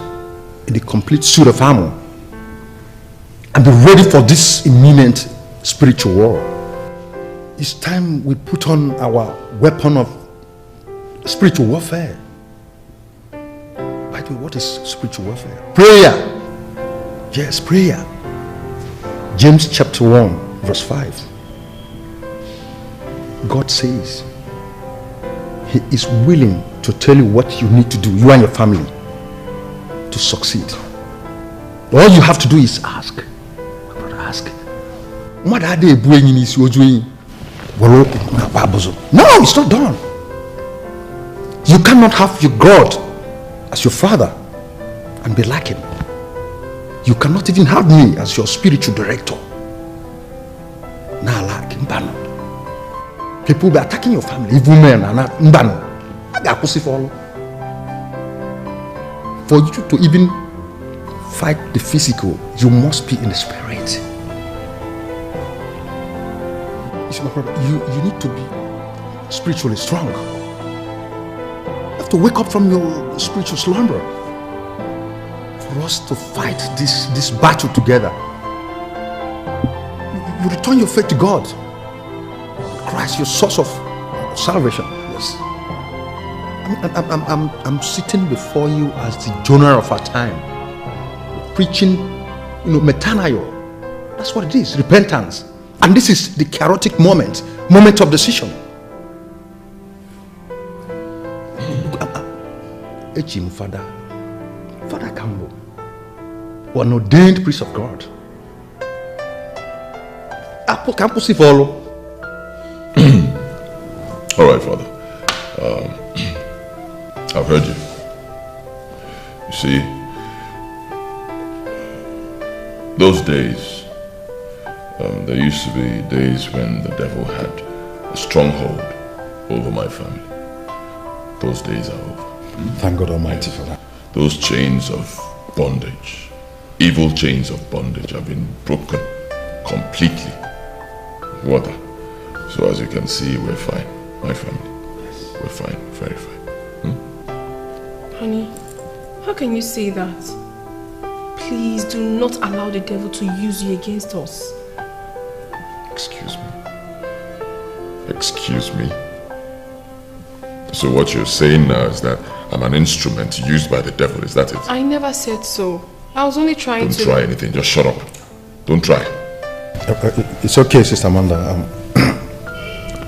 in the complete suit of armor and be ready for this imminent spiritual war. It's time we put on our weapon of spiritual warfare. By the way, what is spiritual warfare? Prayer. Yes, prayer. James chapter 1 verse 5. God says He is willing to tell you what you need to do, you and your family, to succeed. All you have to do is ask. My brother, ask. No, it's not done. You cannot have your God as your father and be like him. You cannot even have me as your spiritual director. People will be attacking your family, evil men and mbano. For you to even fight the physical, you must be in the spirit. You need to be spiritually strong. You have to wake up from your spiritual slumber for us to fight this battle together. You return your faith to God. Christ, your source of salvation. Yes. I'm sitting before you as the Jonah of our time, preaching, metanoia. That's what it is, repentance. And this is the chaotic moment of decision. Father Campbell, an ordained priest of God. All right, Father. I've heard you. You see, those days, there used to be days when the devil had a stronghold over my family. Those days are over. Thank God Almighty for that. Those chains of bondage, evil chains of bondage have been broken completely. Water. So as you can see, we're fine. My family. Yes. We're fine. Very fine. Honey, how can you say that? Please do not allow the devil to use you against us. Excuse me. Excuse me. So what you're saying now is that I'm an instrument used by the devil, is that it? I never said so. I was only trying to... Don't try anything, just shut up. Don't try. It's okay, Sister Amanda.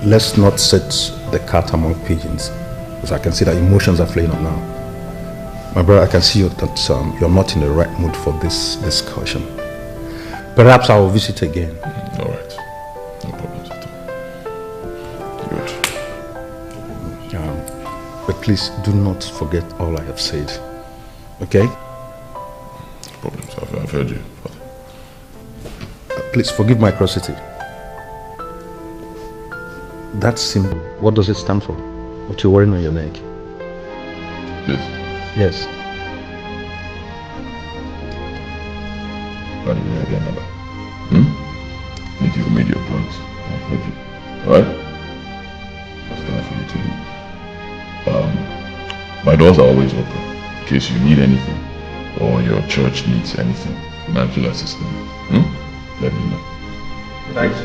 Let's not set the cat among pigeons, because I can see that emotions are flaring up now. My brother, I can see that you're not in the right mood for this discussion. Perhaps I will visit again. All right. No problems at all. Good. But please do not forget all I have said. Okay? No problems. I've heard you. Please forgive my curiosity. That symbol, what does it stand for? What you're wearing on your neck? This? Yes. By the way, again, You've made your point. I've heard you. Alright? That's time for you to leave. My doors are always open in case you need anything or your church needs anything. Financial assistance. Let me know. Thanks.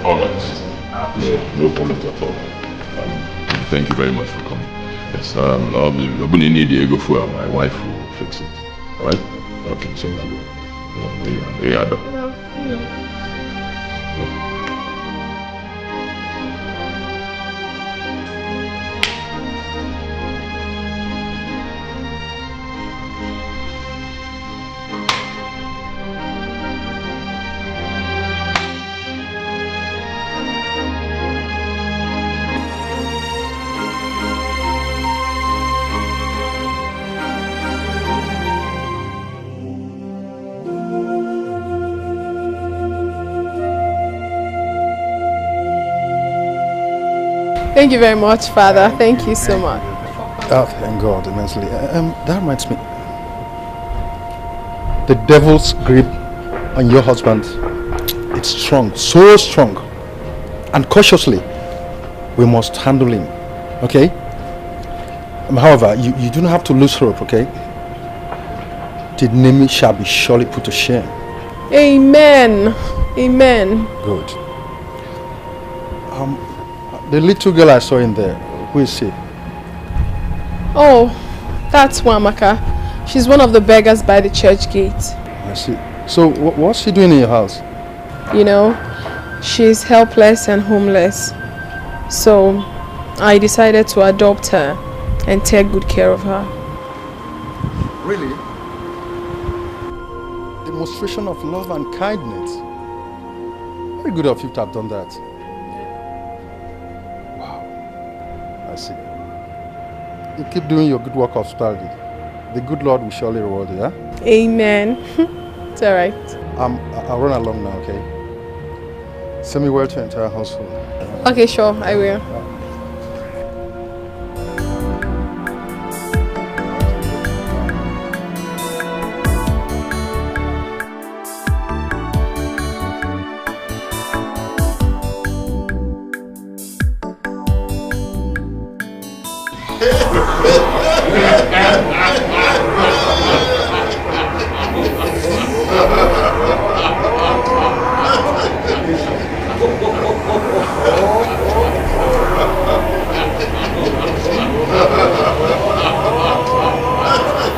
Alright. No problem at all. Thank you very much for coming. Yes, I'll be need the ego for my wife will fix it. Alright? Okay, so Thank you very much, Father. Thank you so much. Oh, thank God immensely. That reminds me. The devil's grip on your husband, it's strong, so strong. And cautiously, we must handle him. Okay? However, you do not have to lose hope, okay? The enemy shall be surely put to shame. Amen. Amen. Good. The little girl I saw in there, who is she? Oh, that's Wamaka. She's one of the beggars by the church gate. I see. So, what's she doing in your house? You know, she's helpless and homeless. So, I decided to adopt her and take good care of her. Really? Demonstration of love and kindness. Very good of you to have done that. Wow. I see. You keep doing your good work of hospitality. The good Lord will surely reward you, yeah? Amen. It's alright. I'll run along now, okay? Send me word to your entire household. Okay, sure, I will.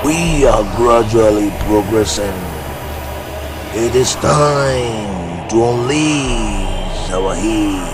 We are gradually progressing. It is time to unleash our heat.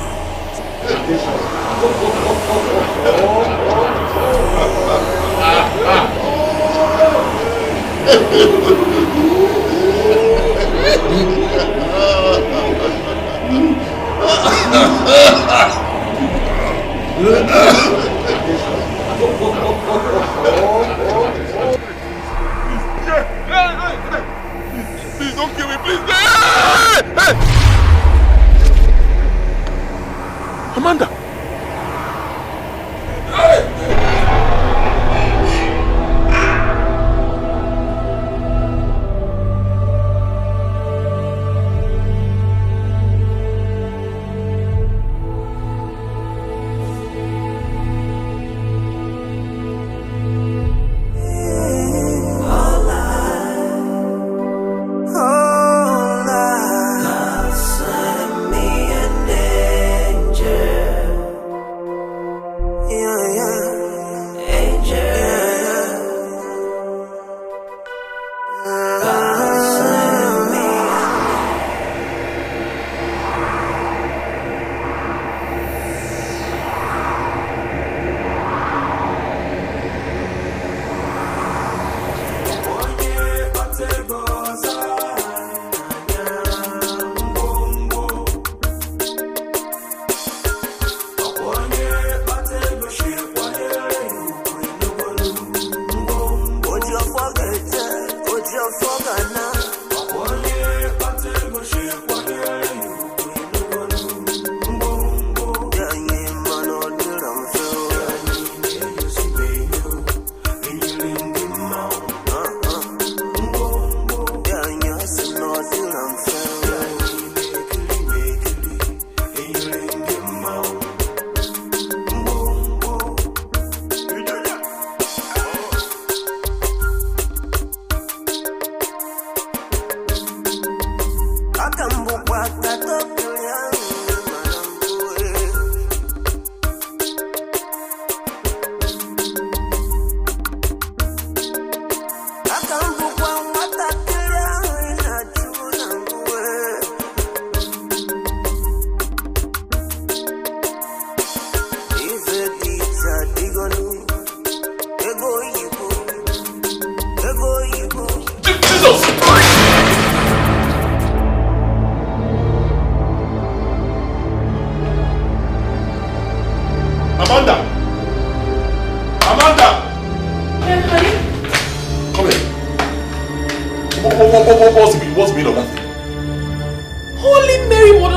Please don't kill me, please. Hey! Amanda!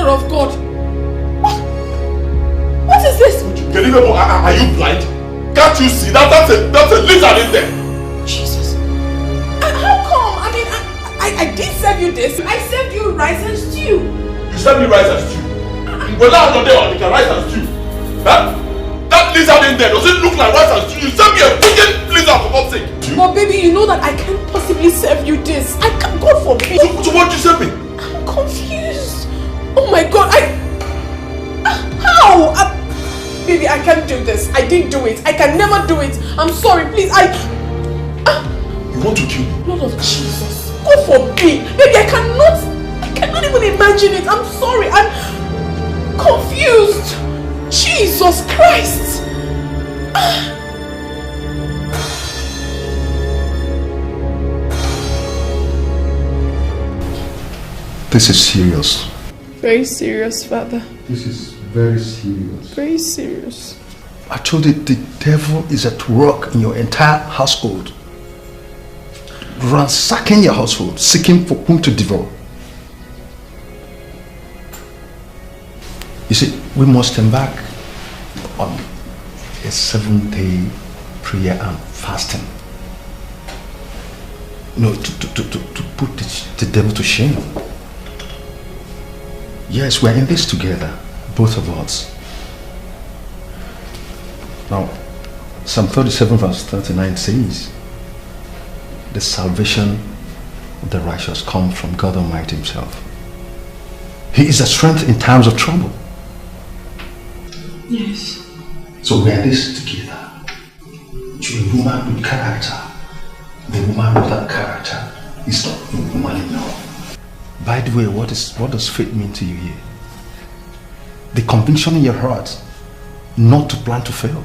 of God. What is this? Are you blind? Can't you see that's a lizard in there? Jesus. How come? I mean, I did serve you this. I served you rice and stew. You served me rice and stew? Well, now I'm there, you can rice and stew. Huh? That lizard in there, does it look like rice and stew? You served me a freaking lizard for God's sake. But baby, you know that I can't possibly serve you this. I can't, God forbid. So what did you serve me? I'm confused. Oh my God, how? Baby, I can't do this. I didn't do it. I can never do it. I'm sorry, please. You want to kill me? Lord of Jesus. God forbid. Baby, I cannot even imagine it. I'm sorry. I'm confused. Jesus Christ. This is serious. Very serious, Father. This is very serious. Very serious. I told you the devil is at work in your entire household. Ransacking your household, seeking for whom to devour. You see, we must embark on a 7-day prayer and fasting. You know, to put the devil to shame. Yes, we're in this together, both of us. Now, Psalm 37 verse 39 says, the salvation of the righteous comes from God Almighty Himself. He is a strength in times of trouble. Yes. So we are in this together. To a woman with character, the woman without character is not a woman enough. By the way, what does faith mean to you here? The conviction in your heart not to plan to fail.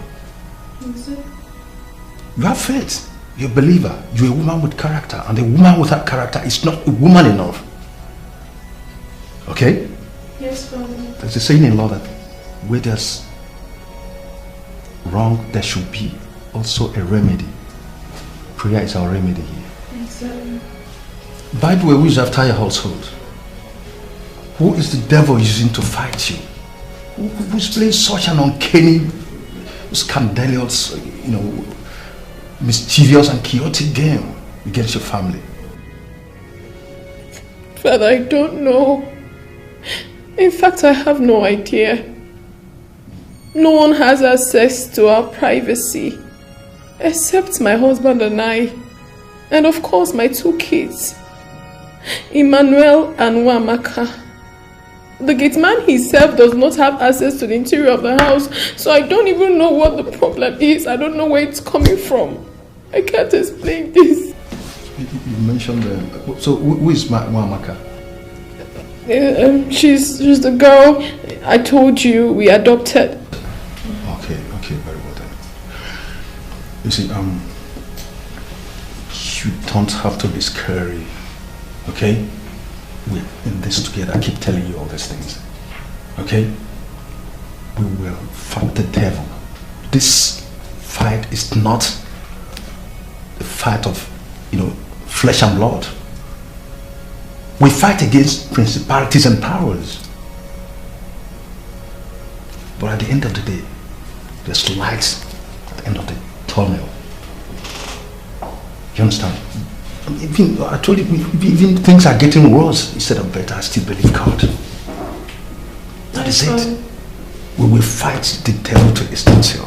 You have faith. You're a believer. You're a woman with character. And a woman without character is not a woman enough. Okay? Yes, Father. There's a saying in law that where there's wrong, there should be also a remedy. Prayer is our remedy here. Exactly. By the way, who is after your household? Who is the devil using to fight you? Who's playing such an uncanny, scandalous, mischievous and chaotic game against your family? Father, I don't know. In fact, I have no idea. No one has access to our privacy except my husband and I. And of course, my 2 kids, Emmanuel and Wamaka. The gate man himself does not have access to the interior of the house, so I don't even know what the problem is. I don't know where it's coming from. I can't explain this. You mentioned so who is Wamaka? She's the girl I told you we adopted. Okay, very well then. You see, you don't have to be scary, okay? We're in this together. I keep telling you all these things, okay? We will fight the devil. This fight is not the fight of, flesh and blood. We fight against principalities and powers. But at the end of the day, there's light at the end of the tunnel. You understand? Even, I told you, even things are getting worse instead of better. I still believe God. That is it. We will fight the devil to his standstill.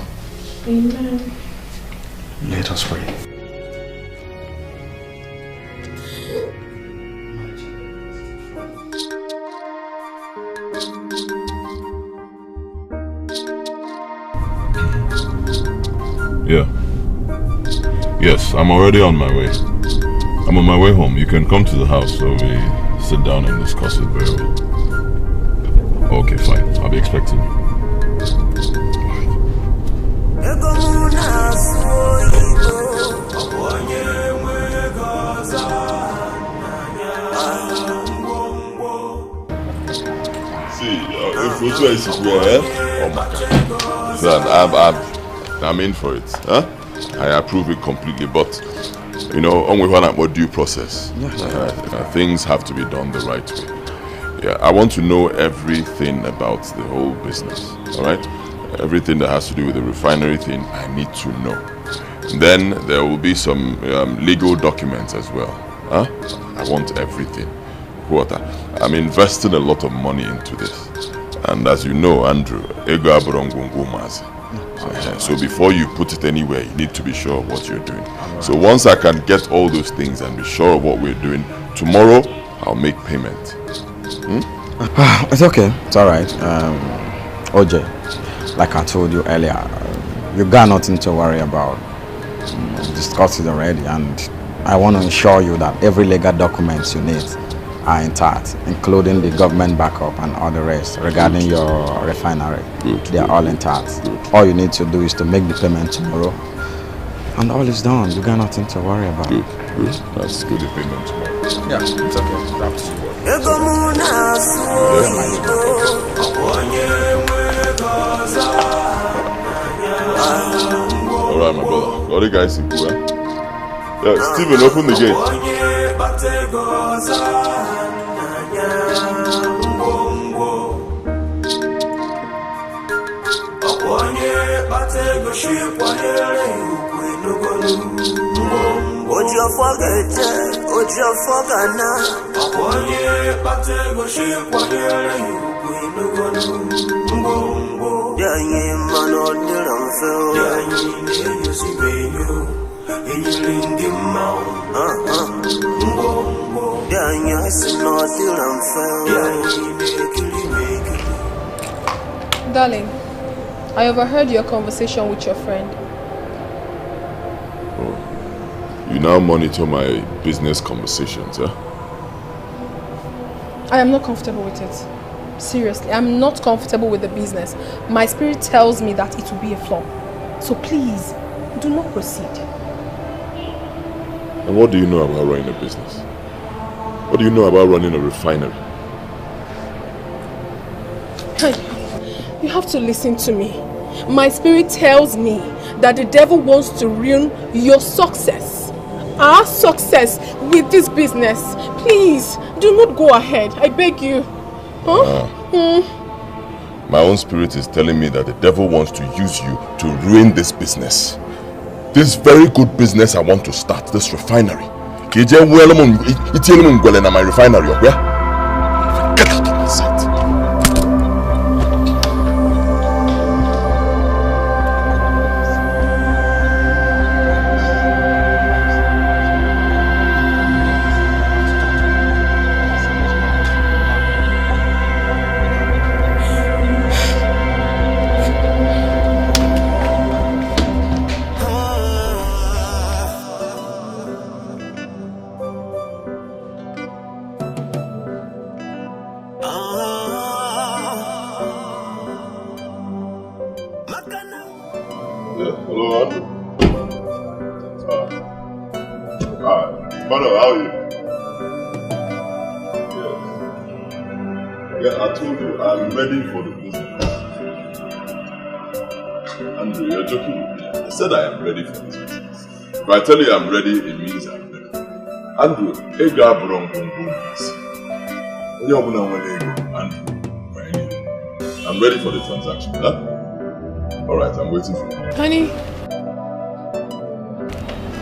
Amen. Let us pray. Yeah. Yes, I'm already on my way. I'm on my way home. You can come to the house so we sit down and discuss it very well. Okay, fine. I'll be expecting you. See, if we try to swear, oh my God. I'm in for it. Huh? I approve it completely, but only when I'm due process. Things have to be done the right way. Yeah, I want to know everything about the whole business, alright? Everything that has to do with the refinery thing, I need to know. Then there will be some legal documents as well. Huh? I want everything. What? I'm investing a lot of money into this. And as you know, Andrew, so before you put it anywhere, you need to be sure of what you're doing. So once I can get all those things and be sure of what we're doing, tomorrow I'll make payment. It's okay. It's alright. OJ, like I told you earlier, you got nothing to worry about. Discussed it already, and I want to ensure you that every legal documents you need are intact, including the government backup and all the rest regarding your refinery. They are all intact. All you need to do is to make the payment tomorrow, and all is done. You got nothing to worry about. Good. That's good. The payment tomorrow. Yeah, it's okay. That's Alright, my brother. All the guys in cool, Yeah, Steven, open the gate. Darling, I overheard your conversation with your friend. Oh, you now monitor my business conversations, huh? I am not comfortable with it. Seriously, I'm not comfortable with the business. My spirit tells me that it will be a flop. So please, do not proceed. And what do you know about running a business? What do you know about running a refinery? You have to listen to me. My spirit tells me that the devil wants to ruin your success. Our success with this business. Please, do not go ahead. I beg you. Huh? My own spirit is telling me that the devil wants to use you to ruin this business. This very good business I want to start, this refinery. Get out of my refinery, okay? Get out of my sight. I am ready for this business. If I tell you I'm ready, it means I'm ready. Andrew, I'm ready for the transaction, huh? Alright, I'm waiting for you. Honey,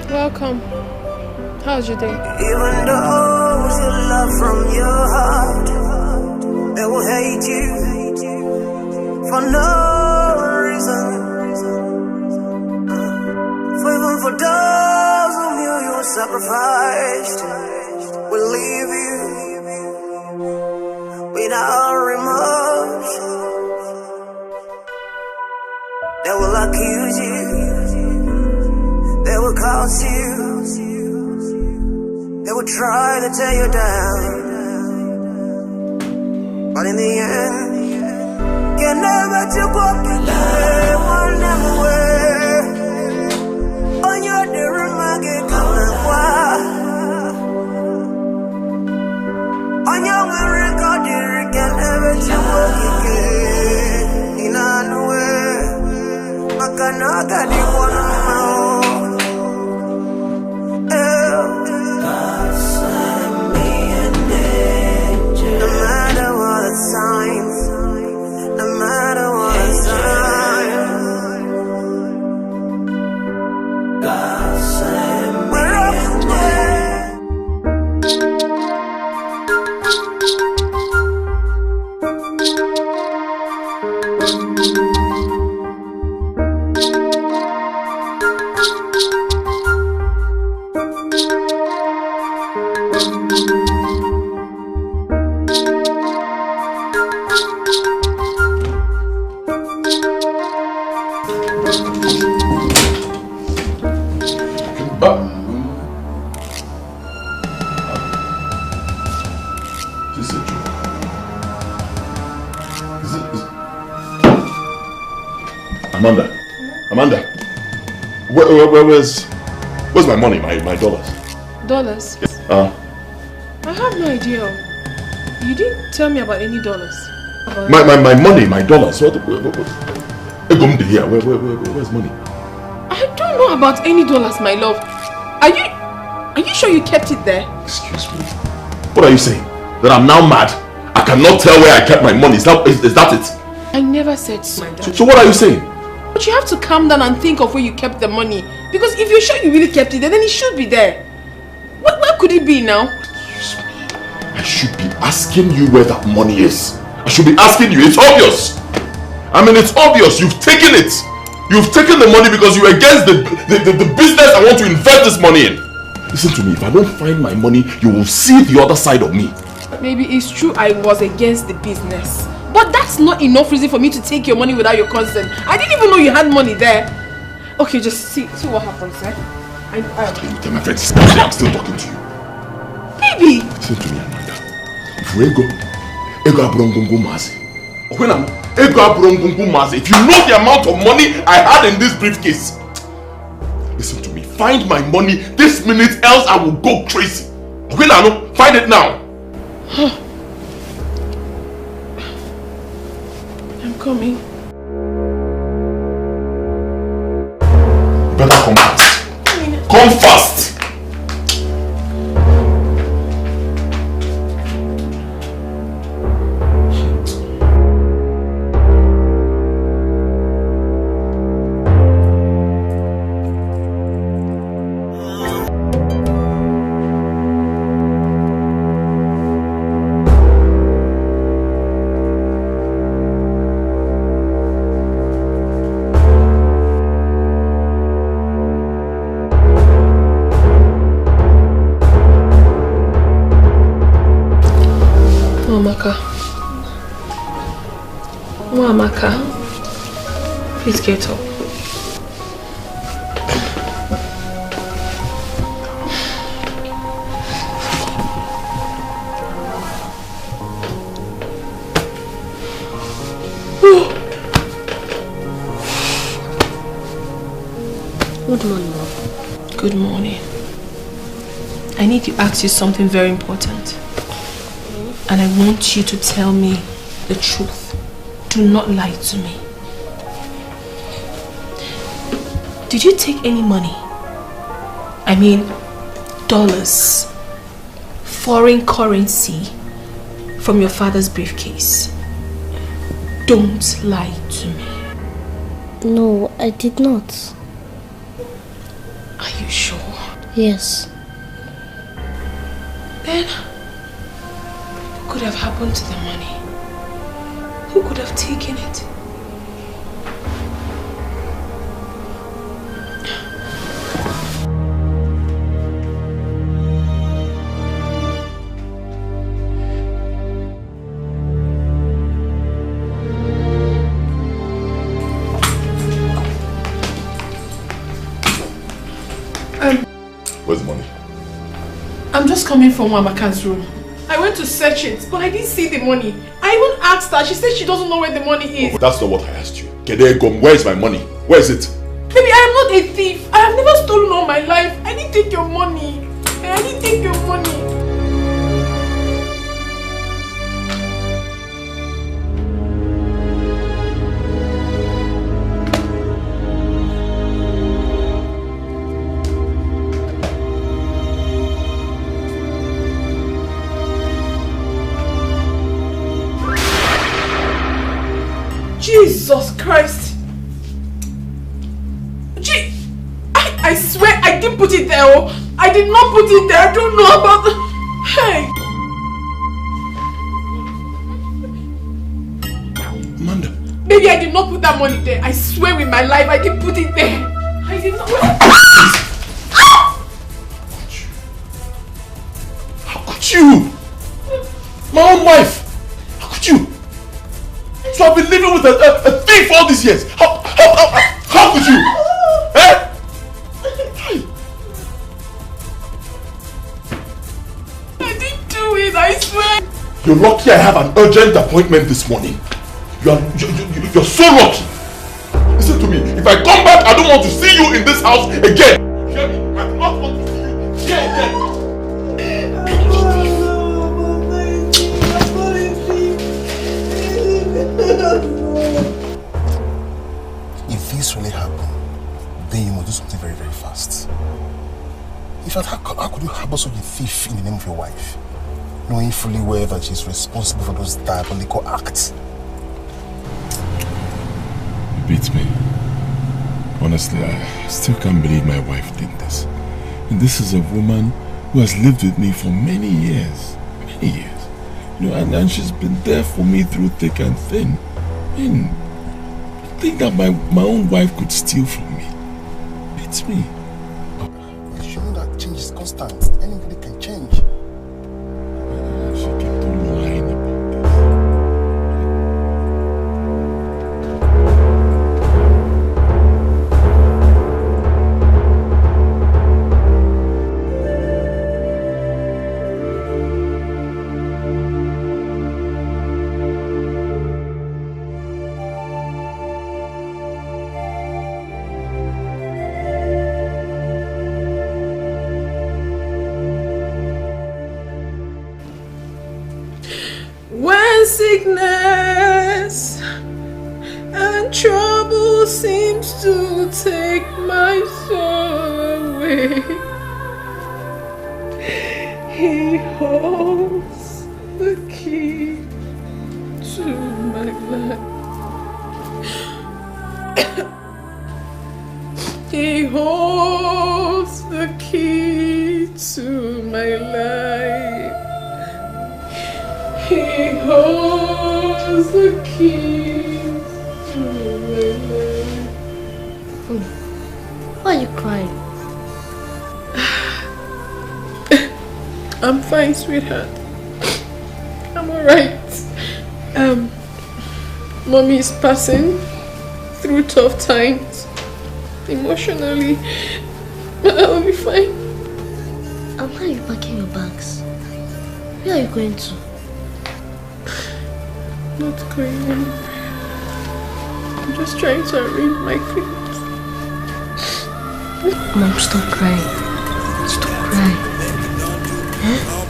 welcome. How's your day? Even though you love from your heart, they will hate you for no reason. Even for those whom you sacrificed, will leave you without remorse. They will accuse you, they will curse you, they will try to tear you down, but in the end, can never take up the one way. No matter this a joke? Amanda, where's my money, my dollars? Dollars? Yeah. I have no idea. You didn't tell me about any dollars. My money, my dollars. Where's money? I don't know about any dollars, my love. Are you sure you kept it there? Excuse me. What are you saying? That I'm now mad? I cannot tell where I kept my money. Is that it? I never said so. So what are you saying? But you have to calm down and think of where you kept the money. Because if you're sure you really kept it there, then it should be there. Where could it be now? Excuse me. I should be asking you where that money is. I should be asking you. It's obvious. I mean, it's obvious. You've taken it. You've taken the money because you're against the business I want to invest this money in. Listen to me. If I don't find my money, you will see the other side of me. Maybe it's true I was against the business. But that's not enough reason for me to take your money without your consent. I didn't even know you had money there. Okay, just see what happens, eh? Tell my friend, I'm still talking to you. Baby! Listen to me, Amanda. If we ego abrongungu mazi. If you know the amount of money I had in this briefcase, listen to me. Find my money this minute, else I will go crazy. Okay, Nano, find it now. I'm coming. You better come fast. Come fast. Amaka, please get up. Good morning, Mom. Good morning. I need to ask you something very important. And I want you to tell me the truth. Do not lie to me. Did you take any money? I mean, dollars, foreign currency from your father's briefcase? Don't lie to me. No, I did not. Are you sure? Yes. Then, what could have happened to the money? Who could have taken it? Where's the money? I'm just coming from Amaka's room. I went to search it, but I didn't see the money. I even asked her. She said she doesn't know where the money is. Oh, that's not what I asked you. Kedegom, where is my money? Where is it? Baby, I am not a thief. I have never stolen all my life. I didn't take your money. I didn't take your money. Jesus Christ! I swear I didn't put it there. Oh. I did not put it there. I don't know about the... Hey! Amanda. Baby, I did not put that money there. I swear with my life I didn't put it there. I did not... How could you? My own wife! How could you? So I've been living with a thief all these years. How could you? Eh? I didn't do it, I swear. You're lucky I have an urgent appointment this morning. You're so lucky. Listen to me. If I come back, I don't want to see you in this house again. Hear me? I do not want to see you here again. If this really happened, then you must do something very, very fast. In fact, how could you harbor such a thief in the name of your wife, knowing fully well that she's responsible for those diabolical acts? You beat me. Honestly, I still can't believe my wife did this. And this is a woman who has lived with me for many years. Many years. You know, and she's been there for me through thick and thin. I mean, I think that my own wife could steal from me. Beats me. You should know that change is constant. Anybody can change. She kept on lying about Sickness and trouble seems to take my soul away. He holds the key to my life. He holds the key to my life. He holds the keys to my life. Why are you crying? I'm fine, sweetheart. I'm alright. Mommy is passing through tough times emotionally, but I'll be fine. And why are you packing your bags? Where are you going to? Not going anywhere. I'm just trying to arrange my things. Mom, stop crying. Stop crying. Huh?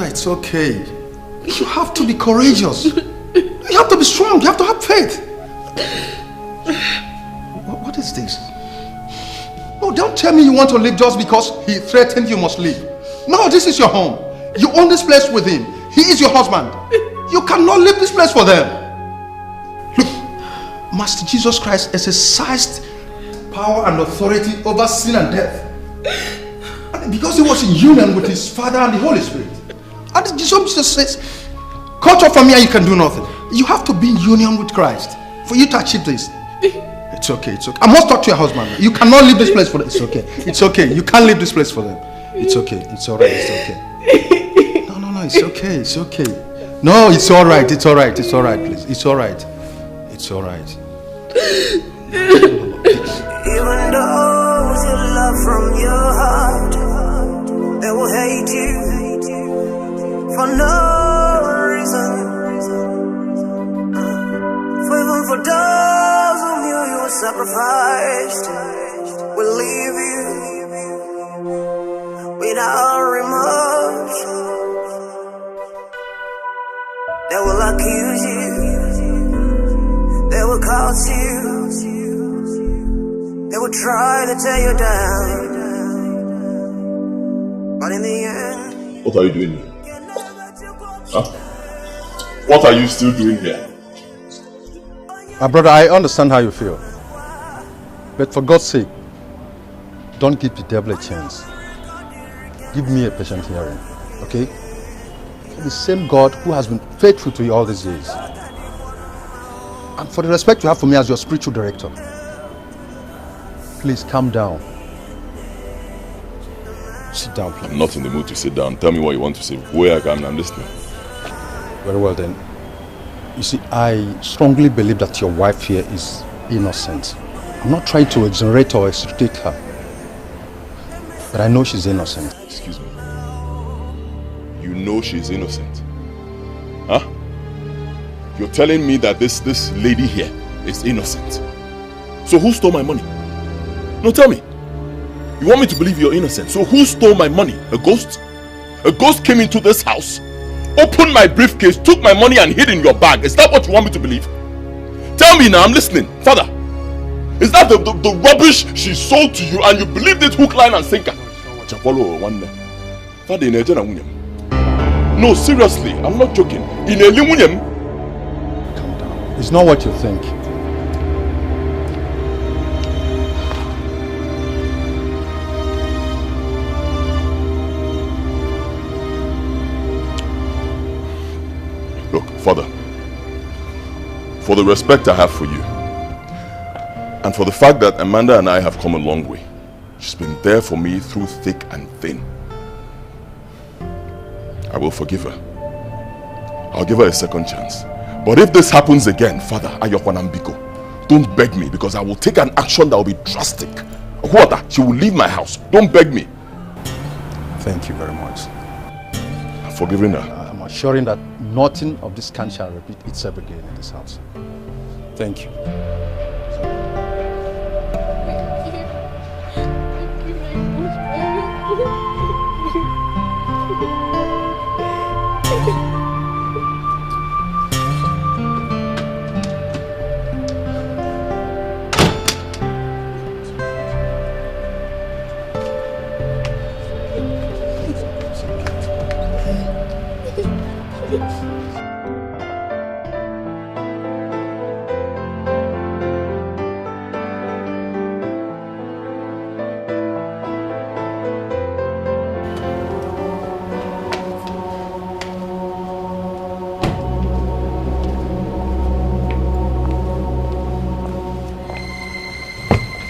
It's okay. You have to be courageous. You have to be strong. You have to have faith. What is this? No, don't tell me you want to leave just because he threatened you must leave. No, this is your home. You own this place with him. He is your husband. You cannot leave this place for them. Look, Master Jesus Christ exercised power and authority over sin and death. Because he was in union with his Father and the Holy Spirit. And Jesus says, cut off from here, you can do nothing. You have to be in union with Christ for you to achieve this. It's okay, it's okay. I must talk to your husband. You cannot leave this place for them. It's okay. It's okay. You can't leave this place for them. It's okay. It's alright. It's okay. No, it's okay. It's okay. No, it's alright. It's alright. It's alright, please. It's alright. It's alright. Even those you love from your heart, they will hate you for no reason. For even for those whom you sacrificed will leave you without remorse. They will accuse you, they will curse you, they will try to tear you down, but in the end, what are you doing here? Huh? What are you still doing here? Brother, I understand how you feel. But for God's sake, don't give the devil a chance. Give me a patient hearing, okay? The same God who has been faithful to you all these years. And for the respect you have for me as your spiritual director, please calm down. Sit down, please. I'm not in the mood to sit down. Tell me what you want to say. Where I am, I'm listening. Very well then. You see, I strongly believe that your wife here is innocent. I'm not trying to exonerate or extricate her, but I know she's innocent. Excuse me. You know she's innocent? Huh? You're telling me that this lady here is innocent? So who stole my money? No, tell me. You want me to believe you're innocent? So who stole my money? A ghost? A ghost came into this house, opened my briefcase, took my money and hid in your bag. Is that what you want me to believe? Tell me now, I'm listening. Father, is that the rubbish she sold to you and you believed it hook, line and sinker? Father, no, seriously, I'm not joking. In a limunium. Calm down. It's not what you think. Look, Father, for the respect I have for you, and for the fact that Amanda and I have come a long way, she's been there for me through thick and thin, I will forgive her. I'll give her a second chance. But if this happens again, Father, Ayokwanambiko, don't beg me, because I will take an action that will be drastic. She will leave my house. Don't beg me. Thank you very much. I'm forgiving her. I'm assuring that nothing of this kind shall repeat itself again in this house. Thank you.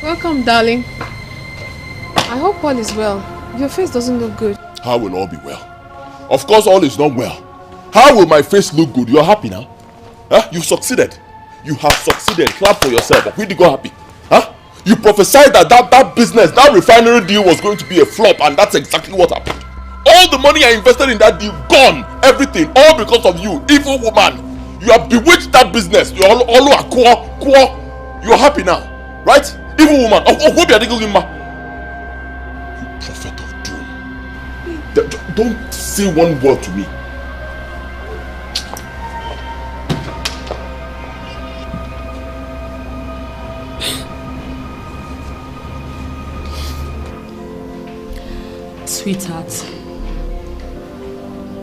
Welcome, darling. I hope all is well. Your face doesn't look good. How will all be well? Of course all is not well. How will my face look good? You're happy now? Huh? You've succeeded. You have succeeded. Clap for yourself. Where did you go happy? Huh? You prophesied that business, that refinery deal was going to be a flop, and that's exactly what happened. All the money I invested in that deal, gone. Everything. All because of you, evil woman. You have bewitched that business. You're happy now. Right? Evil woman. You prophet of doom. Don't say one word to me. Sweetheart,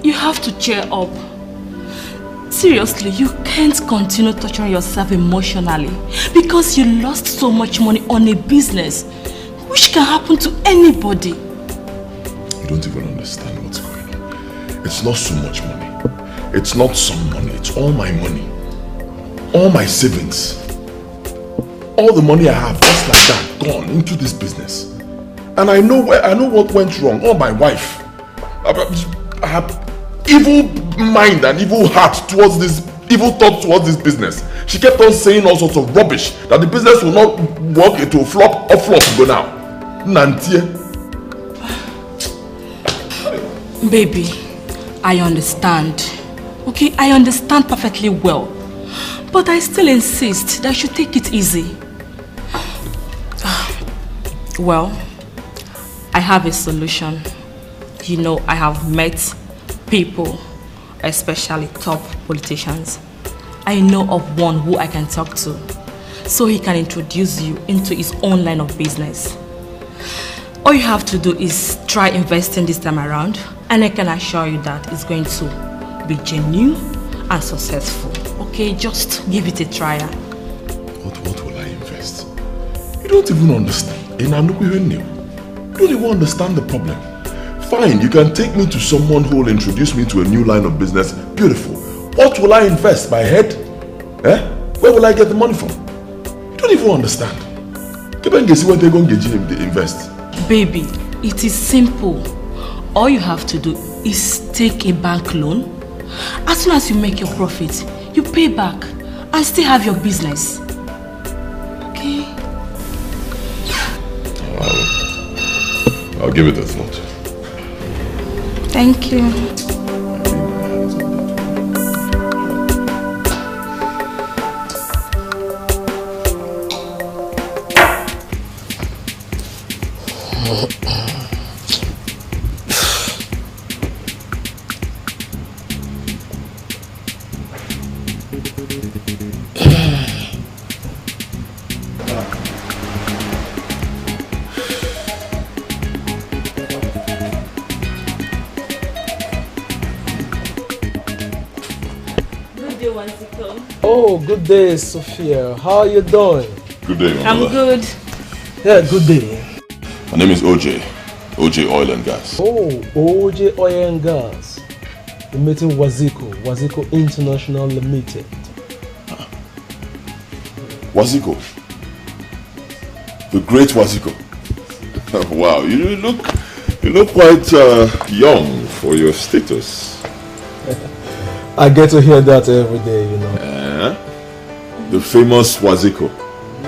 you have to cheer up. Seriously, you can't continue torturing yourself emotionally because you lost so much money on a business which can happen to anybody. You don't even understand what's going on. It's not so much money. It's not some money. It's all my money. All my savings. All the money I have, just like that, gone into this business. And I know what went wrong. Oh, my wife. I have evil mind and evil heart towards this evil thoughts towards this business. She kept on saying all sorts of rubbish that the business will not work, it will flop, or flop go now. Nantie. Baby, I understand. Okay, I understand perfectly well. But I still insist that you should take it easy. Well, I have a solution. You know, I have met people, especially top politicians. I know of one who I can talk to, so he can introduce you into his own line of business. All you have to do is try investing this time around, and I can assure you that it's going to be genuine and successful. Okay, just give it a try. What will I invest? You don't even understand. You don't even understand the problem. Fine, you can take me to someone who will introduce me to a new line of business. Beautiful. What will I invest? My head? Where will I get the money from? You don't even understand. When they're going to invest. Baby, it is simple. All you have to do is take a bank loan. As soon as you make your profit, you pay back and still have your business. Okay? I'll give it a thought. Thank you. Oh, good day, Sophia. How are you doing? Good day, my I'm brother. good. Yeah, good day. My name is OJ. OJ Oil and Gas. Oh, OJ Oil and Gas. The meeting Waziko International Limited. Waziko. The great Waziko. Wow, you look quite young for your status. I get to hear that every day, you know. The famous Waziko.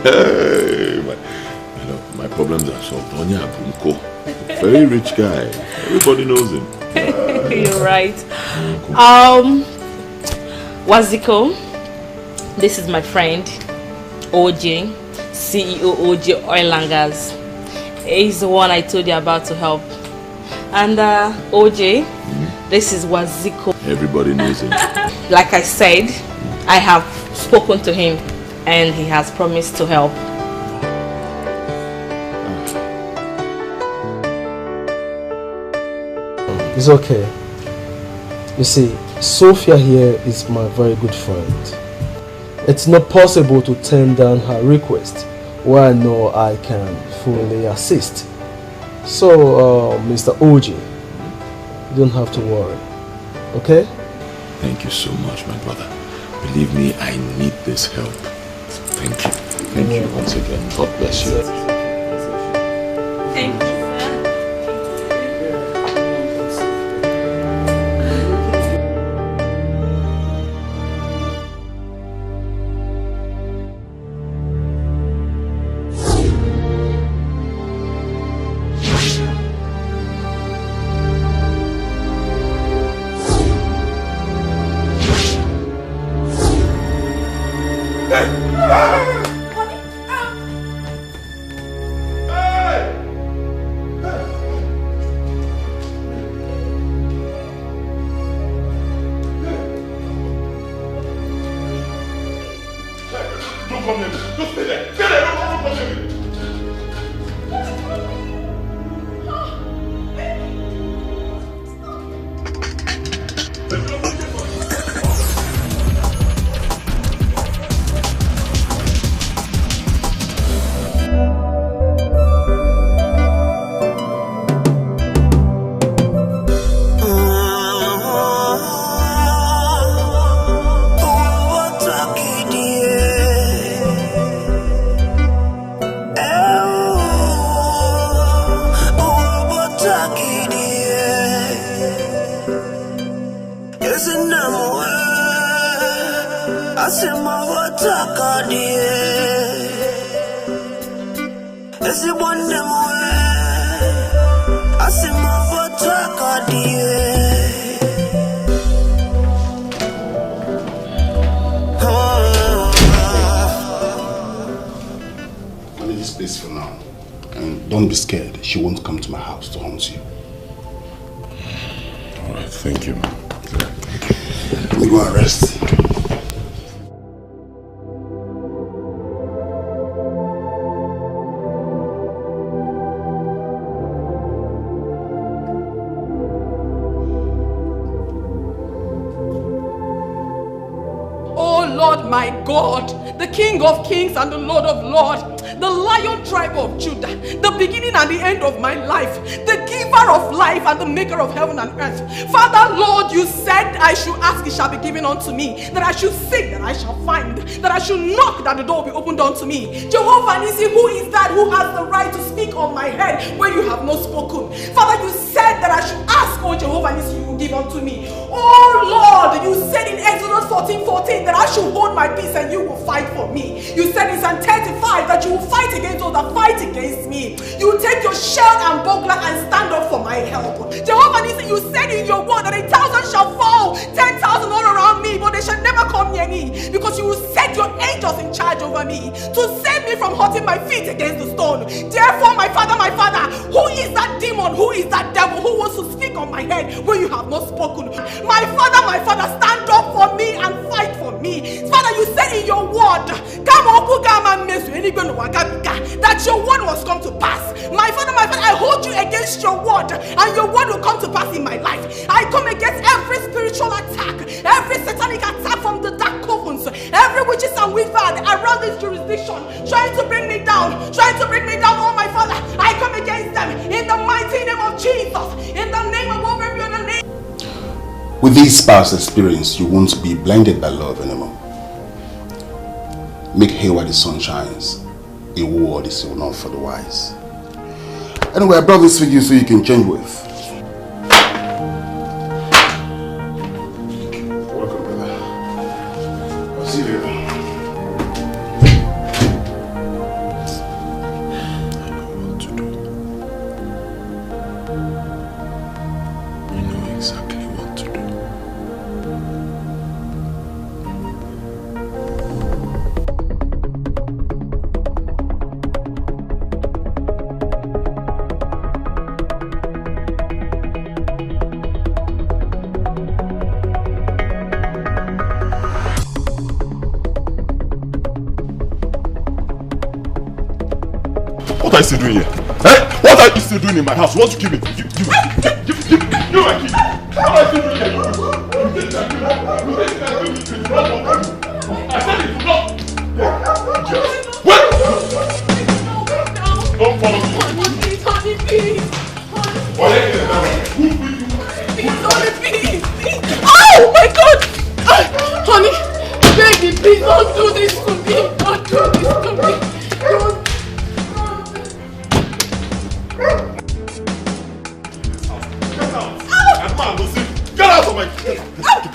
Hey, my problems are solved. Onya Abunko. Very rich guy. Everybody knows him. You're right. Waziko, this is my friend, OJ, CEO OJ Oil and Gas. He's the one I told you about to help. And OJ, this is Waziko. Everybody knows him. Like I said, I have spoken to him and he has promised to help. It's okay. You see, Sophia here is my very good friend. It's not possible to turn down her request where I know I can fully assist. So, Mr. OJ, you don't have to worry. Okay? Thank you so much, my brother. Believe me, I need this help. Thank you. Thank you once again. God bless you. Thank you. Asema watakadie Esi bonde mwe Asema watakadie Leave this place for now. And don't be scared. She won't come to my house to haunt you. Alright, thank you, man. Let me go and rest. Oh Lord my God, the King of Kings and the Lord of Lords, the Lion tribe of Judah, the beginning and the end of my life, the giver of life and the maker of heaven and earth. Father, Lord, you said I should ask, it shall be given unto me, that I should seek, that I shall find, that I should knock, that the door will be opened unto me. Jehovah Nissi, who is that who has the right to speak on my head when you have not spoken? Father, you said that I should ask, oh Jehovah Nissi, you will give unto me. Oh Lord, you said in Exodus 14:14 that I should hold my peace and you will fight for me. You said in Psalm 35 that you will fight against those that fight against me. You will take your shield and buckler and stand up for my help. Jehovah Nissi, you said in your word that 1,000 shall fall, 10,000 all around me, but they shall never come near me, because you will set your angels in charge over me to save me from hurting my feet against the stone. Therefore, my father, who is that demon, who is that devil who wants to speak on my head when you have not spoken? My father, stand up for me and fight for me. Father, you said in your word that your word must come to pass. My father, I hold you against your word, and your word will come to pass in my life. I come against every spiritual attack, every satanic attack from the dark covens, every witches and wizard around this jurisdiction, trying to bring me down, oh my father. I come against them in the mighty name of Jesus, in the name of over every other name. With this past experience, you won't be blinded by love anymore. Make hay while the sun shines. A word is enough for the wise. Anyway, I brought this for you so you can change with. Welcome, brother. I'll see you later. What are you still doing here? Eh? What are you still doing in my house? What you give me? Give my key. What are you still doing here? I said it, not. What? Don't follow me. Honey, please. Oh my God! Honey, baby, please don't do this to me. Don't do this to me. Don't. Get out of my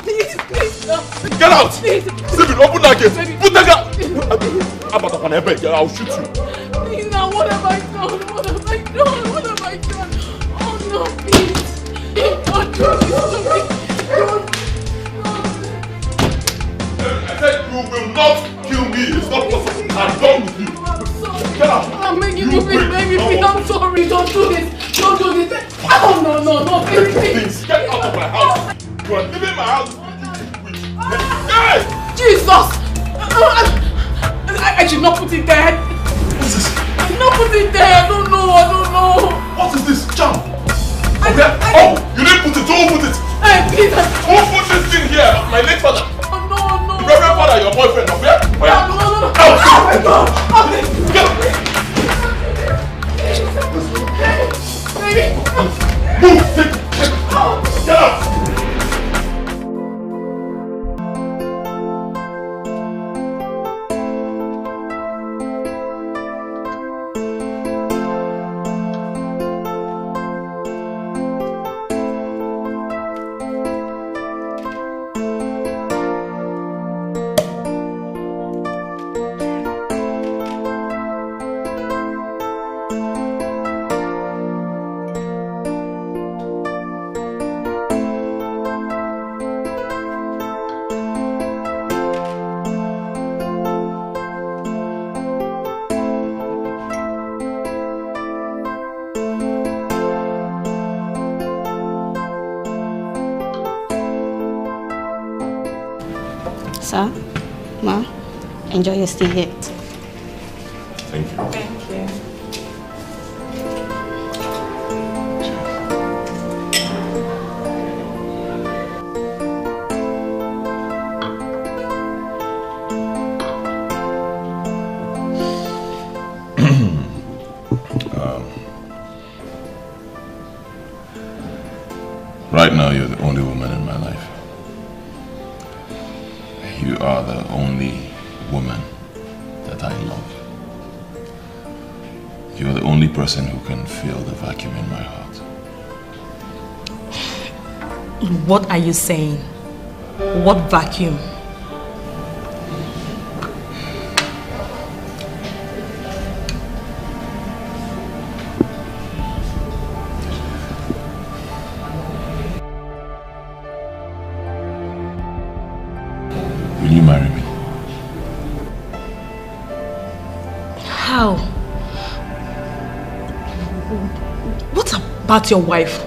please, no. Get out! Please. Stephen, open that gate! Put that gate! I'll shoot you. Please, now what have I done? What have I done? Oh no, please. Don't do this to me. I said you will not kill me. It's not possible. I'm done with you. Get out! I'm making you please, baby, please, I'm sorry. Don't do this. Don't do this. Oh no, please. Get out of my house. You are leaving my house. Hey! Jesus! I should not put it there. What is this? I should not put it there. I don't know. What is this? Jam! Oh, you didn't put it. Don't put it. Please. Who put this thing here? My late father. Oh no. The Reverend Father, your boyfriend, of here? No. Out! Oh my God. Get out! Baby. Move! Get out! Sir, Ma, enjoy your stay here. Thank you. Thank you. Right now, you're the only woman in my life. You are the only woman that I love. You're the only person who can fill the vacuum in my heart. What are you saying? What vacuum? Will you marry me? How? What about your wife?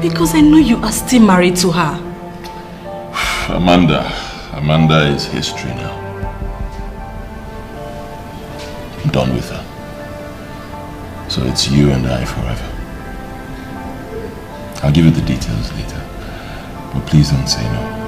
Because I know you are still married to her. Amanda is history now. I'm done with her. So it's you and I forever. I'll give you the details later. But please don't say no.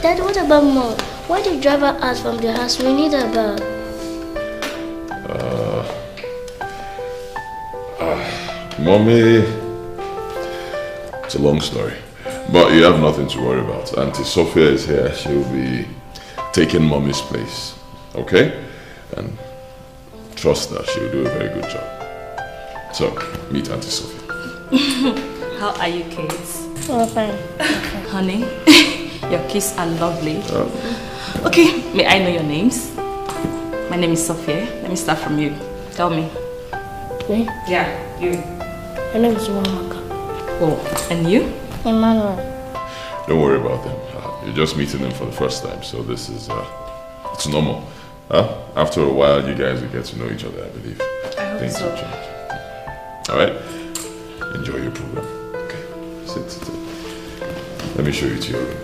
Dad, what about Mom? Why did you drive her out from the house? We need her back. Mommy, it's a long story, but you have nothing to worry about. Auntie Sophia is here. She'll be taking Mommy's place, okay? And trust that she'll do a very good job. So, meet Auntie Sophia. How are you kids? Oh, fine. Honey, your kids are lovely. Okay, may I know your names? My name is Sophia. Let me start from you. Tell me. Me? Yeah, you. My name is Wamaka. Oh, and you? Emmanuel. Don't worry about them. You're just meeting them for the first time, so this is, it's normal. After a while, you guys will get to know each other, I believe. I hope Things so. will change. Alright? Enjoy your program. Okay, sit. Let me show you to your room.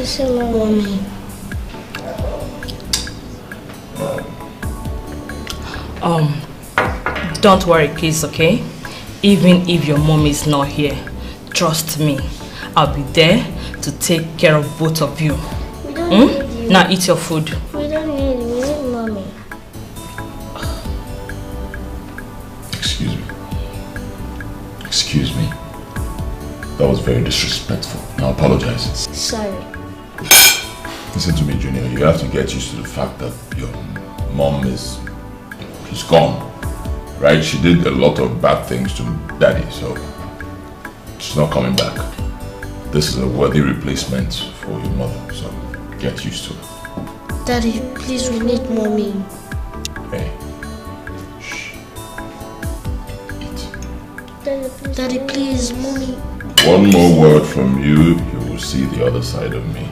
see mommy. Don't worry, please, okay? Even if your mom is not here, trust me, I'll be there to take care of both of you. We don't need you. Now eat your food. We don't need you. We need mommy. Excuse me. Excuse me. That was very disrespectful. I apologize. Sorry. Listen to me, Junior. You have to get used to the fact that your mom is gone. Right? She did a lot of bad things to Daddy, so she's not coming back. This is a worthy replacement for your mother, so get used to it. Daddy, please, we need mommy. Hey. Daddy, please, mommy. One more word from you, you will see the other side of me.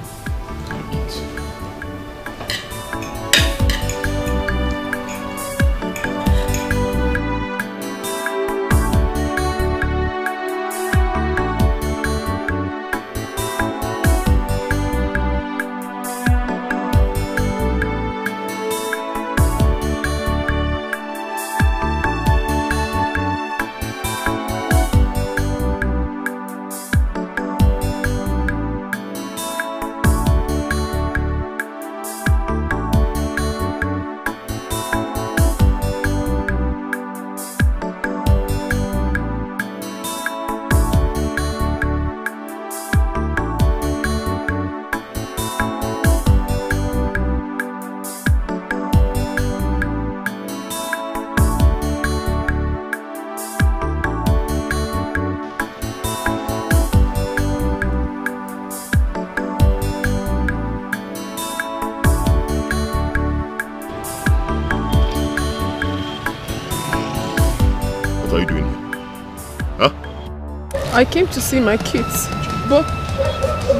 I came to see my kids, but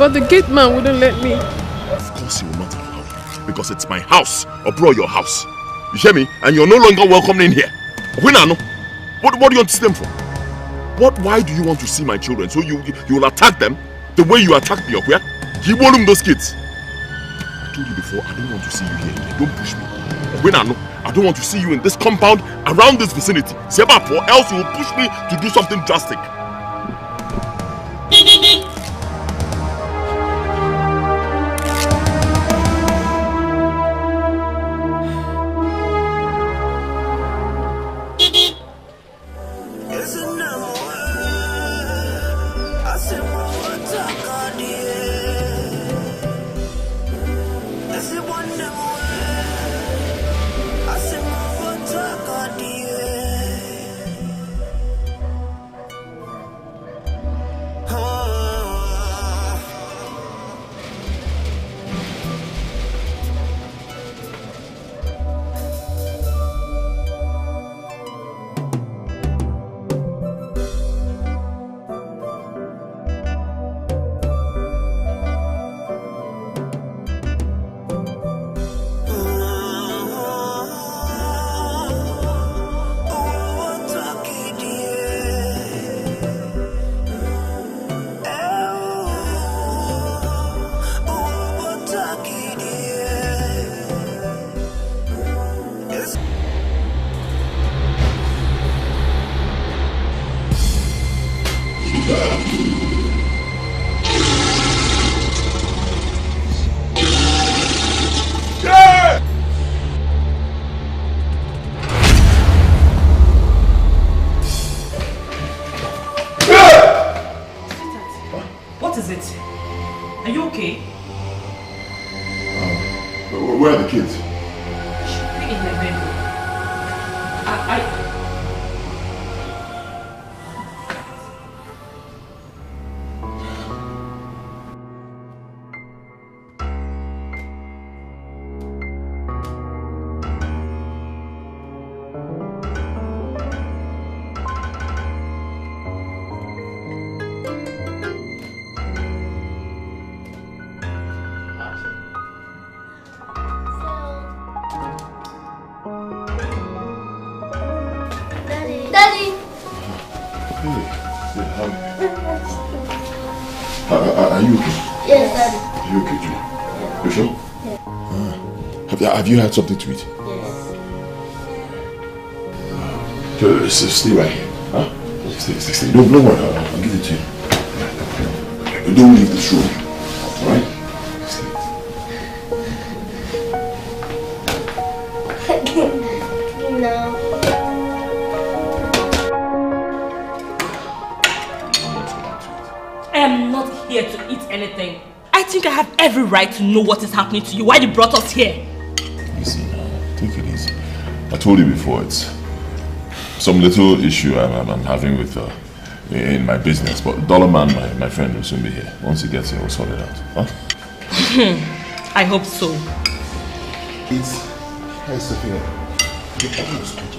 the gate man wouldn't let me. Of course he will not allow you, because it's my house, or bro, your house. You hear me? And you're no longer welcome in here. What do you want to see them for? Why do you want to see my children? So you will attack them the way you attacked me, okay? He won't those kids. I told you before, I don't want to see you here again. Don't push me. I don't want to see you in this compound, around this vicinity. Or else you will push me to do something drastic. Where are the kids? Should be in the bedroom. Are you okay? Yes, Daddy. You okay, Julia? Yeah. You sure? Yeah. Have you had something to eat? Yes. Stay right here. Huh? Stay. Don't worry. I'll give it to you. Don't leave this room. Alright? No. I am not here to eat anything. I think I have every right to know what is happening to you. Why you brought us here? Listen, take it easy. I told you before, it's some little issue I'm having with in my business, but Dollar Man, my friend, will soon be here. Once he gets here, we'll sort it out. Huh? I hope so. Hey, Sophia.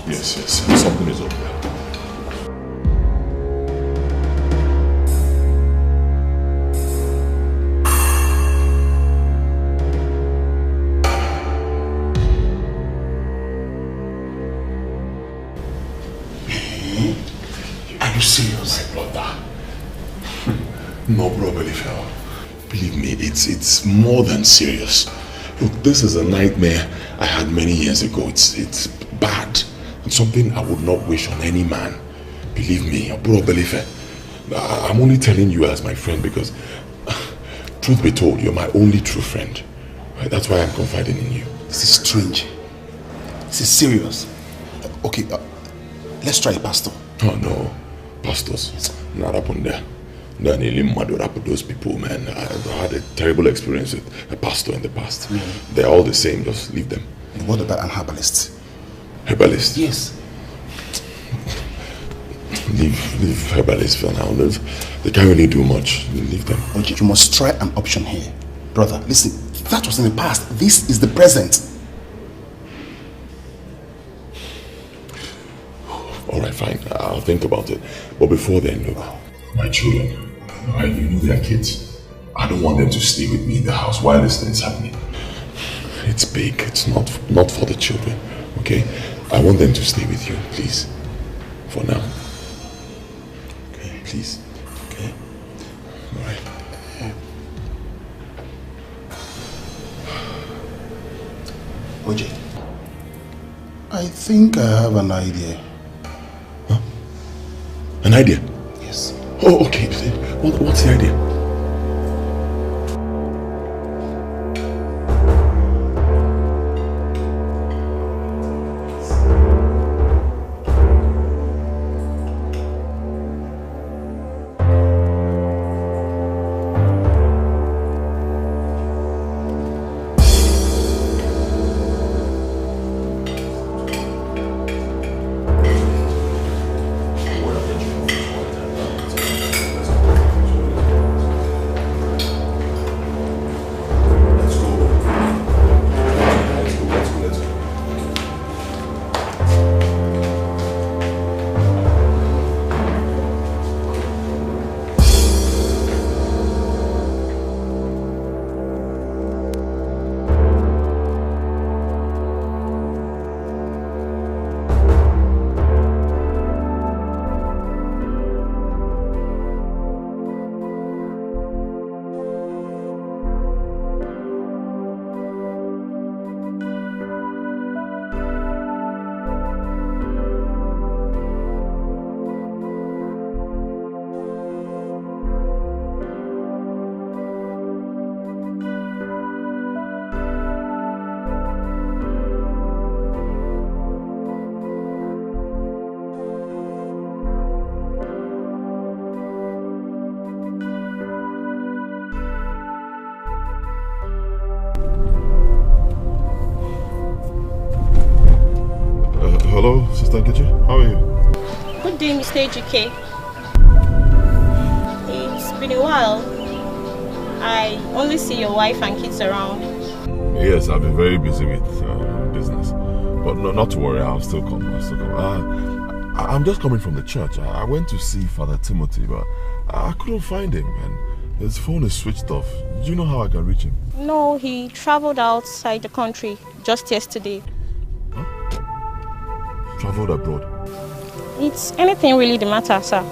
Yes. Something is up there. Are you serious? My brother. No, bro, believe me, it's more than serious. Look, this is a nightmare I had many years ago. It's bad. It's something I would not wish on any man. Believe me, bro, I'm only telling you as my friend because, truth be told, you're my only true friend. Right? That's why I'm confiding in you. This is strange. This is serious. Okay, let's try a pastor. Oh no, pastors, not up on there. Those people, man. I've had a terrible experience with a pastor in the past. They're all the same, just leave them. And what about an herbalist? Herbalist? Yes. Leave herbalist for now. They can't really do much. Leave them. Okay, you must try an option here. Brother, listen, that was in the past. This is the present. Alright, fine. I'll think about it. But before then, look, my children, you know they're kids. I don't want them to stay with me in the house while this thing's happening. It's big. It's not for the children, okay? I want them to stay with you, please. For now. Okay, please. Okay? Alright. OJ, I think I have an idea. Huh? An idea? Yes. Oh, okay. What's the idea? Hello, Sister Nkechi. How are you? Good day, Mr. Ejike. It's been a while. I only see your wife and kids around. Yes, I've been very busy with business. But no, not to worry, I'll still come. I'm just coming from the church. I went to see Father Timothy, but I couldn't find him, and his phone is switched off. Do you know how I can reach him? No, he traveled outside the country just yesterday. Traveled abroad? It's anything really the matter, sir.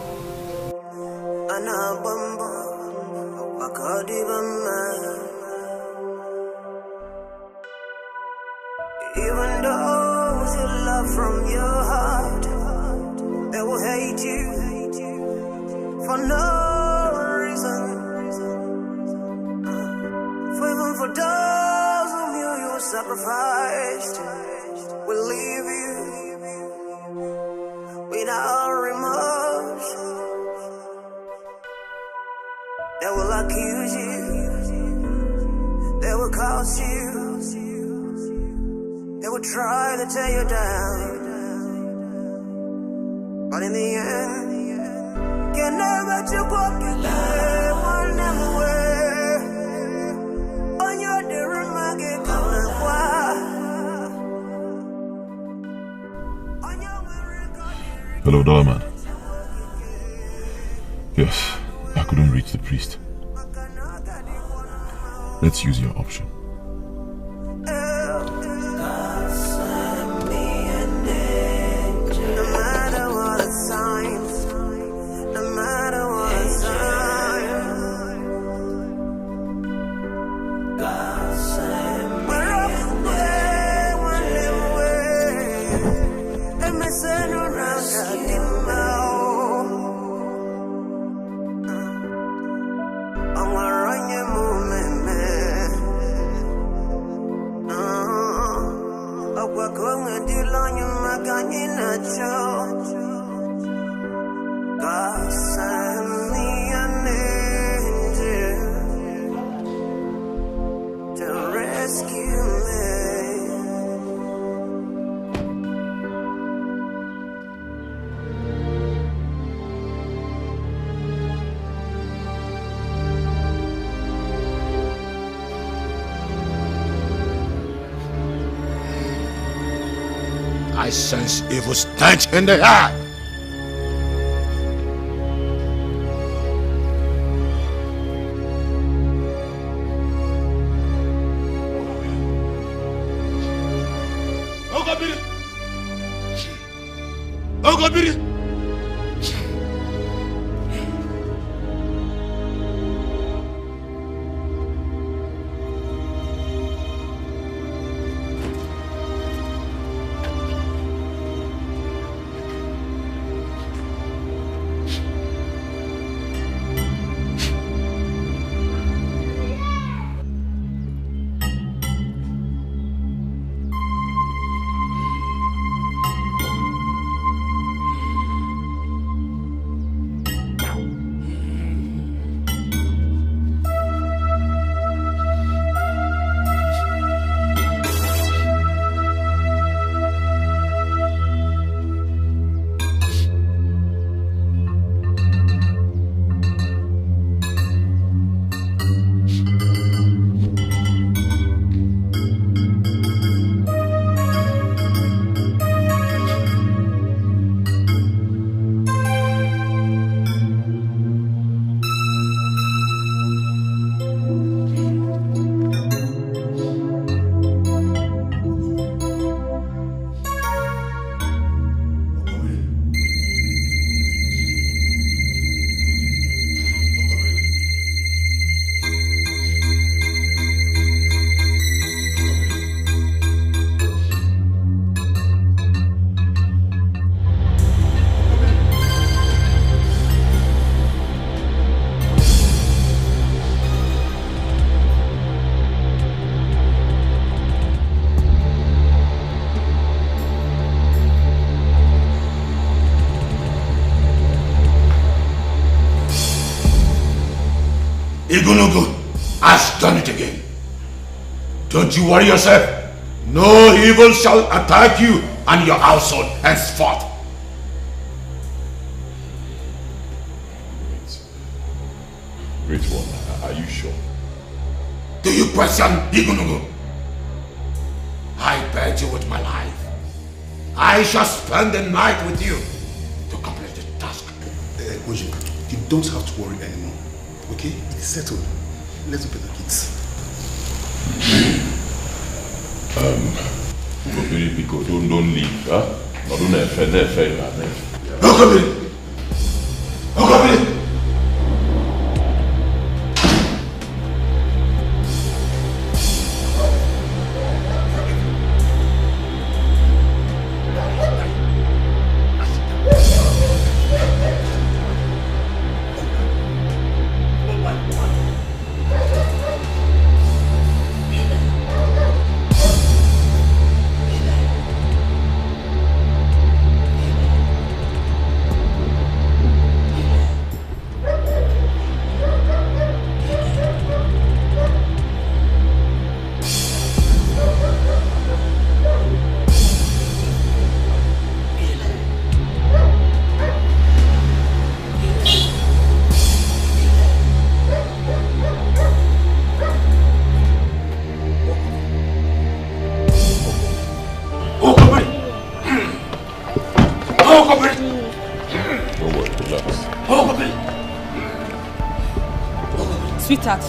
try to tear you down, but in the end, can never you walk away, one away. On your dear magi come Hello, Dollar Man. Yes, I couldn't reach the priest. Let's use your option. I sense evil stench in the air. Igunugu has done it again. Don't you worry yourself. No evil shall attack you and your household henceforth. Great one, are you sure? Do you question Igunugu? I bet you with my life. I shall spend the night with you to complete the task. Oji, you don't have to worry anymore. Okay? It's settled. Let's look at the kids. Don't leave, huh? Don't Sweetheart,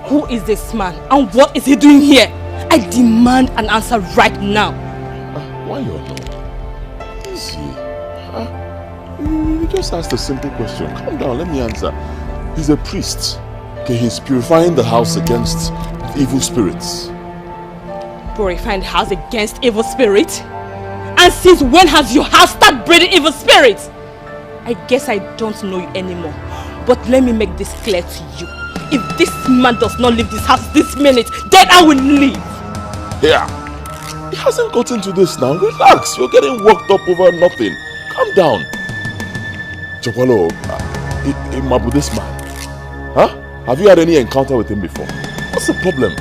who is this man and what is he doing here? I demand an answer right now. Why you're not? Easy. You just asked a simple question. Calm down, let me answer. He's a priest. Okay, he's purifying the house against evil spirits. Purifying the house against evil spirits? And since when has your house started breeding evil spirits? I guess I don't know you anymore. But let me make this clear to you. If this man does not leave this house this minute, then I will leave. Yeah. He hasn't gotten to this now. Relax. You're getting worked up over nothing. Calm down. Chokwalo, Imabu, this man. Huh? Have you had any encounter with him before? What's the problem?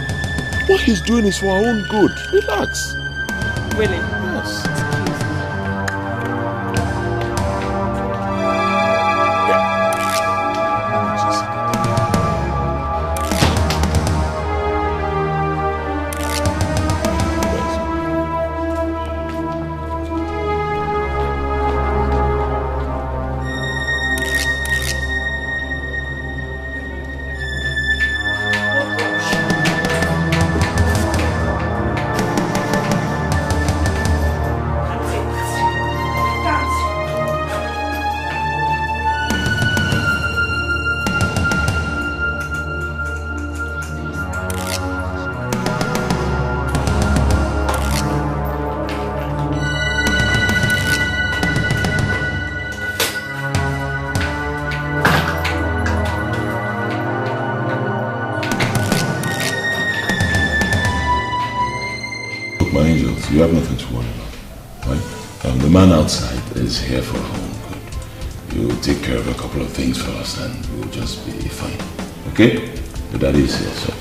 What he's doing is for our own good. Relax. Really? Yes. You have nothing to worry about, right? The man outside is here for our own good. You will take care of a couple of things for us and we'll just be fine, okay? The daddy is here, so.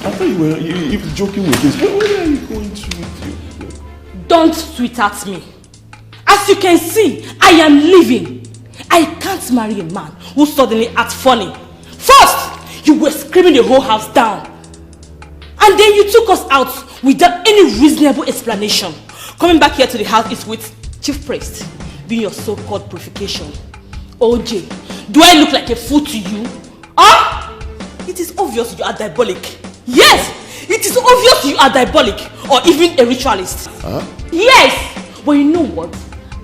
I thought you were joking with this. Where are you going to with you? Don't sweetheart me. As you can see, I am leaving. I can't marry a man who suddenly acts funny. First, you were screaming the whole house down. And then you took us out without any reasonable explanation. Coming back here to the house is with chief priest, being your so-called purification. OJ, do I look like a fool to you? Huh? It is obvious you are diabolic. Yes, it is obvious you are diabolic or even a ritualist. Huh? Yes, but you know what?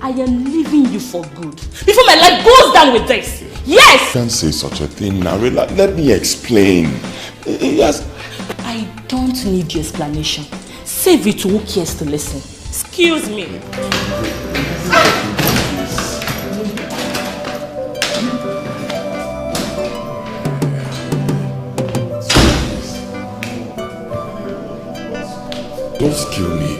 I am leaving you for good. Before my life goes down with this. Yes! You can't say such a thing now. Let me explain. Yes. I don't need your explanation. Save it to who cares to listen. Excuse me. Don't kill me.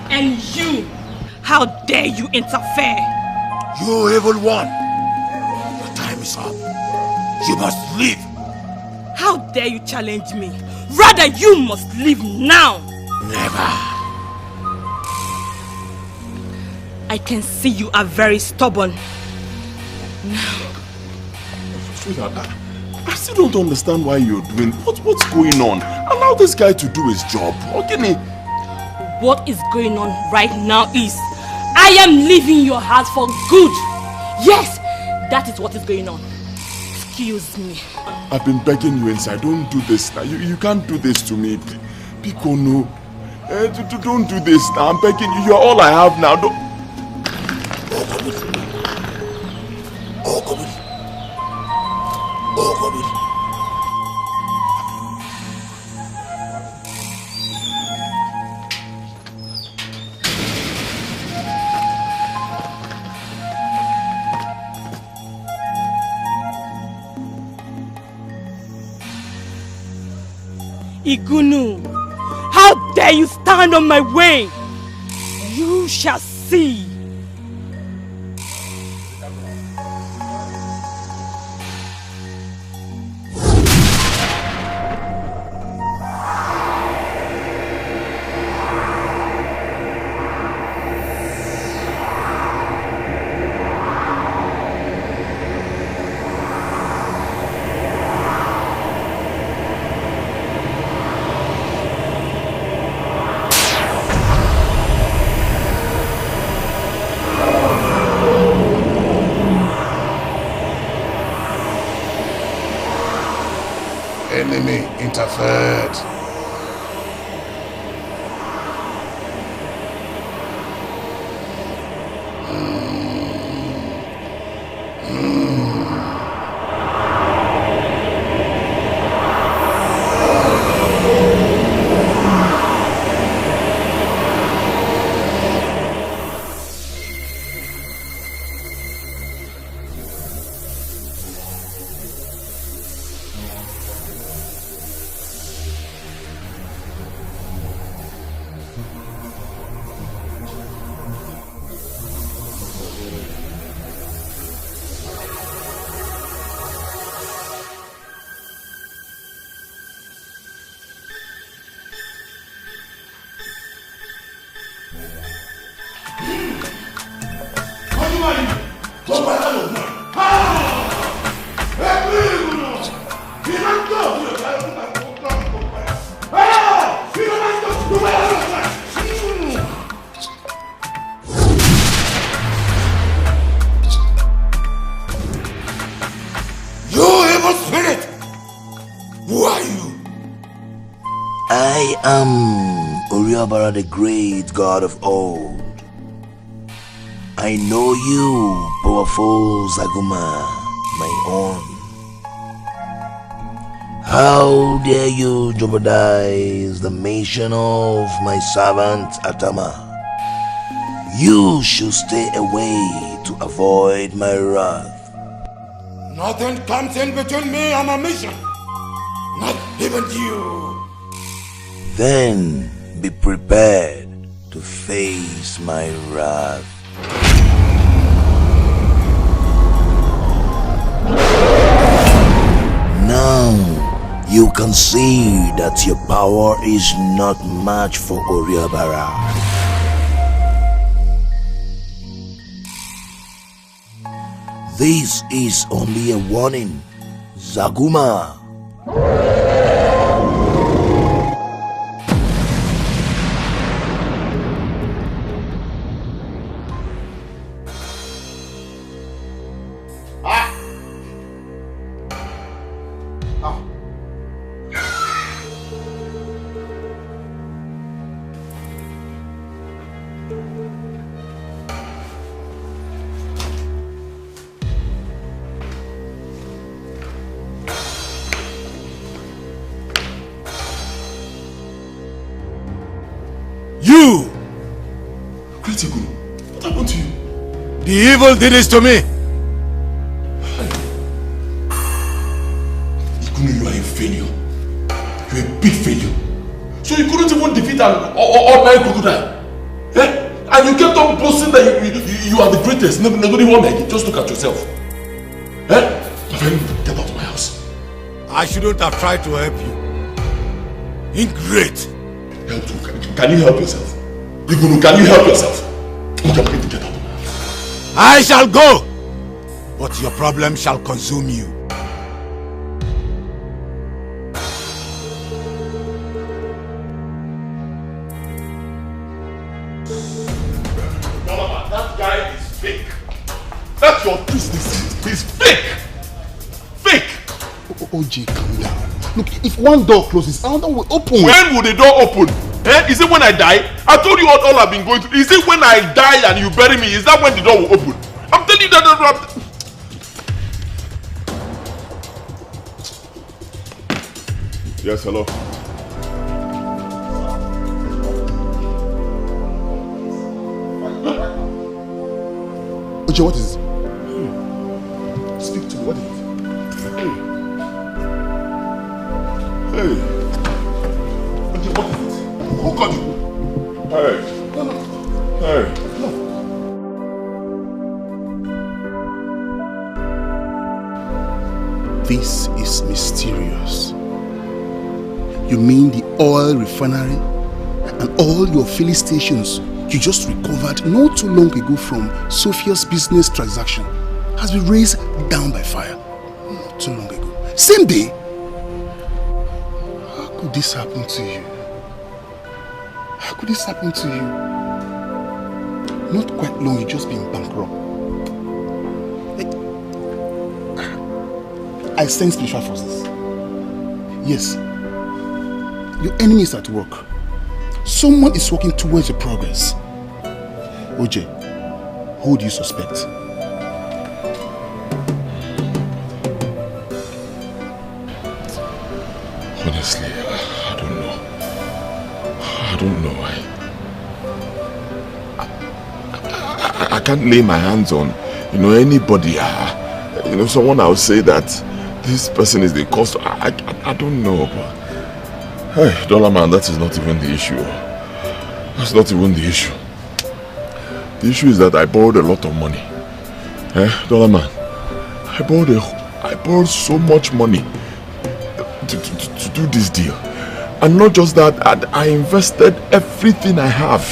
And you, how dare you interfere? You evil one! Your time is up. You must leave. How dare you challenge me? Rather, you must leave now. Never. I can see you are very stubborn. Sweetheart, I still don't understand why you're doing. What's going on? Allow this guy to do his job. Okay? What is going on right now is I am leaving your house for good. Yes, that is what is going on. Excuse me. I've been begging you inside. Don't do this now. You can't do this to me. Pico, no. Don't do this now. I'm begging you. You're all I have now. Don't. Igunu, how dare you stand on my way? You shall see. see. Enemy interfered. I am Uriabara, the great god of old. I know you, powerful Zaguma, my own. How dare you jeopardize the mission of my servant Atama? You should stay away to avoid my wrath. Nothing comes in between me and my mission. Not even you. Then be prepared to face my wrath. Now you can see that your power is not much for Uriabara. This is only a warning, Zaguma. You! Critical, what happened to you? The evil did this to me. Ikunu, you are a failure. You're a big failure. So you couldn't even defeat an ordinary crocodile. Eh? And you kept on boasting that you are the greatest. Nobody won't like it. Just look at yourself. Eh? My friend, get out of my house. I shouldn't have tried to help you. Ingrate. Help you? Can you help yourself? Ikunu, can you help yourself? Okay, I'm going to get out of my house. I shall go, but your problem shall consume you. That guy is fake. That's your business. He's fake. Fake. OJ, calm down. Look, if one door closes, another will open. When will the door open? Eh? Is it when I die? I told you all I've been going through. Is it when I die and you bury me? Is that when the door will open? I'm telling you that. Yes, hello. OJ, what is it? Speak to me. What is it? Hey. Okay, what is it? Who called you? Hey. No. Hey. No. This is mysterious. You mean the oil refinery and all your filling stations you just recovered not too long ago from Sophia's business transaction has been raised down by fire not too long ago? Same day? How could this happen to you? How could this happen to you? Not quite long, you just been bankrupt. I sense spiritual forces. Yes. Your enemy is at work. Someone is working towards your progress. OJ, who do you suspect? Honestly, I don't know. I don't know. I can't lay my hands on, anybody. Someone I'll say that this person is the cause. I don't know, but hey, Dollar Man, that is not even the issue. That's not even the issue. The issue is that I borrowed a lot of money. Dollar Man, I borrowed so much money to do this deal. And not just that, I invested everything I have.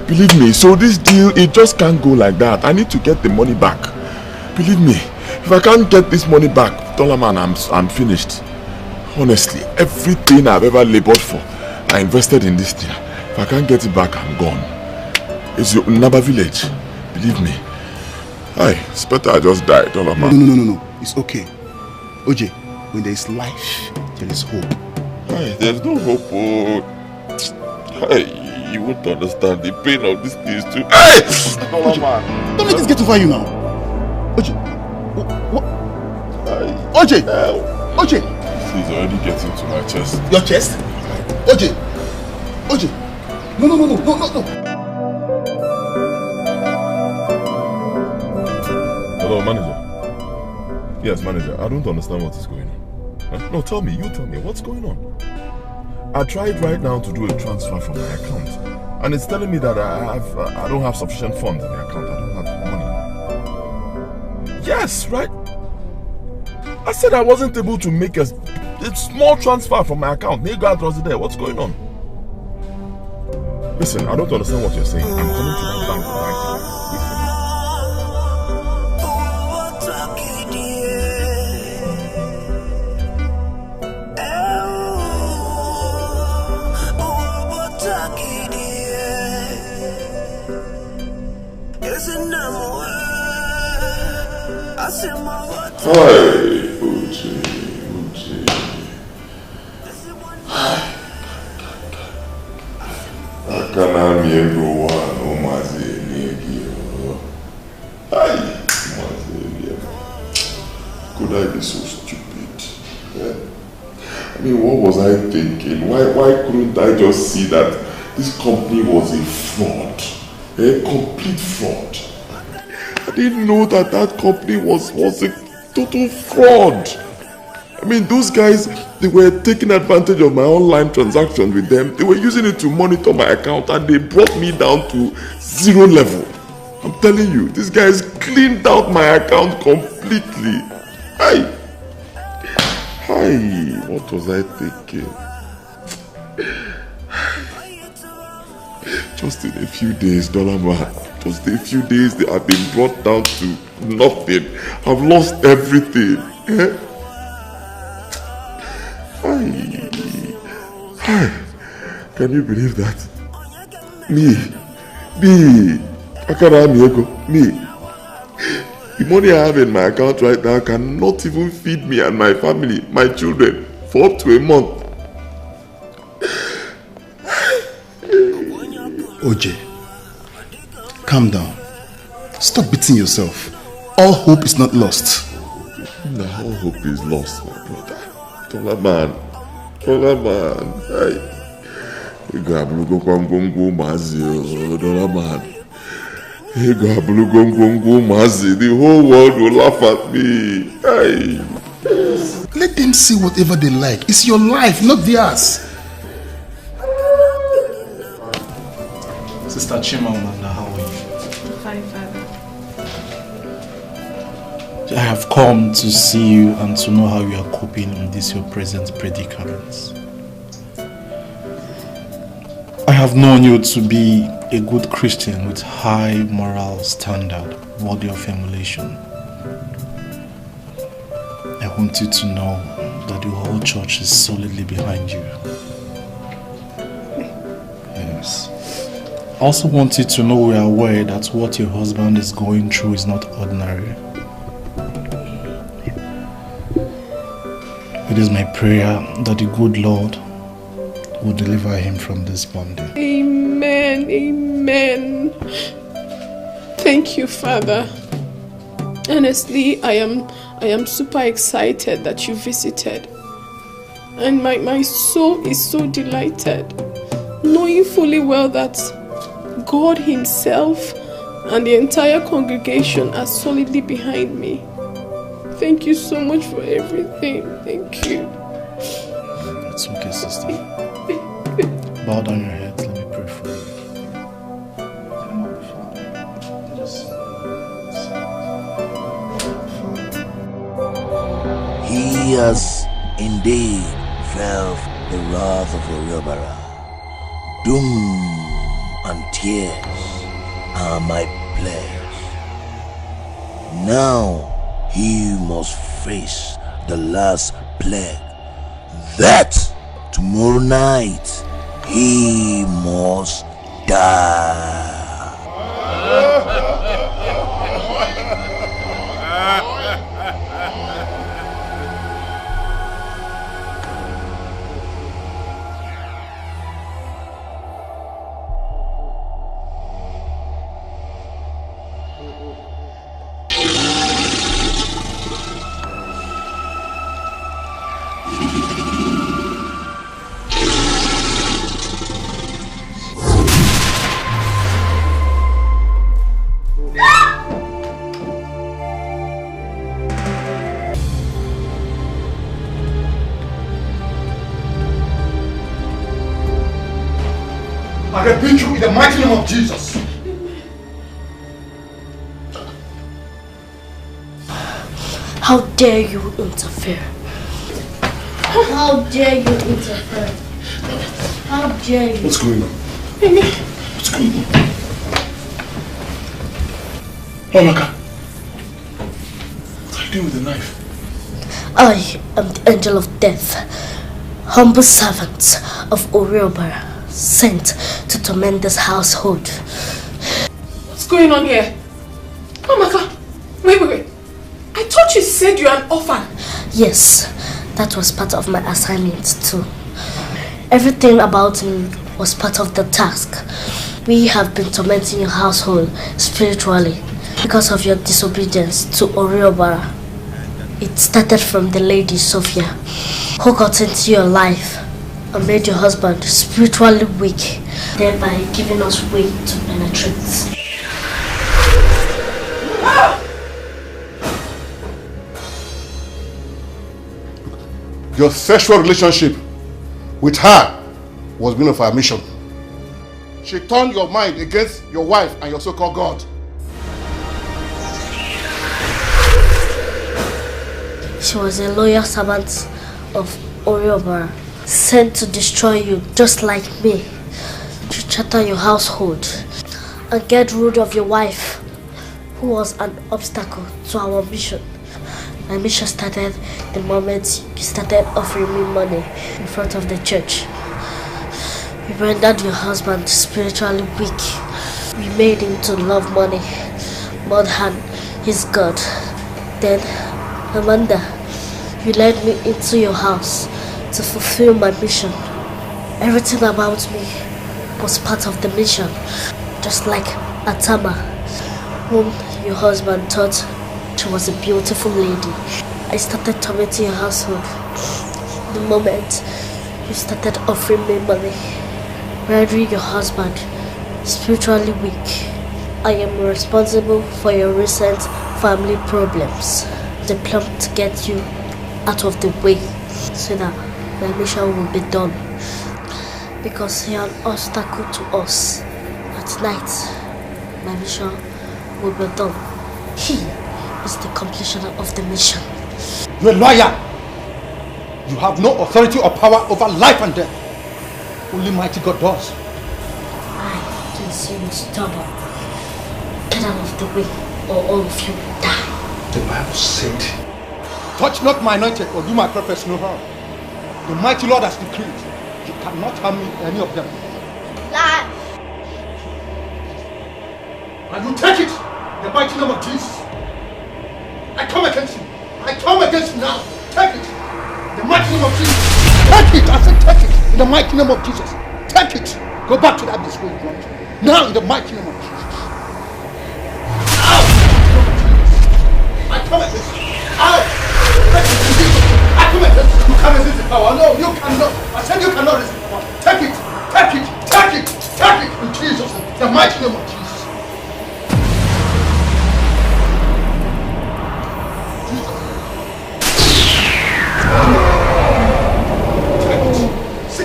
Believe me, so this deal, it just can't go like that. I need to get the money back. Believe me, if I can't get this money back, Dollar Man, I'm finished. Honestly, everything I've ever labored for, I invested in this deal. If I can't get it back, I'm gone. It's your Naba village. Believe me. It's better I just die, Dollar Man. No. It's okay. OJ, when there is life, there is hope. There's no hope. You won't understand the pain of this thing too. Dollar Man. Don't let this get over you now. OJ. What? OJ. OJ. He's already getting to my chest. Your chest? OJ. OJ. No. Hello, manager. Yes, manager. I don't understand what is going on. No, tell me. You tell me. What's going on? I tried right now to do a transfer from my account, and it's telling me that I don't have sufficient funds in the account. I don't have money. Yes, right. I said I wasn't able to make a small transfer from my account. May God was there. What's going on? Listen, I don't understand what you're saying. I'm coming to my bank right now. Hi, Uchi. Akana miego wa omaze negio. Hi, could I be so stupid? I mean, what was I thinking? Why couldn't I just see that this company was a fraud? A complete fraud. I didn't know that company was a total fraud. I mean, those guys, they were taking advantage of my online transactions with them. They were using it to monitor my account, and they brought me down to 0 level. I'm telling you, these guys cleaned out my account completely. What was I thinking? Just in a few days, Dollar Man, just a few days, they have been brought down to nothing. I've lost everything. Can you believe that? Me, the money I have in my account right now cannot even feed me and my family, my children, for up to a month. OJ, calm down. Stop beating yourself. All hope is not lost. No, all hope is lost, my brother. Dollar Man. Dollar Man. The whole world will laugh at me. Let them say whatever they like. It's your life, not theirs. Sister Chima, how are you? Fine, Father. I have come to see you and to know how you are coping in this your present predicament. I have known you to be a good Christian with high moral standard, worthy of emulation. I want you to know that the whole church is solidly behind you. Yes. I also want you to know we are aware that what your husband is going through is not ordinary. It is my prayer that the good Lord will deliver him from this bondage. Amen. Amen. Thank you, Father. Honestly, I am super excited that you visited. And my soul is so delighted, knowing fully well that God Himself and the entire congregation are solidly behind me. Thank you so much for everything. Thank you. It's okay, sister. Bow down your head. Let me pray for you. He has indeed felt the wrath of Oriobara. Doom and tears are my pledge. Now he must face the last plague. That tomorrow night he must die. I rebuke you in the mighty name of Jesus. How dare you interfere? How dare you interfere? How dare you? What's going on? What's going on? Omaka, what are you doing with the knife? I am the angel of death, humble servant of Oriobara, sent to torment this household. What's going on here? Amaka, wait. I thought you said you're an orphan. Yes, that was part of my assignment too. Everything about me was part of the task. We have been tormenting your household spiritually because of your disobedience to Oriobara. It started from the lady Sophia, who got into your life and made your husband spiritually weak, thereby giving us way to penetrate. Your sexual relationship with her was being of our mission. She turned your mind against your wife and your so-called God. She was a loyal servant of Oriobara, sent to destroy you just like me, to shatter your household and get rid of your wife, who was an obstacle to our mission. My mission started the moment you started offering me money in front of the church. We rendered your husband spiritually weak. We made him to love money more than his God. Then, Amanda, you led me into your house to fulfill my mission. Everything about me was part of the mission, just like Atama, whom your husband thought she was a beautiful lady. I started tormenting your household. The moment you started offering me money, rendering your husband spiritually weak, I am responsible for your recent family problems. The plan to get you out of the way so that my mission will be done. Because you are an obstacle to us. At night, my mission will be done. He is the completion of the mission. You're a lawyer. You have no authority or power over life and death. Only mighty God does. I can see you stubborn. Get out of the way, or all of you will die. The Bible said, touch not my anointed or do my prophets no harm. The mighty Lord has decreed, you cannot harm me, any of them. Lie. And you take it in the mighty name of Jesus. I come against you. I come against you now. Take it in the mighty name of Jesus. Take it. I said take it in the mighty name of Jesus. Take it. Go back to that disgrace. Now in the mighty name of Jesus. Out! I come against you. Out! I come against you. You can't resist the power. No, you cannot. I said you cannot resist the power. Take it. Take it. Take it. Take it in Jesus' name. The mighty name of Jesus.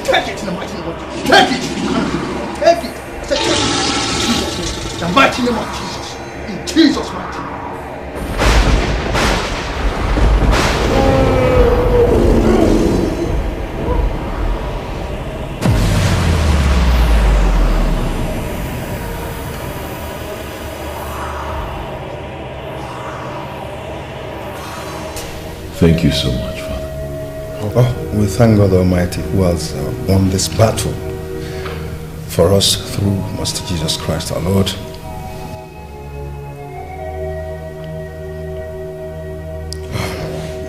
Take it in the mighty name of Jesus. Take it. Take it. I said take it. In Jesus' name. The mighty name of Jesus. In Jesus' mighty name. Thank you so much, Father. Oh, we thank God Almighty who has won this battle for us through Master Jesus Christ our Lord.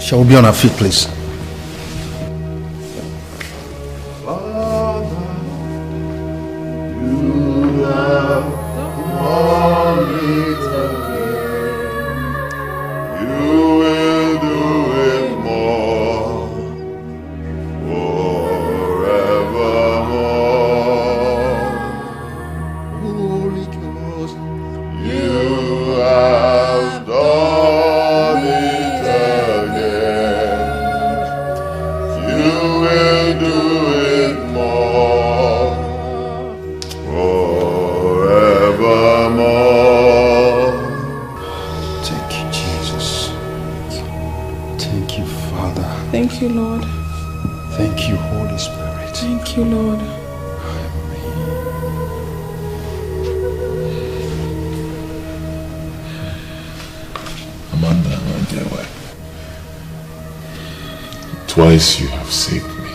Shall we be on our feet, please? Thank you, Lord. Thank you, Holy Spirit. Thank you, Lord. Amanda, my dear wife, twice you have saved me.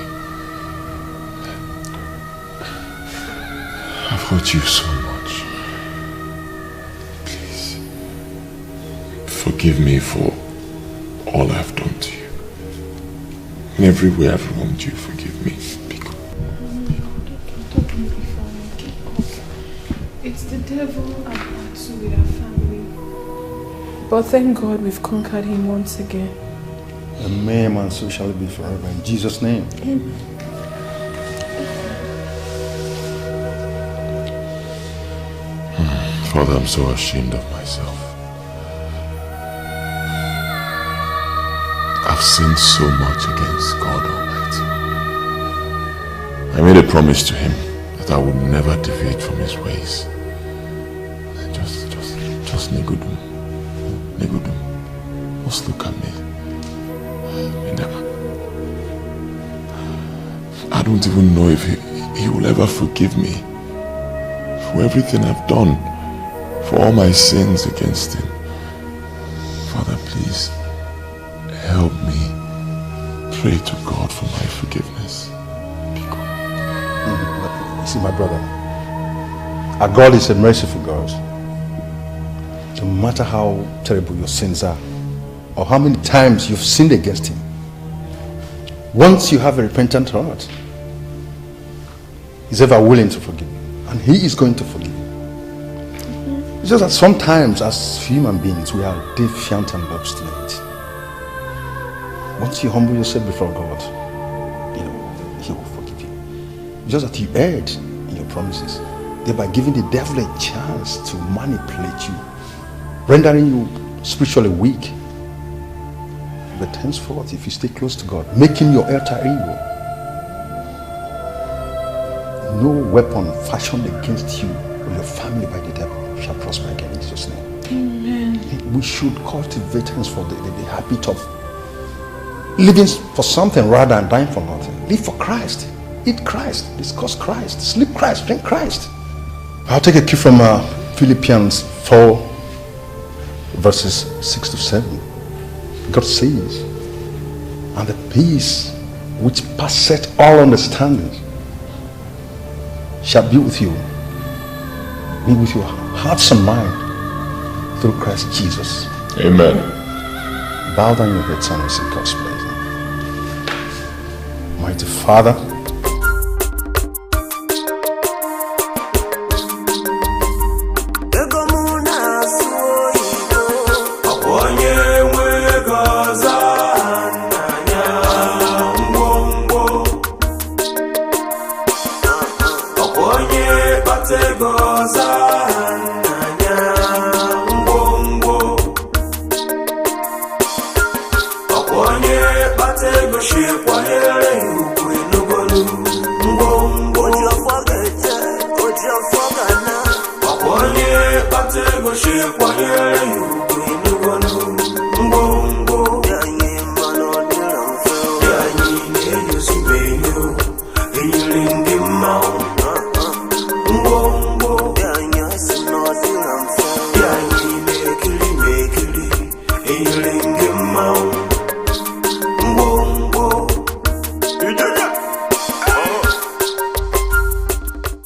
I've hurt you so much. Please, forgive me for all I've done to you. In every way I've wronged you, forgive me. It's the devil at battle with our family. But thank God we've conquered him once again. Amen, and so shall it be forever. In Jesus' name. Amen. Father, I'm so ashamed of myself. I've sinned so much against God Almighty. I made a promise to him that I would never deviate from his ways. Just Negudum. Just look at me. I don't even know if he will ever forgive me for everything I've done, for all my sins against him. Father, please help me pray to God for my forgiveness. See, my brother, our God is a merciful God. No matter how terrible your sins are, or how many times you've sinned against him, once you have a repentant heart, he's ever willing to forgive you, and he is going to forgive you. It's just that sometimes as human beings we are defiant and obstinate. Once you humble yourself before God, he will forgive you. It's just that you erred in your promises, thereby giving the devil a chance to manipulate you, rendering you spiritually weak. But henceforth, if you stay close to God, make him your altar ego, no weapon fashioned against you or your family by the devil shall prosper again in Jesus' name. Amen. We should cultivate henceforth the habit of living for something rather than dying for nothing. Live for Christ. Eat Christ. Discuss Christ. Sleep Christ. Drink Christ. I'll take a cue from Philippians 4 verses 6 to 7. God says, and the peace which passeth all understanding shall be with you. Be with your hearts and mind through Christ Jesus. Amen. Bow down your heads and receive God's blessing. Mighty Father, Healing